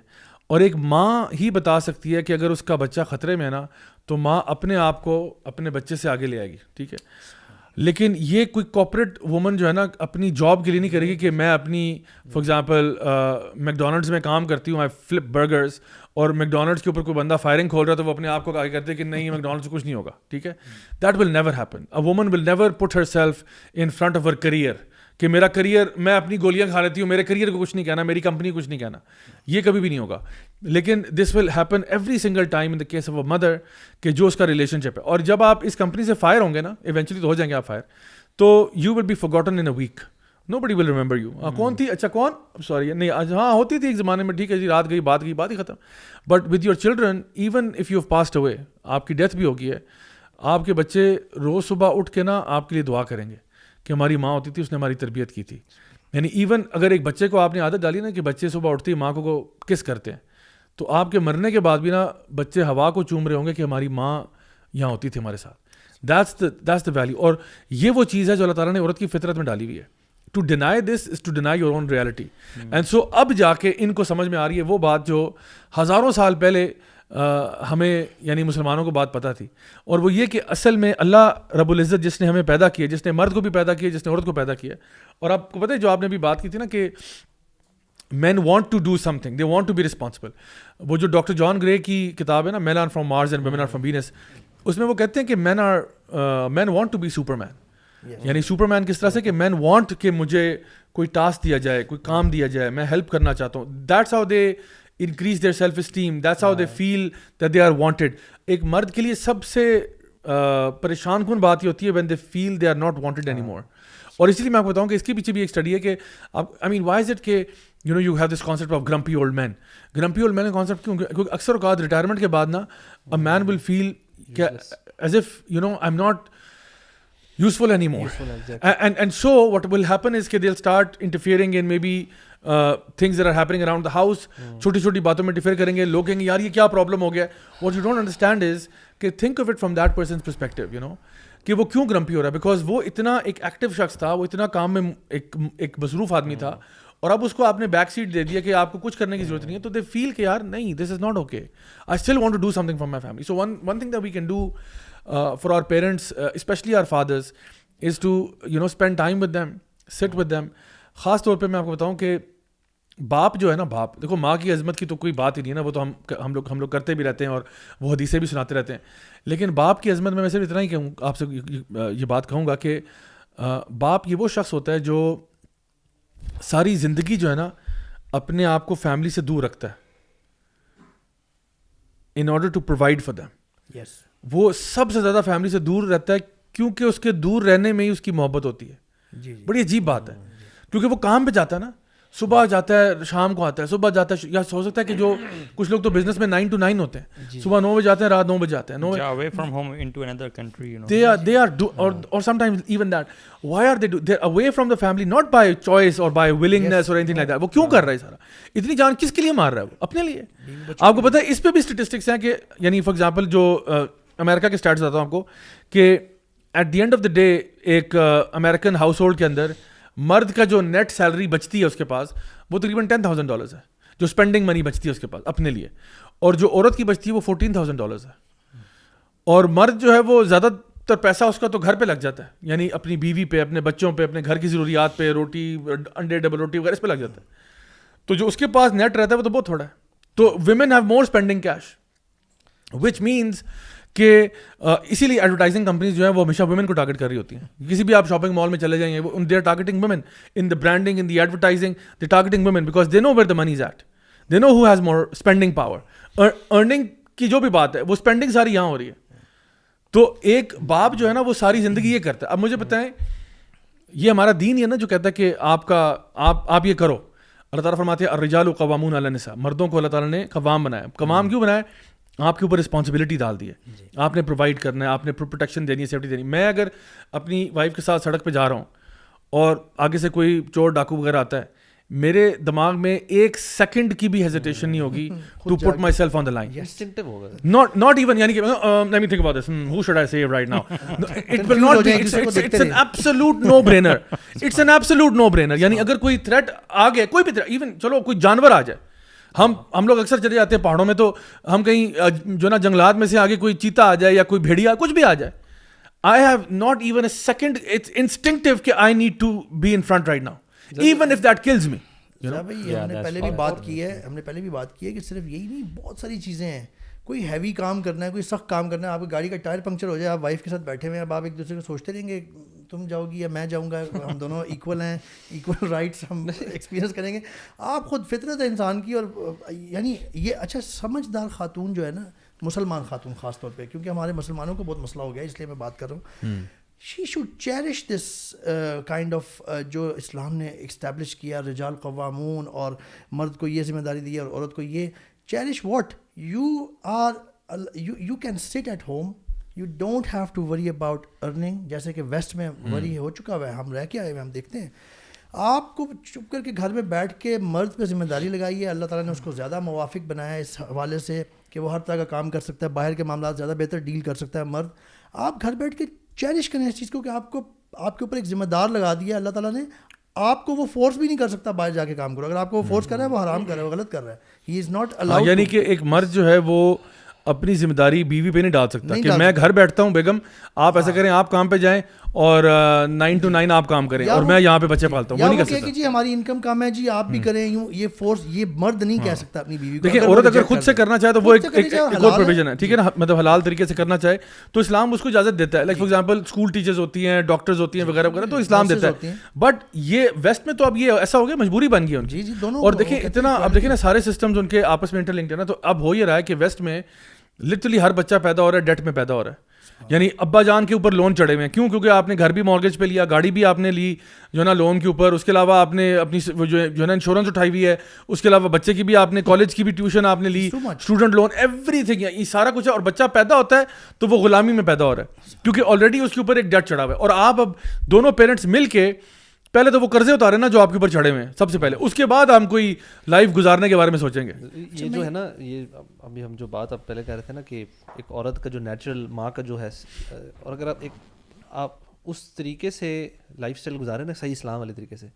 اور ایک ماں ہی بتا سکتی ہے کہ اگر اس کا بچہ خطرے میں ہے نا, تو ماں اپنے آپ کو اپنے بچے سے آگے لے آئے گی, ٹھیک ہے. لیکن یہ کوئی کارپوریٹ وومن جو ہے نا اپنی جاب کے لیے نہیں کرے گی کہ میں اپنی فار ایگزامپل میک ڈونلڈس میں کام کرتی ہوں, آئی فلپ برگرز, اور میک ڈونلڈس کے اوپر کوئی بندہ فائرنگ کھول رہا ہے تو وہ اپنے آپ کو آگے کرتے کہ نہیں میک ڈونلڈس سے کچھ نہیں ہوگا, ٹھیک ہے. That will never happen. A woman will never put her self in front of her career, کہ میرا کریئر, میں اپنی گولیاں کھا لیتی ہوں, میرے کریئر کو کچھ نہیں کہنا, میری کمپنی کو کچھ نہیں کہنا, یہ کبھی بھی نہیں ہوگا. لیکن this will happen every single time in the case of a mother, کہ جو اس کا ریلیشن شپ ہے. اور جب آپ اس کمپنی سے فائر ہوں گے نا, ایونچولی تو ہو جائیں گے آپ فائر, تو you will be forgotten in a week, nobody will remember you. کون تھی, اچھا کون, سوری نہیں, ہاں ہوتی تھی ایک زمانے میں, ٹھیک ہے جی, رات گئی بات ہی ختم. But with your children, even if you have passed away, آپ کی ڈیتھ بھی ہوگی ہے, آپ کے بچے روز صبح اٹھ کے نا آپ کے لیے دعا کریں گے کہ ہماری ماں ہوتی تھی, اس نے ہماری تربیت کی تھی. یعنی ایون اگر ایک بچے کو آپ نے عادت ڈالی نا کہ بچے صبح اٹھتے ہی ماں کو کس کرتے ہیں, تو آپ کے مرنے کے بعد بھی نا بچے ہوا کو چوم رہے ہوں گے کہ ہماری ماں یہاں ہوتی تھی ہمارے ساتھ. That's the value. اور یہ وہ چیز ہے جو اللہ تعالیٰ نے عورت کی فطرت میں ڈالی ہوئی ہے. To deny this is to deny your own reality. And so اب جا کے ان کو سمجھ میں آ رہی ہے وہ بات جو ہزاروں سال پہلے ہمیں یعنی مسلمانوں کو بات پتہ تھی, اور وہ یہ کہ اصل میں اللہ رب العزت جس نے ہمیں پیدا کیا, جس نے مرد کو بھی پیدا کیا, جس نے عورت کو پیدا کیا. اور آپ کو پتہ ہے جو آپ نے بھی بات کی تھی نا کہ men want to do something, they want to be responsible. وہ جو ڈاکٹر جان گرے کی کتاب ہے نا, men are from Mars and women are from Venus, اس میں وہ کہتے ہیں کہ men want to be superman. یعنی سپر مین کس طرح سے کہ مین وانٹ کہ مجھے کوئی ٹاسک دیا جائے, کوئی کام دیا جائے, میں ہیلپ کرنا چاہتا ہوں. That's how they increase their self esteem, that's how they feel that they are wanted. ایک مرد کے لیے سب سے پریشان کن بات یہ ہوتی ہے when they feel they are not wanted any more. اور اسی لیے میں آپ کو بتاؤں کہ اس کے پیچھے بھی ایک اسٹڈی ہے کہ I mean why is it کہ you know you have this concept of grumpy old man. Grumpy old man کا کانسیپٹ کیوں, کیونکہ اکثر اوقات ریٹائرمنٹ کے بعد نا a man will feel as if you know I am not, useful anymore. And so what will happen is that they'll start interfering in maybe things that are happening around the house. چھوٹی چھوٹی باتوں میں interfere کریں گے, لوگ کہیں گے یار یہ کیا پرابلم ہو گیا. What you don't understand is کہ think of it from that person's perspective, you know, کہ وہ کیوں گرمپی ہو رہا ہے, بیکاز وہ اتنا ایک ایکٹیو شخص تھا, وہ اتنا کام میں ایک مصروف آدمی تھا, اور اب اس کو آپ نے بیک سیٹ دے دیا کہ آپ کو کچھ کرنے کی ضرورت نہیں ہے, تو دے فیل کہ یار نہیں, this is not okay, I still want to do something for my family. So one thing that we can do for our parents, especially our fathers, is to you know spend time with them, sit with them. خاص طور پہ میں آپ کو بتاؤں کہ باپ جو ہے نا, باپ دیکھو ماں کی عظمت کی تو کوئی بات ہی نہیں ہے نا, وہ تو ہم لوگ کرتے بھی رہتے ہیں اور وہ حدیثیں بھی سناتے رہتے ہیں, لیکن باپ کی عظمت میں صرف اتنا ہی کہوں, آپ سے یہ بات کہوں گا کہ باپ یہ وہ شخص ہوتا ہے جو ساری زندگی جو ہے نا اپنے آپ کو فیملی سے دور رکھتا ہے in order to provide for them. وہ سب سے زیادہ فیملی سے دور رہتا ہے کیونکہ اس کے دور رہنے میں ہی اس کی محبت ہوتی ہے. بڑی عجیب بات ہے, کیونکہ وہ کام پہ جاتا ہے نا, صبح جاتا ہے شام کو آتا ہے, صبح جاتا ہے, یا ہو سکتا ہے کہ جو کچھ لوگ تو بزنس میں 9 to 9 ہوتے ہیں, صبح 9 بجے جاتے ہیں, رات 9 بجے جاتے ہیں, away from home into another country, you know. they are or sometimes even that. Why are they're away from the family not by choice or by willingness or anything like that. وہ کیوں کر رہا ہے سارا, اتنی جان کس کے لیے مار رہا ہے, وہ اپنے لیے. آپ کو پتہ ہے اس پہ بھی اسٹیٹسٹکس ہیں کہ یعنی فار ایگزامپل جو امریکہ کے اسٹیٹس بتاتا ہوں آپ کو کہ at the end of the day ایک امیریکن ہاؤس ہولڈ کے اندر مرد کا جو نیٹ سیلری بچتی ہے اس کے پاس وہ تقریباً $10,000 ہے, جو اسپینڈنگ منی بچتی ہے اس کے پاس اپنے لیے, اور جو عورت کی بچتی ہے وہ $14,000 ہے. اور مرد جو ہے وہ زیادہ تر پیسہ اس کا تو گھر پہ لگ جاتا ہے, یعنی اپنی بیوی پہ, اپنے بچوں پہ, اپنے گھر کی ضروریات پہ, روٹی, انڈے, ڈبل روٹی وغیرہ اس پہ لگ جاتا ہے. تو جو اس کے پاس نیٹ رہتا ہے وہ تو بہت تھوڑا ہے. تو women have more spending cash, which means کہ اسی لیے ایڈورٹائزنگ کمپنیز جو ہیں وہ ہمیشہ ویمن کو ٹارگیٹ کر رہی ہوتی ہیں. کسی بھی آپ شاپنگ مال میں چلے جائیں گے, they are targeting women in the branding, in the advertising, they targeting women because they know where the money is at, they know who has more spending power. Earning کی جو بھی بات ہے وہ اسپینڈنگ ساری یہاں ہو رہی ہے. تو ایک باپ جو ہے نا وہ ساری زندگی یہ کرتا ہے. اب مجھے بتائیں, یہ ہمارا دین یہ نا جو کہتا ہے کہ آپ یہ کرو. اللہ تعالیٰ فرماتے ہیں الرجال قوامون علی النساء, مردوں کو اللہ تعالیٰ نے قوام بنایا. قوام کیوں بنایا؟ آپ کے اوپر رسپانسبلٹی ڈال دی ہے, آپ نے پرووائڈ کرنا ہے, آپ نے پروٹیکشن دینی ہے, سیفٹی دینی ہے. میں اگر اپنی وائف کے ساتھ سڑک پہ جا رہا ہوں اور آگے سے کوئی چور ڈاکو وغیرہ آتا ہے, میرے دماغ میں ایک سیکنڈ کی بھی ہیزیٹیشن نہیں ہوگی to put myself on the line. Not even, یعنی کہ let me think about this, who should I save right now? It will not be, it's an absolute no brainer, it's an absolute no brainer. یعنی اگر کوئی threat آ گیا, کوئی بھی threat, even چلو کوئی جانور آ جائے, ہم لوگ اکثر چلے جاتے ہیں پہاڑوں میں, تو ہم کہیں جو نا جنگلات میں سے آگے کوئی چیتا آ جائے یا کوئی بھیڑیا کچھ بھی آ جائے, I have not even a second, it's instinctive کہ I need to be in front right now, even if that kills me. ہم نے پہلے بھی بات کی ہے کہ صرف یہی نہیں, بہت ساری چیزیں ہیں. کوئی ہیوی کام کرنا ہے, کوئی سخت کام کرنا ہے, آپ کی گاڑی کا ٹائر پنکچر ہو جائے, آپ وائف کے ساتھ بیٹھے ہوئے ہیں, اب آپ ایک دوسرے کو سوچتے رہیں گے تم جاؤ گی یا میں جاؤں گا, ہم دونوں ایکول ہیں, ایکول رائٹس ہم ایکسپیرینس کریں گے. آپ خود فطرت ہے انسان کی, اور یعنی یہ اچھا سمجھدار خاتون جو ہے نا, مسلمان خاتون خاص طور پہ, کیونکہ ہمارے مسلمانوں کو بہت مسئلہ ہو گیا ہے اس لیے میں بات کر رہا ہوں, she should cherish this kind of جو اسلام نے اسٹیبلش کیا, رجال قوامون, اور مرد کو یہ ذمہ داری دی ہے اور عورت کو یہ. Cherish what you can sit at home, you don't have to worry about earning, جیسے کہ ویسٹ میں وری ہو چکا ہوا ہے, ہم رہ کے آئے ہوئے, ہم دیکھتے ہیں. آپ کو چپ کر کے گھر میں بیٹھ کے مرد پہ ذمہ داری لگائی ہے. اللہ تعالیٰ نے اس کو زیادہ موافق بنایا ہے اس حوالے سے کہ وہ ہر طرح کا کام کر سکتا ہے, باہر کے معاملات زیادہ بہتر ڈیل کر سکتا ہے مرد. آپ گھر بیٹھ کے چیریش کریں اس چیز کو کہ آپ کے اوپر ایک ذمہ دار لگا دیا اللہ تعالیٰ نے. آپ کو وہ فورس بھی نہیں کر سکتا باہر جا کے کام کرو. اگر آپ کو وہ فورس کر رہا ہے وہ حرام کر رہا ہے, وہ غلط کر رہا ہے. He is not allowed. یعنی کہ ایک مرد جو ہے وہ اپنی ذمہ داری بیوی پہ نہیں ڈال سکتا کہ میں گھر بیٹھتا ہوں بیگم, آپ ایسا کریں, آپ کام پہ جائیں اور 9 to 9 آپ کام کریں اور میں یہاں پہ بچے پالتا ہوں. وہ نہیں کر سکتا کہ جی ہماری انکم کم ہے جی آپ بھی کریں, یوں یہ فورس یہ مرد نہیں کہہ سکتا اپنی بیوی کو. دیکھیں عورت اگر خود سے کرنا چاہے تو وہ ایک اور پروویژن ہے, ٹھیک ہے نا, مطلب حلال طریقے سے کرنا چاہے تو اسلام اس کو اجازت دیتا ہے. Like for example school teachers ہوتی ہیں, ڈاکٹرز ہوتی ہیں وغیرہ وغیرہ, تو اسلام دیتا ہے. بٹ یہ ویسٹ میں تو اب یہ ایسا ہو گیا, مجبوری بن گئی ان کی. اور دیکھیں اتنا, اب دیکھیں نا سارے سسٹمز ان کے آپس میں انٹر لنکڈ ہے نا, تو اب ہو یہ رہا ہے کہ ویسٹ میں لٹرلی ہر بچہ پیدا ہو رہا ہے ڈیٹ میں پیدا ہو رہا ہے. یعنی ابا جان کے اوپر لون چڑھے ہوئے ہیں. کیوں؟ کیونکہ آپ نے گھر بھی مارگیج پہ لیا, گاڑی بھی آپ نے لی جو ہے نا لون کے اوپر, اس کے علاوہ آپ نے اپنی جو ہے نا انشورنس اٹھائی ہوئی ہے, اس کے علاوہ بچے کی بھی آپ نے کالج کی بھی ٹیوشن آپ نے لی, اسٹوڈنٹ لون, ایوری تھنگ, یہ سارا کچھ ہے. اور بچہ پیدا ہوتا ہے تو وہ غلامی میں پیدا ہو رہا ہے کیونکہ آلریڈی اس کے اوپر ایک ڈیٹ چڑھا ہوا ہے. اور آپ اب دونوں پیرنٹس مل کے پہلے تو وہ قرضے اتارے نا جو آپ کے اوپر چڑھے ہوئے ہیں سب سے پہلے, اس کے بعد ہم کوئی لائف گزارنے کے بارے میں سوچیں گے. یہ جو ہے نا, یہ ابھی ہم جو بات اب پہلے کہہ رہے تھے نا کہ ایک عورت کا جو نیچرل ماں کا جو ہے, اور اگر آپ اس طریقے سے لائف اسٹائل گزارے نا صحیح اسلام والے طریقے سے,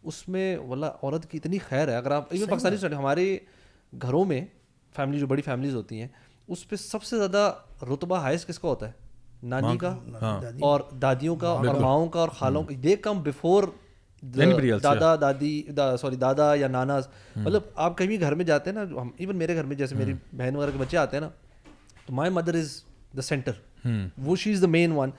اس میں واللہ عورت کی اتنی خیر ہے. اگر آپ ایون پاکستانی ہمارے گھروں میں فیملی جو بڑی فیملیز ہوتی ہیں اس پہ سب سے زیادہ رتبہ ہائیسٹ کس کا ہوتا ہے؟ نانی کا اور دادیوں کا اور ماؤں کا اور خالوں کا. دے کم بفور دادا دادی, سوری دادا یا ناناز. مطلب آپ کہیں بھی گھر میں جاتے ہیں نا, ہم ایون میرے گھر میں جیسے میری بہن وغیرہ کے بچے آتے ہیں نا, تو my mother is the centre, وہ شی از دا مین ون.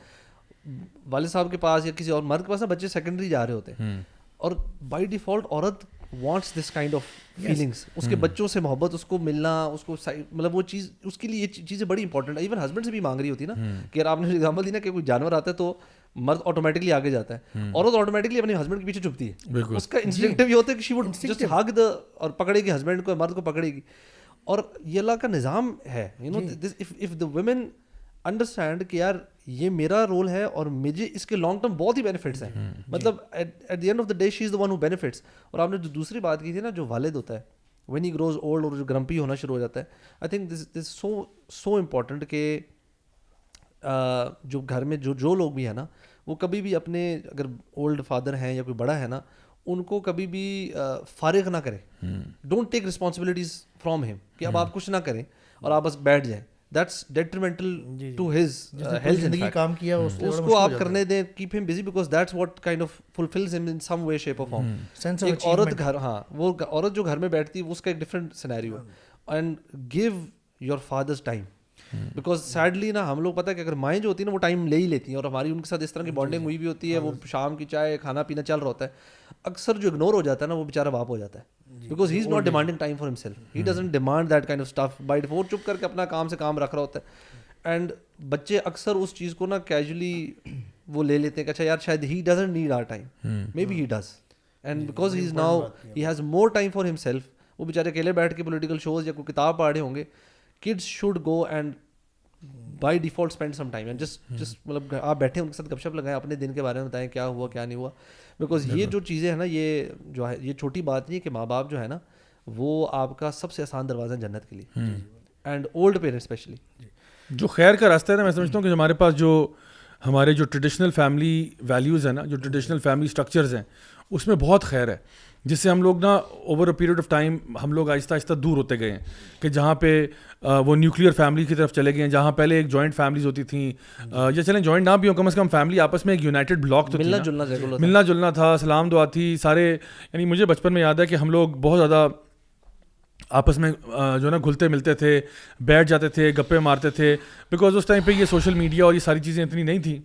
والد صاحب کے پاس یا کسی اور مرد کے پاس نا بچے سیکنڈری جا رہے ہوتے ہیں, اور بائی ڈیفالٹ عورت wants this kind of feelings, اس کے بچوں سے محبت, اس کو ملنا, اس کو مطلب وہ چیز اس کے لیے یہ چیزیں بڑی انپورٹنٹ ہے. ایون ہسبینڈ سے بھی مانگ رہی ہوتی ہے نا, کہ آپ نے ایگزامپل دی نا کہ کوئی جانور آتا ہے تو مرد آٹومیٹکلی آگے جاتا ہے, عورت آٹومیٹکلی اپنے ہسبینڈ کے پیچھے چھپتی ہے. اس کا انسٹنکٹو یہ ہوتا ہے کہ شی وڈ جسٹ ہگ دا, اور پکڑے گی ہسبینڈ کو, مرد کو پکڑے گی. اور یہ اللہ کا نظام ہے, you know, if the women understand کہ یار یہ میرا رول ہے اور مجھے اس کے لانگ ٹرم بہت ہی بینیفٹس ہیں, مطلب at the end of the day she is the one who benefits. اور آپ نے جو دوسری بات کی تھی نا, جو والد ہوتا ہے وین ہی گروز اولڈ اور جو گرمپی ہونا شروع ہو جاتا ہے, I think this so important کہ جو گھر میں جو لوگ بھی ہیں نا, وہ کبھی بھی اپنے اگر اولڈ فادر ہیں یا کوئی بڑا ہے نا, ان کو کبھی بھی فارغ نہ کرے. ڈونٹ ٹیک رسپانسبلٹیز فرام ہم, کہ اب آپ کچھ نہ کریں اور آپ بس بیٹھ جائیں. That's detrimental to his health. زندگی کام کیا اس کو آپ کرنے دیں, keep him busy because that's what kind of fulfills him in some way shape or form. ایک عورت گھر, ہاں وہ عورت جو گھر میں بیٹھتی ہے اس کا ایک ڈفرینٹ سینیریو ہے. and give your father's time. Because sadly نا ہم لوگ پتہ ہے کہ اگر مائیں جو ہوتی ہیں نا وہ ٹائم لے ہی لیتی ہیں, اور ہماری ان کے ساتھ اس طرح کی بانڈنگ ہوئی بھی ہوتی ہے, وہ شام کی چائے کھانا پینا چل رہا ہوتا ہے, اکثر جو اگنور ہو جاتا ہے نا وہ بیچارہ واپ ہو جاتا ہے, because he is not demanding time for himself, he doesn't demand that kind of stuff. By default چپ کر کے اپنا کام سے کام رکھ رہا ہوتا ہے. اینڈ بچے اکثر اس چیز کو نا کیجولی وہ لے لیتے ہیں کہ اچھا یار شاید he doesn't need our time, maybe he does, and because he is now he has more time for himself. وہ بیچارے اکیلے بیٹھ کے پولیٹیکل شوز یا کوئی کتاب پڑھ رہے ہوں گے. Kids should go and by default spend some time and just مطلب آپ بیٹھیں ان کے ساتھ گپ شپ لگائیں, اپنے دن کے بارے میں بتائیں کیا ہوا کیا نہیں ہوا. بیکاز یہ جو چیزیں ہیں نا, یہ جو ہے یہ چھوٹی بات نہیں ہے کہ ماں باپ جو ہے نا وہ آپ کا سب سے آسان دروازہ ہے جنت کے لیے, اینڈ اولڈ پیرنٹس اسپیشلی. جو خیر کا راستہ ہے نا, میں سمجھتا ہوں کہ ہمارے پاس جو ہمارے جو ٹریڈیشنل فیملی ویلیوز ہیں نا, جو ٹریڈیشنل فیملی اسٹرکچرز ہیں, اس میں بہت خیر ہے, جس سے ہم لوگ نا over a period of time ہم لوگ آہستہ آہستہ دور ہوتے گئے ہیں. کہ جہاں پہ وہ نیوکلیئر فیملی کی طرف چلے گئے ہیں, جہاں پہلے ایک جوائنٹ فیملیز ہوتی تھیں, یا چلیں جوائنٹ نہ بھی ہو, کم از کم فیملی آپس میں ایک یونائٹیڈ بلاک تو ملنا جلنا تھا, سلام دعا تھی سارے. یعنی مجھے بچپن میں یاد ہے کہ ہم لوگ بہت زیادہ آپس میں جو ہے نا گھلتے ملتے تھے, بیٹھ جاتے تھے, گپے مارتے تھے, بیکاز اس ٹائم پہ یہ سوشل میڈیا اور یہ ساری چیزیں اتنی نہیں تھیں.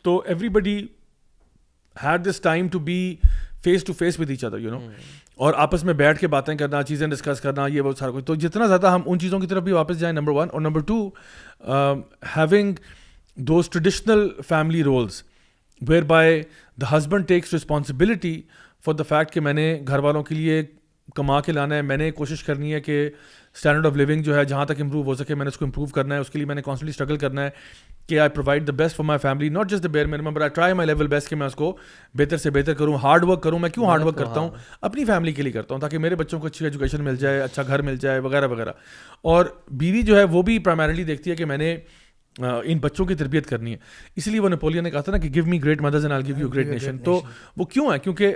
تو everybody had this time to be face to face with each other, you know, اور آپس میں بیٹھ کے باتیں کرنا, چیزیں ڈسکس کرنا, یہ بہت سارا کچھ. تو جتنا زیادہ ہم ان چیزوں کی طرف بھی واپس جائیں, نمبر ون, اور number two, having those traditional family roles whereby the husband takes responsibility for the fact کہ میں نے گھر والوں کے لیے کما کے لانا ہے, میں نے کوشش کرنی ہے کہ اسٹینڈرڈ آف لیونگ جو ہے جہاں تک امپروو ہو سکے میں نے اس کو امپروو کرنا ہے, اس کے لیے میں نے کانسٹنٹلی اسٹرگل کرنا ہے کہ I provide the best for my family, not just the bare minimum, but I try my level best کہ میں اس کو بہتر سے بہتر کروں, ہارڈ ورک کروں. میں کیوں ہارڈ ورک کرتا ہوں؟ اپنی فیملی کے لیے کرتا ہوں, تاکہ میرے بچوں کو اچھی ایجوکیشن مل جائے, اچھا گھر مل جائے, وغیرہ وغیرہ. اور بیوی جو ہے وہ بھی پرائمریلی دیکھتی ہے کہ میں نے ان بچوں کی تربیت کرنی ہے. اس لیے وہ نیپولین نے کہا تھا نا کہ give me great mothers and I will give you great nation. تو وہ کیوں ہے؟ کیونکہ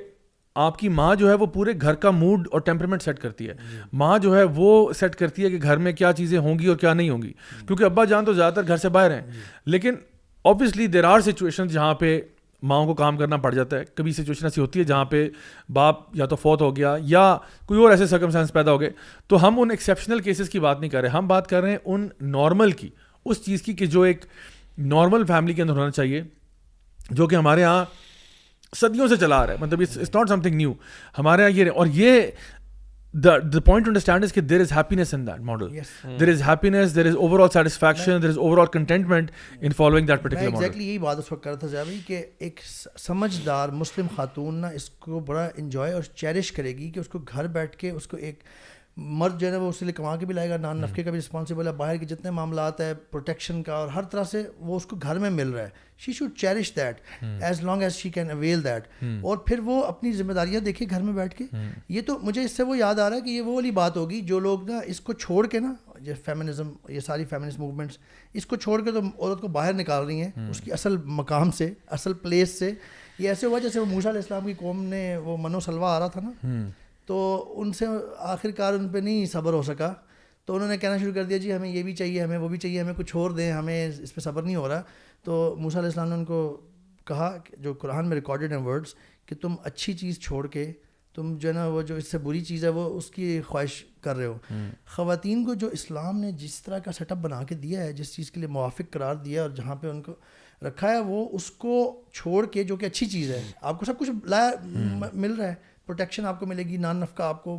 آپ کی ماں جو ہے وہ پورے گھر کا موڈ اور ٹیمپرمنٹ سیٹ کرتی ہے. ماں جو ہے وہ سیٹ کرتی ہے کہ گھر میں کیا چیزیں ہوں گی اور کیا نہیں ہوں گی, کیونکہ ابا جان تو زیادہ تر گھر سے باہر ہیں. لیکن obviously there are situations جہاں پہ ماؤں کو کام کرنا پڑ جاتا ہے. کبھی سچویشن ایسی ہوتی ہے جہاں پہ باپ یا تو فوت ہو گیا یا کوئی اور ایسے سرکمسٹانس پیدا ہو گئے. تو ہم ان ایکسیپشنل کیسز کی بات نہیں کر رہے, ہم بات کر رہے ہیں ان نارمل کی, اس چیز کی کہ جو ایک نارمل فیملی کے اندر ہونا چاہیے, جو کہ ہمارے یہاں صدیوں سے چلا آ رہا ہے. مطلب it's not something new ہمارے یہاں یہ. اور یہ the point to understand is that there is happiness in that model. Yes. There is happiness, there is overall satisfaction, there is overall contentment in following that particular model. میں exactly یہی بات اس وقت کر رہا تھا جابری کہ ایک سمجھدار مسلم خاتون نا اس کو بڑا انجوائے اور چیریش کرے گی کہ اس کو گھر بیٹھ کے اس کو ایک مرد جو ہے نا وہ اس لیے کما کے بھی لائے گا, نان نفقے کا بھی رسپانسیبل ہے, باہر کے جتنے معاملات ہے پروٹیکشن کا اور ہر طرح سے وہ اس کو گھر میں مل رہا ہے. She should cherish that as long as she can avail that, اور پھر وہ اپنی ذمہ داریاں دیکھے گھر میں بیٹھ کے. یہ تو مجھے اس سے وہ یاد آ رہا ہے کہ یہ وہ والی بات ہوگی جو لوگ نا اس کو چھوڑ کے نا, یہ فیمنزم, یہ ساری فیمنسٹ موومنٹس اس کو چھوڑ کے تو عورت کو باہر نکال رہی ہیں اس کی اصل مقام سے, اصل پلیس سے. یہ ایسے ہوا جیسے وہ موسیٰ علیہ السلام کی قوم نے وہ من و سلوہ آ رہا تھا نا, تو ان سے آخر کار ان پہ نہیں صبر ہو سکا, تو انہوں نے کہنا شروع کر دیا جی ہمیں یہ بھی چاہیے, ہمیں وہ بھی چاہیے, ہمیں کچھ اور دیں, ہمیں اس پہ صبر نہیں ہو رہا. تو موسیٰ علیہ السلام نے ان کو کہا, جو قرآن میں ریکارڈڈ ہیں ورڈز, کہ تم اچھی چیز چھوڑ کے تم جو ہے نا وہ جو اس سے بری چیز ہے وہ اس کی خواہش کر رہے ہو. خواتین کو جو اسلام نے جس طرح کا سیٹ اپ بنا کے دیا ہے, جس چیز کے لیے موافق قرار دیا اور جہاں پہ ان کو رکھا ہے, وہ اس کو چھوڑ کے, جو کہ اچھی چیز ہے, آپ کو سب کچھ مل رہا ہے, پروٹیکشن آپ کو ملے گی, نان نفقہ آپ کو,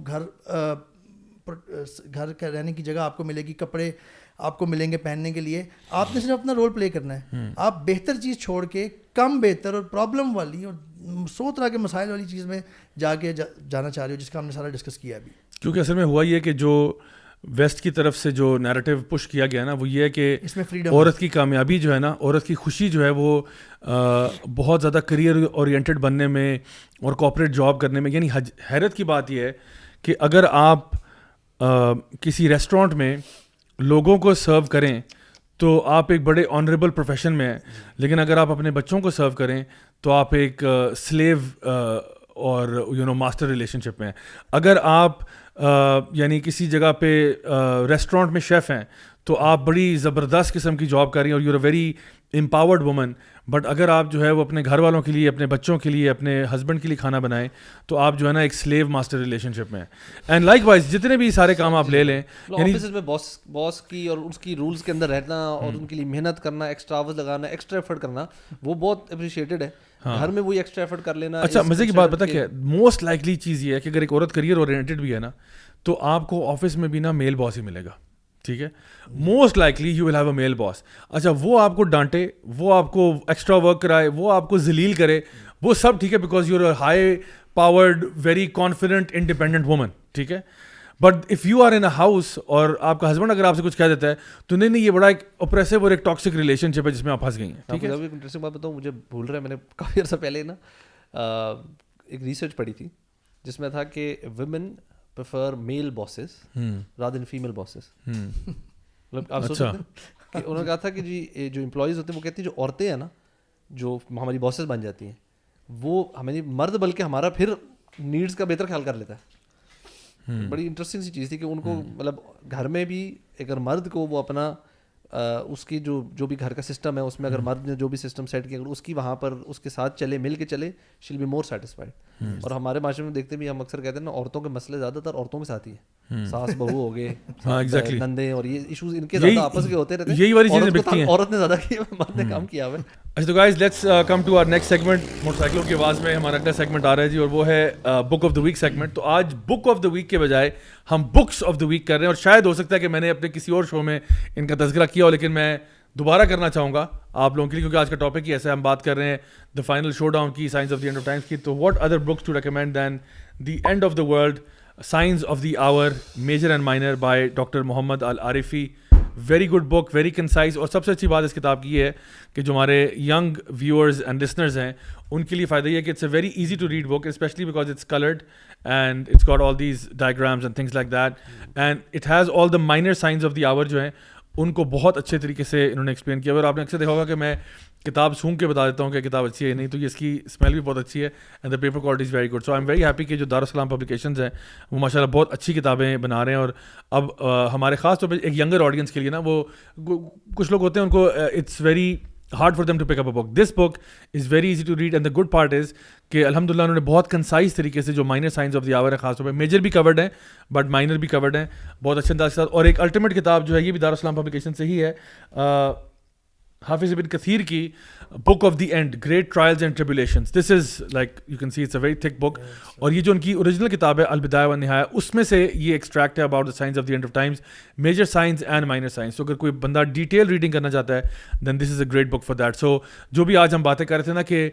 گھر کا رہنے کی جگہ آپ کو ملے گی, کپڑے آپ کو ملیں گے پہننے کے لیے, آپ نے صرف اپنا رول پلے کرنا ہے. آپ بہتر چیز چھوڑ کے کم بہتر اور پرابلم والی اور 100 طرح کے مسائل والی چیز میں جانا چاہ رہے ہو, جس کا ہم نے سارا ڈسکس کیا ابھی. کیونکہ اصل میں ہوا یہ کہ جو ویسٹ کی طرف سے جو نیریٹو پش کیا گیا نا, وہ یہ ہے کہ اس میں فریڈم, عورت کی کامیابی جو ہے نا, عورت کی خوشی جو ہے وہ بہت زیادہ کریئر اورینٹڈ بننے میں اور کارپوریٹ جاب کرنے میں. یعنی حیرت کی بات یہ ہے کہ اگر آپ کسی ریسٹورینٹ میں لوگوں کو سرو کریں تو آپ ایک بڑے آنریبل پروفیشن میں ہیں, لیکن اگر آپ اپنے بچوں کو سرو کریں تو آپ ایک سلیو اور ماسٹر ریلیشن شپ میں ہیں. اگر آپ یعنی کسی جگہ پہ ریسٹورینٹ میں شیف ہیں تو آپ بڑی زبردست قسم کی جاب کر رہی ہیں اور you are a very empowered woman, but اگر آپ جو ہے وہ اپنے گھر والوں کے لیے, اپنے بچوں کے لیے, اپنے ہسبینڈ کے لیے کھانا بنائیں تو آپ جو ہے نا ایک سلیو ماسٹر ریلیشن شپ میں ہیں. اینڈ لائک وائز جتنے بھی سارے کام آپ لے لیں, آفیسز میں باس کی اور اس کی رولز کے اندر رہنا اور ان کے لیے محنت کرنا, ایکسٹرا آورز لگانا, ایکسٹرا ایفرٹ کرنا, وہ بہت اپریشیٹڈ ہے. گھر میں وہی ایکسٹرا ایفرٹ کر لینا. اچھا مزے کی بات پتہ کیا ہے, موسٹ لائکلی چیز یہ ہے کہ اگر ایک عورت کریئر اورینٹڈ بھی ہے نا, تو آپ کو آفس میں بھی نا میل باس ہی ملے گا. ٹھیک ہے, most likely you will have a male boss. اچھا وہ آپ کو ڈانٹے, وہ آپ کو ایکسٹرا ورک کرائے, وہ آپ کو ذلیل کرے, وہ سب ٹھیک ہے, because you are high powered very confident independent woman. ٹھیک ہے, but if you are in a house اور آپ کا ہسبینڈ اگر آپ سے کچھ کہہ دیتا ہے تو نہیں یہ بڑا ایک اپریسو اور ایک ٹاکسک ریلیشن شپ ہے جس میں آپ پھنس گئی ہیں. ٹھیک ہے, ایک انٹرسٹنگ بات بتاؤں, مجھے بھول رہا ہے, میں نے کافی عرصہ پہلے نا ایک ریسرچ پڑھی تھی جس میں تھا کہ women prefer male bosses rather than female bosses. مطلب آپ سوچ سکتے ہیں کہ انہوں نے کہا تھا کہ جی جو امپلائیز ہوتے ہیں وہ کہتے ہیں جو عورتیں ہیں نا, جو ہماری باسز بن جاتی ہیں, وہ ہماری مرد بلکہ ہمارا پھر نیڈس کا بہتر خیال کر لیتا ہے. بڑی انٹرسٹنگ سی چیز تھی کہ ان کو مطلب گھر میں بھی اگر مرد کو وہ اپنا اس کی جو بھی گھر کا سسٹم ہے اس میں اگر مرد نے جو بھی سسٹم سیٹ کیا, اگر اس کی وہاں پر اس کے ساتھ چلے, مل کے چلے, شی ول بی مور سیٹسفائڈ. اور ہمارے معاشرے میں دیکھتے بھی, ہم اکثر کہتے ہیں نا, عورتوں کے مسئلے زیادہ تر عورتوں کے ساتھ ہی ہیں, ساس بہو ہو گئے, نندے, اور یہ ایشوز ان کے زیادہ آپس کے ہوتے رہتے ہیں. یہی والی چیزیں بکتی ہیں, عورت نے زیادہ کیا, مرد نے کام کیا ہوا ہے. اچھا تو guys let's come to our next segment. موٹر سائیکلوں کی آواز میں ہمارا اگلا سیگمنٹ آ رہا ہے جی, اور وہ ہے book of the week segment. تو آج بک آف دا ویک کے بجائے ہم بکس آف دا ویک کر رہے ہیں, اور شاید ہو سکتا ہے کہ میں نے اپنے کسی اور شو میں ان کا تذکرہ کیا ہو, لیکن میں دوبارہ کرنا چاہوں گا آپ لوگوں کے لیے, کیونکہ آج کا ٹاپک ہی ایسا ہے, ہم بات کر رہے ہیں دا فائنل شو ڈاؤن کی, signs of the end of times کی. تو what other books to recommend then the end of the world, signs of the hour, major and minor by doctor Muhammad al-Arifi. Very good book, very concise, اور سب سے اچھی بات اس کتاب کی یہ ہے کہ جو ہمارے ینگ ویورز اینڈ لسنرز ہیں ان کے لیے فائدہ یہ ہے کہ it's a very easy to read book, especially because it's coloured and it's got all these diagrams and things like that, and it has all the minor signs of the hour جو ہیں ان کو بہت اچھے طریقے سے انہوں نے ایکسپلین کیا. اور آپ نے اکثر دیکھا ہوگا کہ میں کتاب سونگ کے بتا دیتا ہوں کہ کتاب اچھی ہے نہیں, تو یہ اس کی اسمیل بھی بہت اچھی ہے, and the paper quality is very good. So I am very happy کہ جو دارالسلام پبلیکیشنز ہیں وہ ماشاء اللہ بہت اچھی کتابیں بنا رہے ہیں. اور اب ہمارے خاص طور پہ ایک ینگر آڈینس کے لیے نا, وہ کچھ لوگ ہوتے ہیں ان کو it's very hard for them to pick up a book. This book is very easy to read, and the good part is کہ الحمدللہ انہوں نے بہت کنسائز طریقے سے جو مائنر سائنس آف دی آور ہے, خاص طور پہ میجر بھی کورڈ ہیں بٹ مائنر بھی کورڈ ہیں, بہت اچھے انداز کے ساتھ. اور ایک الٹیمیٹ کتاب جو ہے یہ بھی دارالسلام پبلیکیشن سے ہی ہے, حافظ ابن کثیر کی book of the end great trials and tribulations. This is like you can see it's a very thick book. اور یہ جو ان کی اوریجنل کتاب ہے البدایہ والنہایہ, اس میں سے یہ ایکسٹریکٹ ہے about the signs of the end of times, major signs and minor signs. تو اگر کوئی بندہ ڈیٹیل ریڈنگ کرنا چاہتا ہے then this is a great book for that. So جو بھی آج ہم باتیں کر رہے تھے نا کہ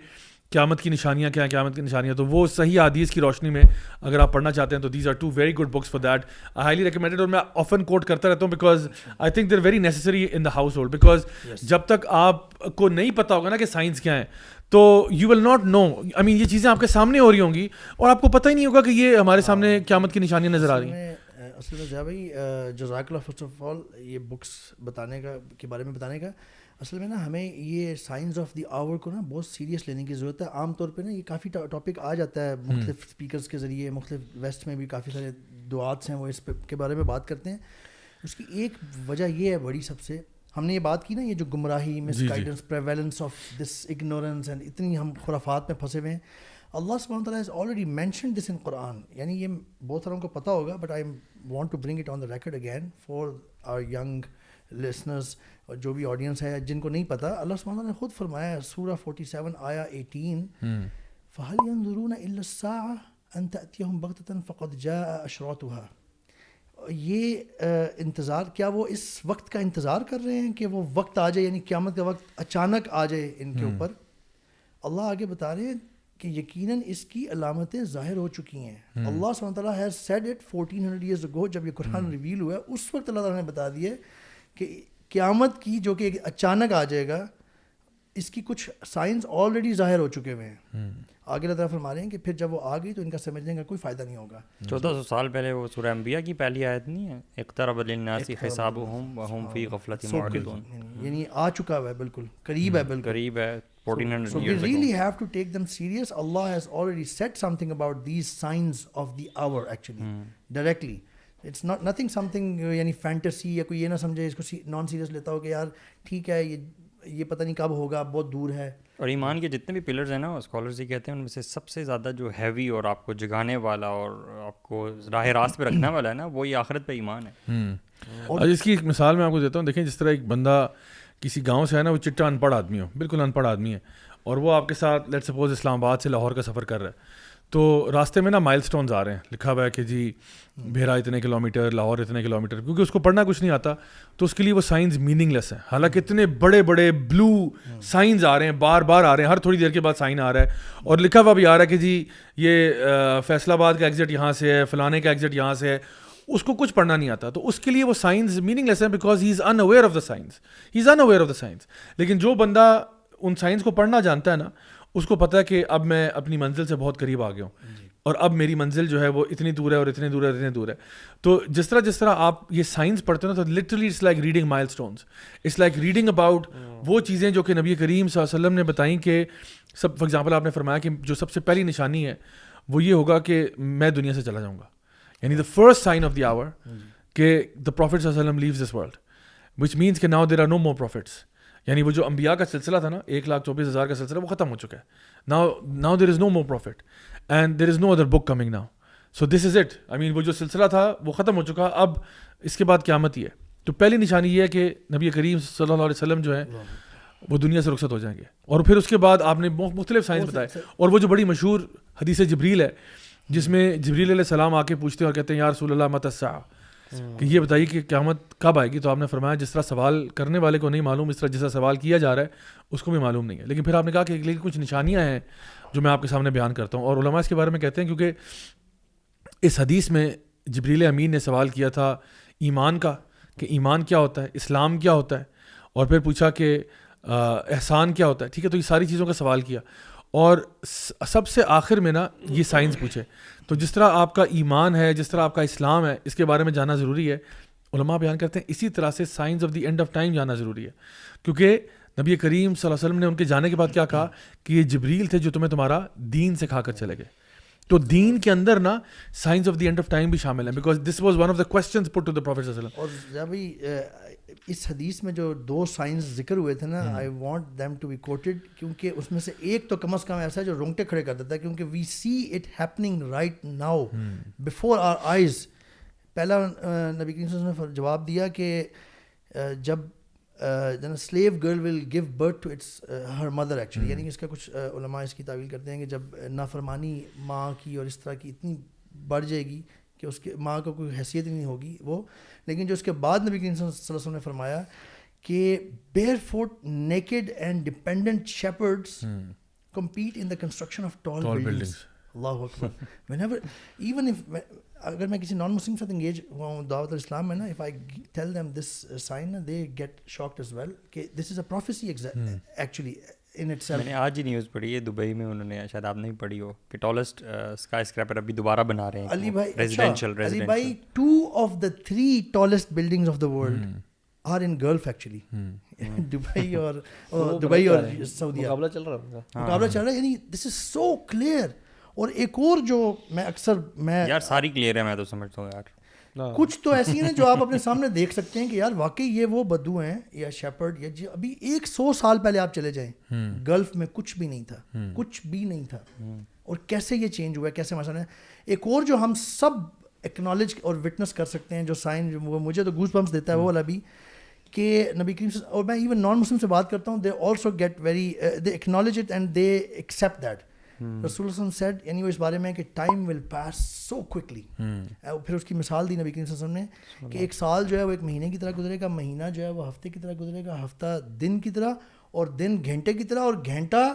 قیامت کی نشانیاں کیا ہیں, قیامت کی نشانیاں, تو وہ صحیح حدیث کی روشنی میں اگر آپ پڑھنا چاہتے ہیں تو these are two very good books for that. I highly recommended. اور میں آفن کوٹ کرتا رہتا ہوں because I think they are very necessary in the household, because جب تک آپ کو نہیں پتہ ہوگا نا کہ سائنس کیا ہے تو یو ول ناٹ نو. آئی مین یہ چیزیں آپ کے سامنے ہو رہی ہوں گی اور آپ کو پتہ ہی نہیں ہوگا کہ یہ ہمارے سامنے قیامت کی نشانیاں نظر آ رہی ہیں. اصل میں ضیاء بھائی جزاک اللہ فرسٹ آف آل یہ بکس بتانے کا کے بارے میں بتانے کا. اصل میں نا ہمیں یہ سائنس آف دی آور کو نا بہت سیریس لینے کی ضرورت ہے. عام طور پہ نا یہ کافی ٹاپک آ جاتا ہے مختلف اسپیکرز کے ذریعے, مختلف ویسٹ میں بھی کافی سارے دعات ہیں وہ اس کے بارے میں بات کرتے ہیں. اس کی ایک وجہ یہ ہے بڑی, سب سے ہم نے یہ بات کی نا یہ جو گمراہی, misguidance, prevalence of this ignorance and اتنی ہم خرافات میں پھنسے ہوئے ہیں. اللہ سبحانہ وتعالیٰ has already mentioned this in Quran. یعنی یہ بہت ساروں کو پتہ ہوگا but I want to bring it on the record again for our young listeners, اور جو بھی آڈینس ہے جن کو نہیں پتہ. اللہ سبحانہ وتعالیٰ نے خود فرمایا سورہ 47 آیا 18, فَهَلْ يَنظُرُونَ إِلَّا السَّاعَةَ أَن تَأْتِيَهُمْ بَغْتَةً فَقَدْ جَاءَ أَشْرَاطُهَا. یہ انتظار, کیا وہ اس وقت کا انتظار کر رہے ہیں کہ وہ وقت آ جائے, یعنی قیامت کا وقت اچانک آ جائے ان کے اوپر. اللہ آگے بتا رہے ہیں کہ یقیناً اس کی علامتیں ظاہر ہو چکی ہیں. اللہ سبحانہ وتعالیٰ has said it 1400 years ago, جب یہ قرآن ریویل ہوا ہے اس وقت اللہ تعالیٰ نے بتا دیا کہ قیامت کی جو کہ اچانک آ جائے گا, اس کی کچھ سائنس آلریڈی ظاہر ہو چکے ہوئے ہیں. آگے اللہ تعالیٰ فرما رہے ہیں کہ پھر جب وہ آ گئی تو ان کا سمجھنے کا کوئی فائدہ نہیں ہوگا. 1400 سال پہلے وہ سورہ انبیاء کی پہلی آیت نہیں ہے, اقترب للناس حسابهم وهم فی غفلۃ معرضون, یعنی آ چکا ہوا ہے, بالکل قریب ہے, بالکل قریب ہے 1400 So we years really ago. have to take them serious. Allah has already said something about these signs of the hour actually directly. It's not nothing something یعنی فینٹیسی یا کوئی یہ نہ سمجھے اس کو نان سیریس لیتا ہو کہ یار ٹھیک ہے یہ پتہ نہیں کب ہوگا, بہت دور ہے. اور ایمان کے جتنے بھی پلرز ہیں نا, اسکالرز یہ کہتے ہیں ان میں سے سب سے زیادہ جو ہیوی اور آپ کو جگانے والا اور آپ کو راہ راست پہ رکھنے والا ہے نا, وہ یہ آخرت پہ ایمان ہے. اور اس کی ایک مثال میں آپ کو دیتا ہوں. دیکھیں جس طرح ایک بندہ کسی گاؤں سے ہے نا, وہ چٹا ان پڑھ آدمی ہو, بالکل ان پڑھ آدمی ہے, اور وہ آپ کے ساتھ لیٹ سپوز اسلام آباد سے لاہور کا سفر کر رہا ہے, تو راستے میں نا مائل سٹونز آ رہے ہیں, لکھا ہوا ہے کہ جی بھیرا اتنے کلومیٹر, لاہور اتنے کلومیٹر, کیونکہ اس کو پڑھنا کچھ نہیں آتا تو اس کے لیے وہ سائنس میننگ لیس ہے. حالانکہ اتنے بڑے بڑے بلو سائنس آ رہے ہیں, بار بار آ رہے ہیں, ہر تھوڑی دیر کے بعد سائن آ رہا ہے, اور لکھا ہوا بھی آ رہا ہے کہ جی یہ فیصل آباد کا ایگزٹ یہاں سے ہے, فلانے کا ایگزٹ یہاں سے ہے. اس کو کچھ پڑھنا نہیں آتا تو اس کے لیے وہ سائنس میننگ لیس ہے, because he is in aware of the science, he is in aware of the science. لیکن جو بندہ ان سائنس کو پڑھنا جانتا ہے نا, اس کو پتہ ہے کہ اب میں اپنی منزل سے بہت قریب آ گیا ہوں, اور اب میری منزل جو ہے وہ اتنی دور ہے اور اتنی دور ہے, اتنی دور ہے. تو جس طرح آپ یہ سائنس پڑھتے ہیں نا, تو literally it's like reading milestones, it's like reading about وہ چیزیں جو کہ نبی کریم صلی اللہ علیہ وسلم نے بتائیں. کہ سب فار ایگزامپل آپ نے فرمایا کہ جو سب سے پہلی نشانی ہے وہ یہ ہوگا کہ میں دنیا سے چلا جاؤں گا, یعنی the first sign of the hour کہ دا پروفیٹ صلی اللہ علیہ وسلم leaves this world, which means کہ now there are no more prophets. یعنی وہ جو انبیاء کا سلسلہ تھا نا, 1,24,000 کا سلسلہ, وہ ختم ہو چکا ہے. Now there is no more prophet and there is no other book coming now. So this is it. I mean وہ جو سلسلہ تھا وہ ختم ہو چکا, اب اس کے بعد قیامت ہی ہے. تو پہلی نشانی یہ ہے کہ نبی کریم صلی اللہ علیہ وسلم جو ہے وہ دنیا سے رخصت ہو جائیں گے. اور پھر اس کے بعد آپ نے مختلف سائنس بتائے, اور وہ جو بڑی مشہور حدیث جبریل ہے جس میں جبریل علیہ السلام آ کے پوچھتے ہیں اور کہتے ہیں یا رسول اللہ متی الساعہ, کہ یہ بتائیے کہ قیامت کب آئے گی. تو آپ نے فرمایا جس طرح سوال کرنے والے کو نہیں معلوم, اس طرح جس طرح سوال کیا جا رہا ہے اس کو بھی معلوم نہیں ہے. لیکن پھر آپ نے کہا کہ لیکن کچھ نشانیاں ہیں جو میں آپ کے سامنے بیان کرتا ہوں. اور علماء اس کے بارے میں کہتے ہیں کیونکہ اس حدیث میں جبریل امین نے سوال کیا تھا ایمان کا, کہ ایمان کیا ہوتا ہے, اسلام کیا ہوتا ہے, اور پھر پوچھا کہ احسان کیا ہوتا ہے. ٹھیک ہے, تو یہ ساری چیزوں کا سوال کیا, اور سب سے آخر میں نا یہ سائنس پوچھے. تو جس طرح آپ کا ایمان ہے, جس طرح آپ کا اسلام ہے, اس کے بارے میں جاننا ضروری ہے. علماء بیان کرتے ہیں اسی طرح سے science of the end of time جاننا ضروری ہے, کیونکہ نبی کریم صلی اللہ علیہ وسلم نے ان کے جانے کے بعد کیا کہا کہ یہ جبریل تھے جو تمہیں تمہارا دین سکھا کر چلے گئے. تو دین کے اندر نا signs of the end of time بھی شامل ہے, because this was one of the questions put to the prophet صلی اللہ علیہ وسلم. اور بھائی اس حدیث میں جو 2 سائنس ذکر ہوئے تھے نا, I want them to be quoted, کیونکہ اس میں سے ایک تو کم از کم ایسا ہے جو رونگٹے کھڑے کر دیتا ہے, کیونکہ we see it happening right now before our eyes. پہلا نبی کریم صلی اللہ علیہ وسلم نے جواب دیا کہ جب slave girl will give birth to its her mother actually. یعنی کہ اس کا کچھ علماء اس کی تعویل کرتے ہیں کہ جب نافرمانی ماں کی اور اس طرح کی اتنی بڑھ جائے گی کہ اس کے ماں کو کوئی حیثیت نہیں ہوگی وہ. لیکن جو اس کے بعد نبی کریم صلی اللہ علیہ وسلم نے فرمایا کہ barefoot naked and dependent shepherds compete in the construction of tall buildings. Allahu Akbar. Whenever, even if, اگر میں کسی نان مسلم کے ساتھ انگیج ہوا ہوں دعوت الاسلام میں نا, if I tell them this sign, they get shocked as well کہ this is a prophecy actually in itself. میں نے آج ہی نیوز پڑھی ہے دبئی میں, انہوں نے شاید آپ نہیں پڑھی ہو, کہ ٹالسٹ اسکائی اسکریپر ابھی دوبارہ بنا رہے ہیں علی بھائی, ریزیڈینشیل. علی بھائی 2 of the 3 tallest buildings of the world are in Gulf actually. Dubai اور سعودیہ مقابلہ چل رہا ہے. یعنی دس از سو کلیئر. اور ایک اور جو میں اکثر یار ساری کلیئر ہے, میں تو سمجھتا ہوں یار کچھ تو ایسی ہیں جو آپ اپنے سامنے دیکھ سکتے ہیں کہ یار واقعی یہ وہ بدو ہیں یا شیپرڈ یا جی ابھی 100 سال پہلے آپ چلے جائیں گلف میں کچھ بھی نہیں تھا, کچھ بھی نہیں تھا. اور کیسے یہ چینج ہوا ہے, کیسے مسئلہ ہے. ایک اور جو ہم سب ایکنالج اور وٹنس کر سکتے ہیں جو سائن جو مجھے تو گوز بمپس دیتا ہے وہ والا بھی, کہ نبی کریم سے, اور میں ایون نان مسلم سے بات کرتا ہوں, they also get very they acknowledge it and they accept that. رسول اللہ سیڈ, یعنی وہ اس بارے میں کہ time will pass so quickly. پھر اس کی مثال دی نبی کریم صلی اللہ علیہ وسلم نے کہ ایک سال جو ہے وہ ایک مہینے کی طرح گزرے گا, مہینہ جو ہے وہ ہفتے کی طرح گزرے گا, ہفتہ دن کی طرح, اور دن گھنٹے کی طرح, اور گھنٹہ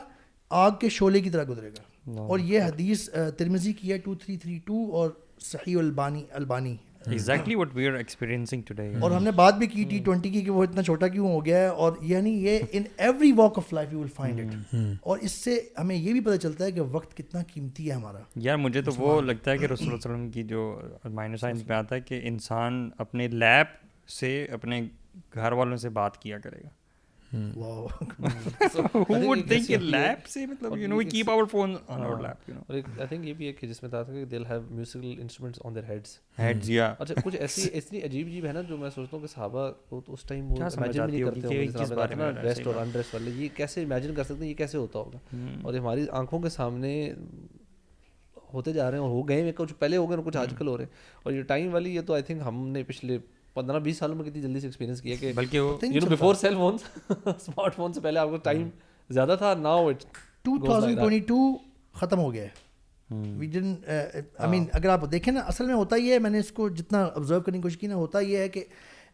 آگ کے شعلے کی طرح گزرے گا. اور یہ حدیث ترمذی کی ہے 2332 اور صحیح البانی. exactly what we are experiencing today. اور ہم نے بات بھی کی T20 کی کہ وہ اتنا چھوٹا کیوں ہو گیا ہے, اور یعنی یہ in every walk of life you will find it. اور اس سے ہمیں یہ بھی پتہ چلتا ہے کہ وقت کتنا قیمتی ہے ہمارا. یار مجھے تو وہ لگتا ہے کہ رسول اللہ علیہ وسلم کی جو مائنر سائنس میں آتا ہے کہ انسان اپنے لیب سے اپنے گھر والوں سے بات کیا کرے گا. Who would think کہ لیب سے مطلب you know we keep our phone on our lap, you know. اور I think یہ بھی ہے کہ جس میں تھا کہ they'll have musical instruments on their heads. yeah. اچھا کچھ ایسی اتنی عجیب ہے نا جو میں سوچتا ہوں کہ صحابہ کو تو اس ٹائم وہ امیجن بھی نہیں کرتے ہوں کس بارے میں ڈریسڈ اور انڈریسڈ والے, یہ کیسے امیجن کر سکتے ہیں, یہ کیسے ہوتا ہوگا. اور ہماری آنکھوں کے سامنے ہوتے جا رہے ہیں, اور ہو گئے ہیں, کچھ پہلے ہو گئے اور کچھ آج کل ہو رہے ہیں. اور یہ ٹائم والی یہ تو آئی تھنک ہم نے پچھلے 15-20 سالوں میں کتنی جلدی سے ایکسپیرینس کیا کہ بلکہ وہ you know before cell phones smartphone سے پہلے آپ کو ٹائم زیادہ تھا, ناؤ اٹ 2022 ختم ہو گیا ہے. وی ڈنٹ آئی مین اگر آپ دیکھیں نا, اصل میں ہوتا یہ ہے, میں نے اس کو جتنا آبزرو کرنے کی کوشش کی نا, ہوتا یہ ہے کہ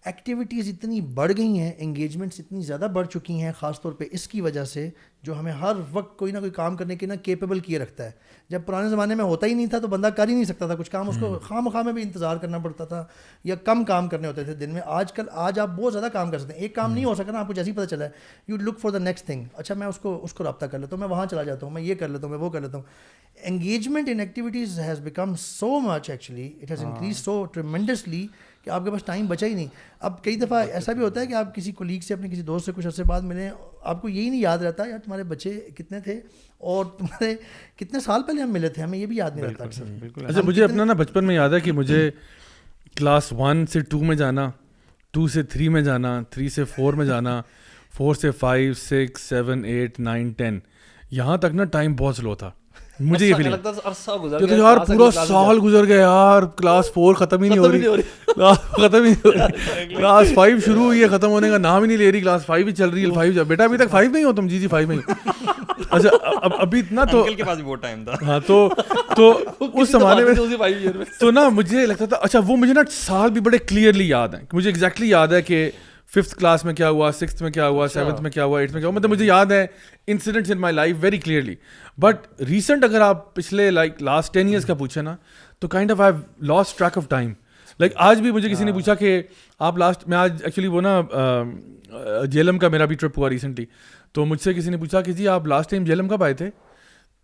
ایکٹیویٹیز اتنی بڑھ گئی ہیں, انگیجمنٹس اتنی زیادہ بڑھ چکی ہیں, خاص طور پہ اس کی وجہ سے جو ہمیں ہر وقت کوئی نہ کوئی کام کرنے کے نا کیپیبل کیے رکھتا ہے. جب پرانے زمانے میں ہوتا ہی نہیں تھا تو بندہ کر ہی نہیں سکتا تھا کچھ کام, اس کو خواہ میں بھی انتظار کرنا پڑتا تھا یا کم کام کرنے ہوتے تھے دن میں. آج آپ بہت زیادہ کام کر سکتے ہیں, ایک کام نہیں ہو سکا نا, آپ کو جیسے ہی پتہ چلا ہے you look for the next thing, اچھا میں اس کو رابطہ کر لیتا ہوں, میں وہاں چلا جاتا ہوں, میں یہ کر لیتا ہوں, میں وہ کر لیتا ہوں. Engagement in activities has become so much, actually it has increase so tremendously کہ آپ کے پاس ٹائم بچا ہی نہیں. اب کئی دفعہ ایسا بھی ہوتا ہے کہ آپ کسی کولیگ سے, اپنے کسی دوست سے کچھ عرصے بعد ملیں, آپ کو یہی نہیں یاد رہتا یار تمہارے بچے کتنے تھے اور تمہارے کتنے سال پہلے ہم ملے تھے, ہمیں یہ بھی یاد نہیں رہتا اکثر. اچھا مجھے اپنا نا بچپن میں یاد ہے کہ مجھے کلاس 1 سے 2 میں جانا, 2 سے 3 میں جانا, 3 سے 4 میں جانا, 4 سے 5, 6, 7, 8, 9, 10, یہاں تک نا ٹائم بہت سلو تھا. مجھے یہ فیلنگ تو یار پورا سال گزر گیا یار, کلاس 4 ختم ہی نہیں ہو رہی, ختم ہی نہیں ہو رہی, کلاس 5 شروع ہوئی ہے, ختم ہونے کا نام ہی نہیں لے رہی, کلاس 5 ہی چل رہی ہے. 5 بیٹا ابھی تک 5 نہیں ہو تم؟ جی 5 میں. اچھا ابھی اتنا تو انکل کے پاس بھی وہ ٹائم تھا. ہاں تو اس زمانے میں تو نا مجھے لگتا تھا, اچھا وہ مجھے نا سال بھی بڑے کلیئرلی یاد ہیں, مجھے ایگزیکٹلی یاد ہے کہ 5th کلاس میں کیا ہوا, 6th میں کیا ہوا, 7th میں کیا ہوا, 8th میں کیا ہوا, مطلب مجھے یاد ہے incidents in my life very clearly. But recent اگر آپ پچھلے لائک لاسٹ 10 years کا پوچھیں نا تو kind of I have lost track of time. Like آج بھی مجھے کسی نے پوچھا کہ آپ لاسٹ, میں آج ایکچولی وہ نا جیلم کا میرا بھی ٹرپ ہوا ریسنٹلی, تو مجھ سے کسی نے پوچھا کہ جی آپ لاسٹ ٹائم جیلم کب آئے تھے؟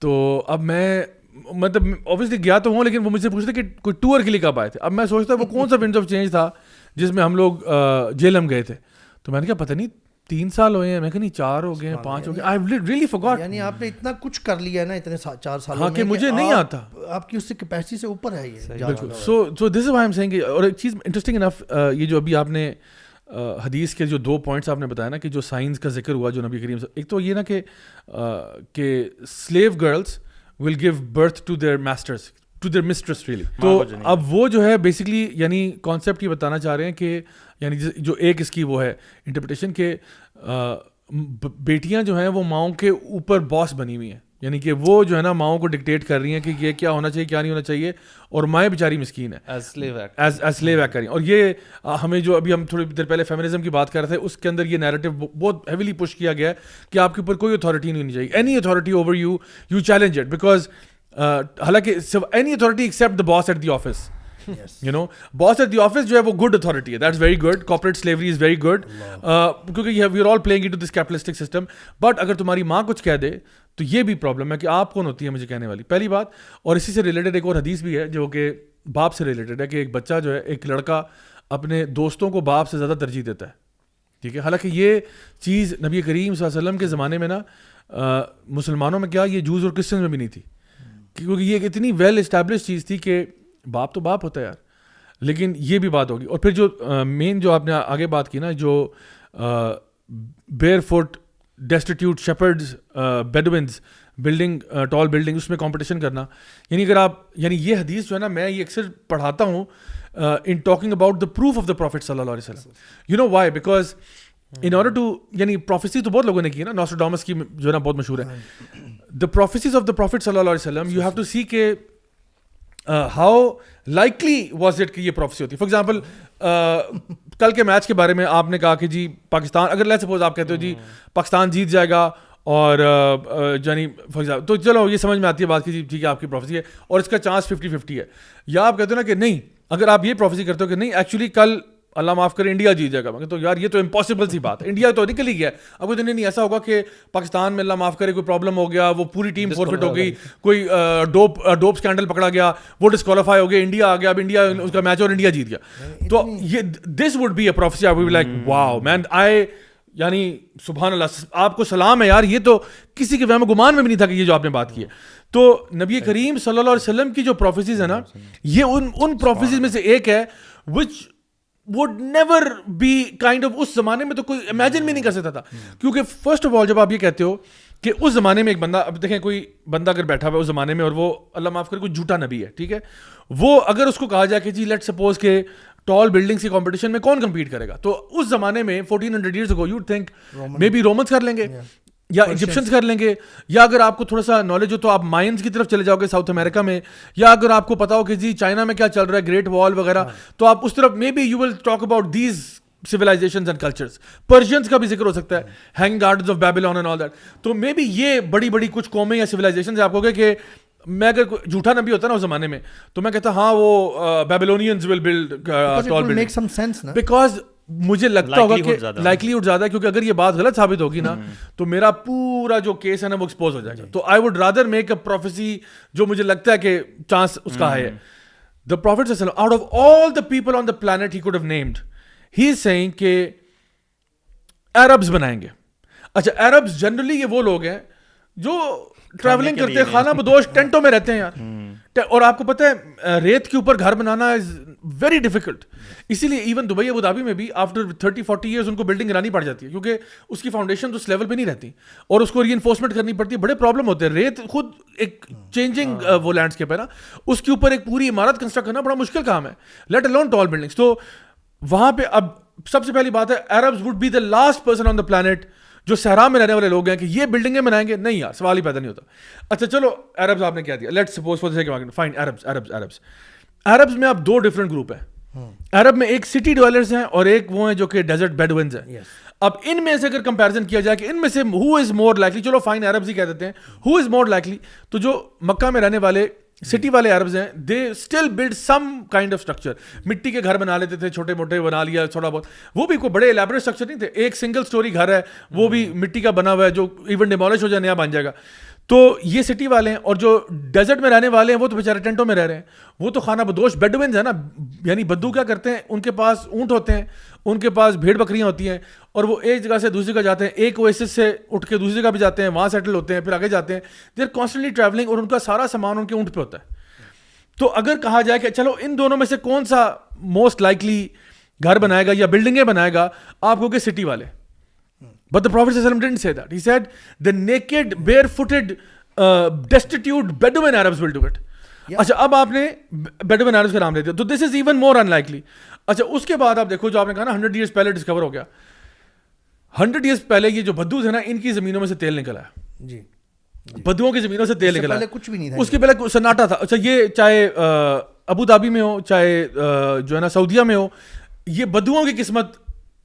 تو اب میں مطلب اوبیسلی گیا تو ہوں, لیکن وہ مجھ سے پوچھتے کہ کوئی ٹور کے لیے کب آئے تھے. اب میں سوچتا وہ کون سا ونڈ آف چینج تھا جس میں ہم لوگ جیلم گئے تھے. تو میں نے کہا پتہ نہیں 3 سال ہوئے ہیں, میں کہا نہیں 4 ہو گئے ہیں, 5 ہو گئے. I really forgot. یعنی آپ نے اتنا کچھ کر لیا ہے نا اتنے 4 سالوں میں کہ مجھے نہیں آتا, آپ کی اس سے کیپیسٹی سے اوپر ہے یہ. بالکل. سو this is Y M seeing. اور ایک چیز انٹرسٹنگ انف, یہ جو ابھی آپ نے حدیث کے جو 2 پوائنٹس آپ نے بتایا نا کہ جو سائنس کا ذکر ہوا جو نبی کریم سے, ایک تو یہ نا کہ slave girls will give birth to their masters, to their mistress really. تو اب وہ جو ہے بیسکلی یعنی کانسیپٹ یہ بتانا چاہ رہے ہیں کہ یعنی جو ایک اس کی وہ ہے انٹرپریٹیشن کہ بیٹیاں جو ہیں وہ ماؤں کے اوپر باس بنی ہوئی ہیں, یعنی کہ وہ جو ہے نا ماؤں کو ڈکٹیٹ کر رہی ہیں کہ یہ کیا ہونا چاہیے کیا نہیں ہونا چاہیے, اور مائیں بیچاری مسکین ہیں ایز سلیو ایکٹ کر رہی ہیں. اور یہ ہمیں جو ابھی ہم تھوڑی دیر پہلے فیمنزم کی بات کر رہے تھے اس کے اندر یہ نیریٹو بہت ہیویلی پش کیا گیا ہے کہ آپ کے اوپر کوئی اتھارٹی نہیں ہونی چاہیے, any authority over you you challenge it, because حالانکہ any authority except the boss at the office, you know boss at the office جو ہے وہ گڈ اتھارٹی ہے, that's very good, corporate slavery is very good, کیونکہ we are all playing into this capitalistic system. But اگر تمہاری ماں کچھ کہہ دے تو یہ بھی پرابلم ہے کہ آپ کون ہوتی ہے مجھے کہنے والی, پہلی بات. اور اسی سے ریلیٹڈ ایک اور حدیث بھی ہے جو کہ باپ سے ریلیٹڈ ہے کہ ایک بچہ جو ہے, ایک لڑکا اپنے دوستوں کو باپ سے زیادہ ترجیح دیتا ہے, ٹھیک ہے. حالانکہ یہ چیز نبی کریم صلی اللہ علیہ وسلم کے زمانے میں نا مسلمانوں میں کیا یہ جوز اور کرسچنز میں بھی نہیں تھی, کیونکہ یہ ایک اتنی ویل اسٹیبلش چیز تھی کہ باپ تو باپ ہوتا ہے یار. لیکن یہ بھی بات ہوگی. اور پھر جو مین جو آپ نے آگے بات کی نا, جو beer fit ڈیسٹیٹیوٹ shepherds بیڈوینز building tall building, اس میں کمپٹیشن کرنا, یعنی اگر آپ یعنی یہ حدیث جو ہے نا میں یہ اکثر پڑھاتا ہوں in talking about the proof of the prophet صلی اللہ علیہ وسلم. You know why, because in order to یعنی پروفیسی تو بہت لوگوں نے کی ہے نا, نوسٹراڈامس کی جو ہے نا بہت مشہور ہے. دا پروفیسیز آف دا پروفٹ صلی اللہ علیہ وسلم یو ہیو ٹو سی کہ ہاؤ لائکلی واز اٹ کہ یہ پروفیسی ہوتی ہے. فار ایگزامپل کل کے میچ کے بارے میں آپ نے کہا کہ جی پاکستان, اگر لیٹس سپوز آپ کہتے ہو جی پاکستان جیت جائے گا اور یعنی فار ایگزامپل, تو چلو یہ سمجھ میں آتی ہے بات کہ جی ٹھیک ہے آپ کی پروفیسی ہے اور اس کا چانس 50-50 ہے. یا آپ کہتے ہو نا کہ نہیں, اگر آپ یہ پروفیسی کرتے ہو کہ نہیں ایکچولی کل اللہ معاف کرے انڈیا جیت جائے گا, تو یار یہ تو امپاسبل سی بات ہے, انڈیا تو نکل ہی گیا. اب کوئی دن نہیں ایسا ہوگا کہ پاکستان میں اللہ معاف کرے کوئی پرابلم ہو گیا, وہ پوری ٹیم فورفٹ ہو گئی, کوئی ڈوپ اسکینڈل پکڑا گیا, وہ ڈسکوالیفائی ہو گیا, انڈیا آ گیا, اب انڈیا اس کا میچ اور انڈیا جیت گیا. تو یہ this would be a prophecy, I would be like wow man, I یعنی سبحان اللہ, آپ کو سلام ہے یار, یہ تو کسی کے وہم گمان میں بھی نہیں تھا کہ یہ جو آپ نے بات کی ہے. تو نبی کریم صلی اللہ علیہ وسلم کی جو پروفیسیز ہیں نا, یہ ان پروفیسیز میں سے ایک ہے which would never be kind of, اس زمانے میں تو کوئی امیجن بھی نہیں کر سکتا تھا. کیونکہ فرسٹ آف آل جب آپ یہ کہتے ہو کہ اس زمانے میں ایک بندہ, اب دیکھیں کوئی بندہ اگر بیٹھا ہوا ہے اس زمانے میں اور وہ اللہ معاف کرے کوئی جھوٹا نبی ہے, ٹھیک ہے, وہ اگر اس کو کہا جائے کہ جی لیٹ سپوز کہ ٹال بلڈنگ کی کمپٹیشن میں کون کمپیٹ کرے گا, تو اس زمانے میں 1400 years ago you would think maybe Romans کر لیں گے یا ایجپشنز کر لیں گے, یا اگر آپ کو تھوڑا سا نالج ہو تو آپ مائنز کی طرف چلے جاؤ گے ساؤتھ امریکہ میں, یا اگر آپ کو پتا ہو کہ جی چائنا میں کیا چل رہا ہے, گریٹ وال وغیرہ, تو آپ اس طرف maybe you will talk about these civilizations and cultures. Persians کا بھی ذکر ہو سکتا ہے, hang gardens of Babylon and all that. تو مے بی یہ بڑی بڑی کچھ قومیں یا سویلائزیشنز آپ کو گے کہ میں اگر جھوٹا نبی ہوتا نا اس زمانے میں تو میں کہتا ہاں وہ Babylonians will build tall building, because مجھے لگتا ہوگا کہ لائکلیہڈ زیادہ ہے, کیونکہ اگر یہ بات غلط ثابت ہوگی نا تو میرا پورا جو کیس ہے نا وہ ایکسپوز ہو جائے گا. تو I would rather make a prophecy جو مجھے لگتا ہے کہ چانس اس کا ہے. دا پروفٹ صلی اللہ علیہ وسلم, out of all the people on the planet he could have named, he is saying کہ عربز بنائیں گے. اچھا عربز جنرلی یہ وہ لوگ ہیں جو ٹریولنگ کرتے ہیں, خانہ بدوش ٹینٹوں میں رہتے ہیں یار, اور آپ کو پتہ ہے ریت کے اوپر گھر بنانا از ویری ڈیفیکلٹ. اسی لیے ایون دبئی ابو ظہبی میں بھی آفٹر 30-40 ایئرز ان کو بلڈنگ گرانی پڑ جاتی ہے, کیونکہ اس کی فاؤنڈیشن اس لیول پہ نہیں رہتی اور اس کو ری انفورسمنٹ کرنی پڑتی ہے. بڑے پرابلم ہوتے ہیں, ریت خود ایک چینجنگ وہ لینڈسکیپ ہے نا, اس کے اوپر ایک پوری عمارت کنسٹرکٹ کرنا بڑا مشکل کام ہے, لیٹ الون ٹال بلڈنگس. تو وہاں پہ اب سب سے پہلی بات ہے Arabs would be the last person on the planet جو صحرا میں رہنے والے لوگ ہیں کہ یہ بلڈنگیں بنائیں گے, نہیں یار سوال ہی پیدا نہیں ہوتا. اچھا چلو عربز آپ نے کیا دیا, let suppose for the sake of fine Arabs میں اب دو ڈفرنٹ گروپ ہیں. عرب میں ایک سٹی ڈویلرز ہیں اور ایک وہ ہیں جو کہ ڈیزرٹ بیڈوینز ہیں. اب ان میں سے اگر کمپیریزن کیا جائے کہ ان میں سے ہو از مور لائکلی, چلو فائن عربز ہی کہہ دیتے ہیں, ہو از مور لائکلی, تو جو مکہ میں رہنے والے سٹی والے عربز ہیں they still build some kind of structure. مٹی کے گھر بنا لیتے تھے, چھوٹے موٹے بنا لیا تھوڑا بہت, وہ بھی کوئی بڑے الیبریٹ اسٹرکچر نہیں تھے. ایک سنگل اسٹوری گھر ہے وہ بھی مٹی کا بنا ہوا ہے جو ایون ڈیمالش ہو جائے نیا بن جائے گا. تو یہ سٹی والے ہیں, اور جو ڈیزرٹ میں رہنے والے ہیں وہ تو بیچارے ٹینٹوں میں رہ رہے ہیں, وہ تو خانہ بدوش بیڈوینز ہیں نا. یعنی بدو کیا کرتے ہیں, ان کے پاس اونٹ ہوتے ہیں, ان کے پاس بھیڑ بکریاں ہوتی ہیں, اور وہ ایک جگہ سے دوسری جگہ جاتے ہیں, ایک اویسس سے اٹھ کے دوسری جگہ بھی جاتے ہیں, وہاں سیٹل ہوتے ہیں, پھر آگے جاتے ہیں. دے آر کانسٹنٹلی ٹریولنگ, اور ان کا سارا سامان ان کے اونٹ پہ ہوتا ہے. تو اگر کہا جائے کہ چلو ان دونوں میں سے کون سا موسٹ لائکلی گھر بنائے گا یا بلڈنگیں بنائے گا, آپ کو کہ سٹی والے. بٹ دا پروفٹ صلی اللہ علیہ وسلم ڈڈنٹ سے that. He said the naked, barefooted, destitute Bedouin Arabs will do it. اچھا اب آپ نے بیڈوین عربز کا نام لے دیا تو this is even more in likely. اچھا اس کے بعد آپ دیکھو جو آپ نے کہا نا 100 ایئرس پہلے ڈسکور ہو گیا, 100 ایئرس پہلے یہ جو بدو تھے نا ان کی زمینوں میں سے تیل نکلا ہے. جی بدوؤں کی زمینوں سے تیل نکلا ہے, کچھ بھی نہیں تھا, اس کے پہلے سناٹا تھا. اچھا یہ چاہے ابو دھابی میں ہو چاہے جو ہے نا سعودیہ میں ہو, یہ بدوؤں کی قسمت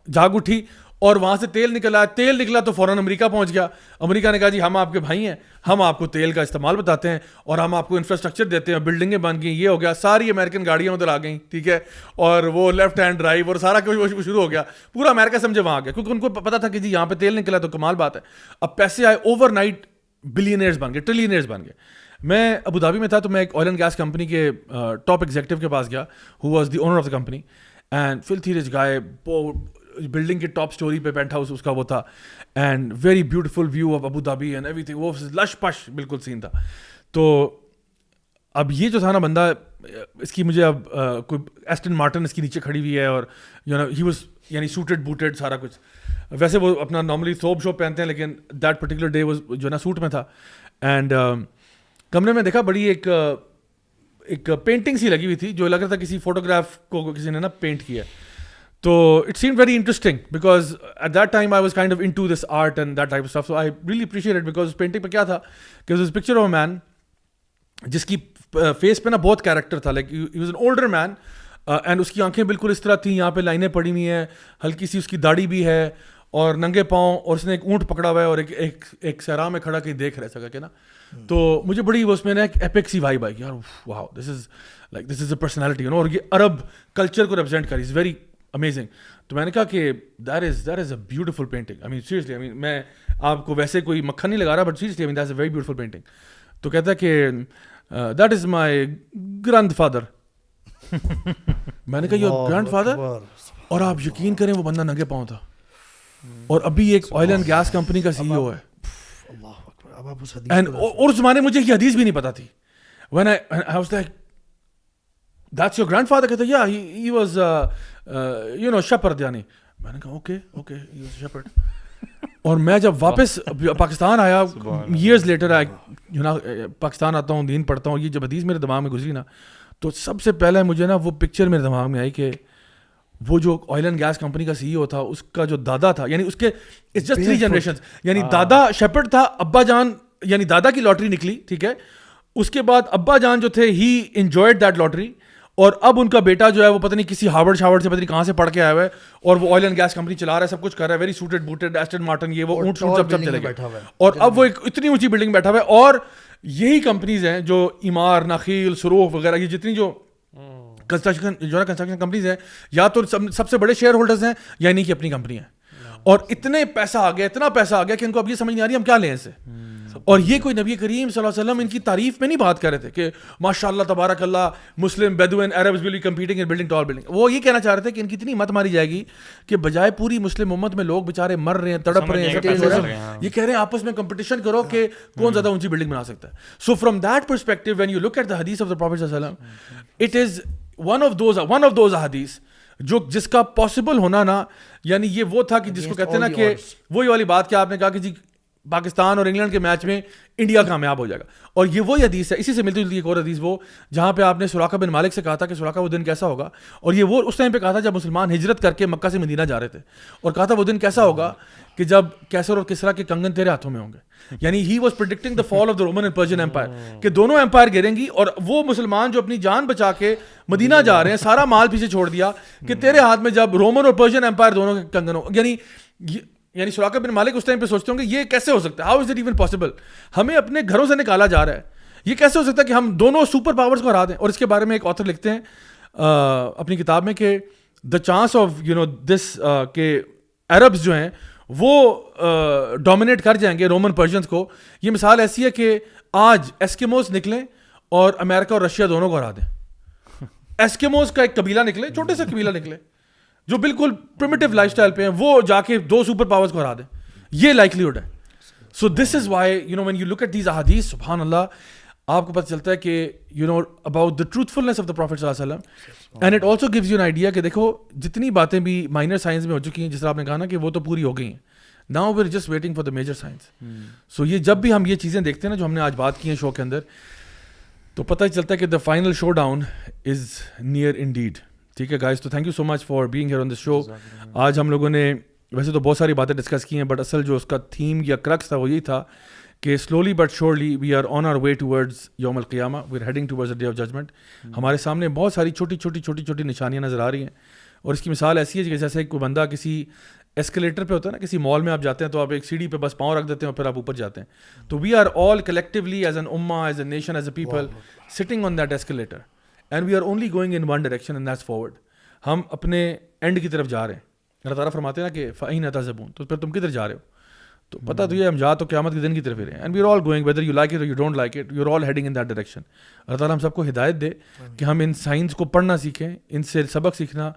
جاگ اٹھی اور وہاں سے تیل نکلا. تیل نکلا تو فوراً امریکہ پہنچ گیا. امریکہ نے کہا جی ہم آپ کے بھائی ہیں, ہم آپ کو تیل کا استعمال بتاتے ہیں اور ہم آپ کو انفراسٹرکچر دیتے ہیں, بلڈنگیں بن گئیں, یہ ہو گیا. ساری امریکن گاڑیاں ادھر آ گئیں, ٹھیک ہے, اور وہ لیفٹ ہینڈ ڈرائیو اور سارا کچھ شروع ہو گیا. پورا امریکہ سمجھے وہاں آ گیا کیونکہ ان کو پتا تھا کہ جی یہاں پہ تیل نکلا تو کمال بات ہے. اب پیسے آئے, اوور نائٹ بلینئرز بن گئے, ٹریلینئرز بن گئے. میں ابو دھابی میں تھا تو میں ایک آئل اینڈ گیس کمپنی کے ٹاپ ایگزیکٹو کے پاس گیا, who was the owner of the company and filthy rich guy, building کے ٹاپ اسٹوری پہ پینٹ ہاؤس اس کا وہ تھا, and very beautiful view of Abu Dhabi and everything, وہ لش پش بالکل سین تھا. تو اب یہ جو تھا نا بندہ, اس کی مجھے اب کوئی ایسٹن مارٹن اس کی نیچے کھڑی ہوئی ہے اور یو نو ہی واز یعنی سوٹڈ بوٹڈ سارا کچھ. ویسے وہ اپنا نارملی تھوب شوپ پہنتے ہیں لیکن دیٹ پرٹیکولر ڈے واز جو ہے نا سوٹ میں تھا. اینڈ کمرے میں دیکھا بڑی ایک پینٹنگ سی لگی ہوئی تھی جو لگ رہا تھا کسی فوٹوگراف کو کسی نے نا پینٹ کیا. تو it seemed very interesting because at that time I was kind of into this art and that type of stuff. So I really appreciate it because اس پینٹنگ پہ کیا تھا کہ اس پکچر آف اے مین جس کی فیس پہ نا بہت کیریکٹر تھا, like he was an older man and اس کی آنکھیں بالکل اس طرح تھیں, یہاں پہ لائنیں پڑی ہوئی ہیں, ہلکی سی اس کی داڑھی بھی ہے اور ننگے پاؤں, اور اس نے ایک اونٹ پکڑا ہوا ہے اور ایک صحرا میں کھڑا کہیں دیکھ رہے سکا کہ نا. تو مجھے بڑی اس میں نا ایک ایپک سی وائب آئی یار, واو دس is a personality you know, اور یہ عرب کلچر کو ریپرزینٹ کری, از ویری امیزنگ. تو میں نے کہا کہ that is a beautiful painting. I mean seriously, I mean میں آپ کو ویسے کوئی مکھن نہیں لگا رہا but seriously I mean that is a very beautiful painting. تو کہتا ہے کہ that is my grandfather. میں نے کہا یور گرینڈ فادر, اور آپ یقین کریں وہ بندہ ننگے پاؤں تھا اور ابھی ایک آئل اینڈ گیس کمپنی کا سی ای او ہے. اینڈ اور اس زمانے مجھے یہ حدیث بھی نہیں پتا تھی. when I was like that's your grandfather. کہتا yeah he was you know shepherd یعنی. میں نے کہا okay he was a shepherd. اور میں جب واپس پاکستان آیا ایئرز لیٹر, پاکستان آتا ہوں, دین پڑھتا ہوں, یہ جب حدیث میرے دماغ میں گزری نا تو سب سے پہلے مجھے نا وہ پکچر میرے دماغ میں آئی کہ وہ جو آئل اینڈ گیس کمپنی کا سی ای او تھا اس کا جو دادا تھا, یعنی اس کے اٹس جسٹ 3 جنریشنز, یعنی دادا شیپرڈ تھا, ابا جان یعنی دادا کی لاٹری نکلی, ٹھیک ہے, اس کے بعد ابا جان جو تھے ہی انجوائڈ دیٹ لاٹری, اور اب ان کا بیٹا جو ہے وہ پتہ نہیں کسی ہارورڈ سے پتہ نہیں کہاں سے پڑھ کے آیا ہوا ہے اور وہ آئل اینڈ گیس کمپنی چلا رہا ہے, سب کچھ کر رہا ہے, very suited booted, Aston Martin, یہ وہ اونٹ سوٹ سب چلے گئے, اور اب وہ ایک اتنی اونچی بلڈنگ بیٹھا ہوا ہے. اور یہی کمپنیز ہیں جو ایمار, نخیل, سروخ وغیرہ, یہ جتنی جو کنسٹرکشن کمپنیز ہیں, یا تو سب سے بڑے شیئر ہولڈرز ہیں یا انہیں کی اپنی کمپنی ہے. اور اتنا پیسہ آ گیا کہ ان کو اب یہ سمجھ نہیں آ رہی ہم کیا لیں اس سے. اور یہ کوئی نبی کریم صلی اللہ علیہ وسلم ان کی تعریف میں نہیں بات کر رہے تھے کہ ماشاء اللہ تبارک اللہ Muslim Bedouin Arabs will be competing in building tall building. وہ یہ کہنا چاہ رہے تھے کہ ان کی اتنی مت ماری جائے گی کہ بجائے پوری مسلم امت میں لوگ بیچارے مر رہے ہیں, تڑپ رہے ہیں, یہ کہہ رہے ہیں آپس میں کمپٹیشن کرو کہ کون زیادہ اونچی بلڈنگ بنا سکتا ہے. So from that perspective when you look at the حدیث آف دا پروفیٹ صلی اللہ علیہ وسلم, it is one of those حدیث جو جس کا پاسبل ہونا نا, یعنی یہ وہ تھا کہ جس کو کہتے ہیں نا کہ وہی والی بات کہ آپ نے کہا کہ جی پاکستان اور انگلینڈ کے میچ میں انڈیا کامیاب ہو جائے گا, اور یہ وہی حدیث ہے. اسی سے ملتی جلتی ایک اور حدیث وہ جہاں پہ آپ نے سراقہ بن مالک سے کہا تھا کہ سراقہ وہ دن کیسا ہوگا, اور یہ وہ اس ٹائم پہ کہا تھا جب مسلمان ہجرت کر کے مکہ سے مدینہ جا رہے تھے, اور کہا تھا وہ دن کیسا ہوگا کہ جب کیسر اور کسرا کے کنگن تیرے ہاتھوں میں ہوں گے. یعنی he was predicting the fall of the Roman and Persian empire, کہ دونوں امپائر گریں گی, اور وہ مسلمان جو اپنی جان بچا کے مدینہ جا رہے ہیں, سارا مال پیچھے چھوڑ دیا کہ تیرے ہاتھ میں جب رومن اور پرشین امپائر دونوں کے کنگن ہو. یعنی سراقہ بن مالک اس ٹائم پہ سوچتے ہوں گے یہ کیسے ہو سکتا ہے, how is it even possible, ہمیں اپنے گھروں سے نکالا جا رہا ہے, یہ کیسے ہو سکتا ہے کہ ہم دونوں سپر پاورز کو ہرا دیں. اور اس کے بارے میں ایک آتھر لکھتے ہیں اپنی کتاب میں کہ دا چانس آف دس کہ عربز جو ہیں وہ ڈومینیٹ کر جائیں گے رومن پرشینز کو, یہ مثال ایسی ہے کہ آج ایسکیموز نکلیں اور امریکہ اور رشیا دونوں کو ہرا دیں. ایسکیموز کا ایک قبیلہ نکلے, چھوٹے سے قبیلہ نکلے جو بالکل پریمیٹیو لائف اسٹائل پہ ہیں, وہ جا کے 2 سپر پاورز کو ہرا دیں, یہ لائکلیہڈ ہے. So this is why when you look at these احادیث, سبحان اللہ, آپ کو پتہ چلتا ہے کہ about the truthfulness of the prophet صلی اللہ علیہ وسلم. And it also gives you an idea کہ دیکھو جتنی باتیں بھی مائنر سائنس میں ہو چکی ہیں, جس طرح آپ نے کہا نا کہ وہ تو پوری ہو گئی ہیں, now we are just waiting for the major signs. So یہ جب بھی ہم یہ چیزیں دیکھتے ہیں نا جو ہم نے آج بات کی ہیں شو کے اندر, تو پتہ ہی چلتا ہے کہ the final showdown is near indeed. ٹھیک ہے گائز, تو thank you so much for being here on this show. آج ہم لوگوں نے ویسے تو بہت ساری باتیں ڈسکس کی ہیں, بٹ اصل جو اس کا تھیم یا کرکس تھا وہ یہی تھا کہ slowly but surely we are on our way towards یوم القیامہ, we are heading towards the day of judgement. ہمارے سامنے بہت ساری چھوٹی نشانیاں نظر آ رہی ہیں, اور اس کی مثال ایسی ہے کہ جیسے کوئی بندہ کسی ایسکلیٹر پہ ہوتا ہے نا, کسی مال میں آپ جاتے ہیں تو آپ ایک سیڑھی پہ بس پاؤں رکھ دیتے ہیں اور پھر آپ اوپر جاتے ہیں. تو we are all collectively as an امہ, as a nation, as a people sitting on that escalator, and we are only going in one direction and that's forward. ہم اپنے اینڈ کی طرف جا رہے ہیں. اللہ تعالیٰ فرماتے ہیں نا کہ فَأَيْنَ تَذْهَبُونَ, تو پھر تم کدھر جا رہے ہو؟ تو پتہ تو یہ ہم جا تو قیامت کے دن کی طرف ہی رہے ہیں. And we are all going whether you like it or you don't like it, you are all heading in that direction. اللہ تعالیٰ ہم سب کو ہدایت دے کہ ہم ان سائنس کو پڑھنا سیکھیں, ان سے سبق سیکھنا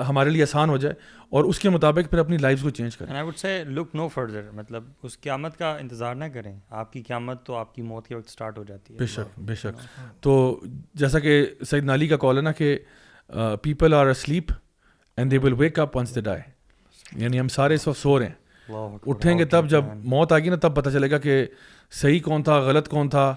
ہمارے لیے آسان ہو جائے, اور اس کے مطابق پھر اپنی لائف کو چینج کریں. And I would say look know further, مطلب اس قیامت کا انتظار نہ کریں. آپ کی قیامت تو آپ کی موت کے وقت اسٹارٹ ہو جاتی ہے. بے شک. تو جیسا کہ سیدنا علی کا قول ہے نا کہ people are asleep and they will wake up once they die. یعنی ہم سارے اس وقت سو رہے ہیں, اٹھیں گے تب, جب موت آ گئی نا تب پتہ چلے گا کہ صحیح کون تھا, غلط کون تھا,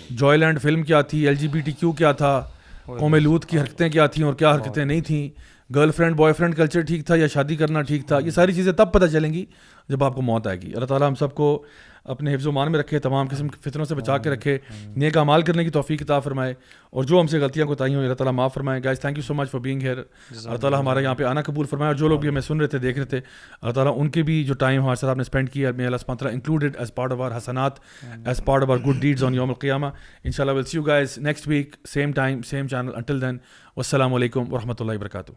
جوائے لینڈ فلم کیا تھی, LGBTQ کیا تھا, قوم لوط کی حرکتیں کیا تھیں اور کیا حرکتیں نہیں تھیں, girl friend boy friend culture ٹھیک تھا یا شادی کرنا ٹھیک تھا. یہ ساری چیزیں تب پتہ چلیں گی جب آپ کو موت آئے گی. اللہ تعالیٰ ہم سب کو اپنے حفظ و مان میں رکھے, تمام قسم کی فتنوں سے بچا کے رکھے, نیک اعمال کرنے کی توفیق عطا فرمائے, اور جو ہم سے غلطیاں کوتاہیاں ہوئی اللہ تعالیٰ معاف فرمائے. Guys thank you so much for being here. اللہ تعالیٰ ہمارا یہاں پہ آنا قبول فرمائے, اور جو لوگ بھی ہمیں سن رہے تھے, دیکھ رہے تھے, اللہ تعالیٰ ان کے بھی جو ٹائم ہمارے ساتھ آپ نے اسپینڈ کیا, میں اللہ سبحانہ وتعالیٰ included as part of our حسنات, as part of our good deeds on یوم القیامہ. انشاءاللہ will see you guys next week, same time, same channel. Until then, والسلام علیکم ورحمۃ اللہ وبرکاتہ.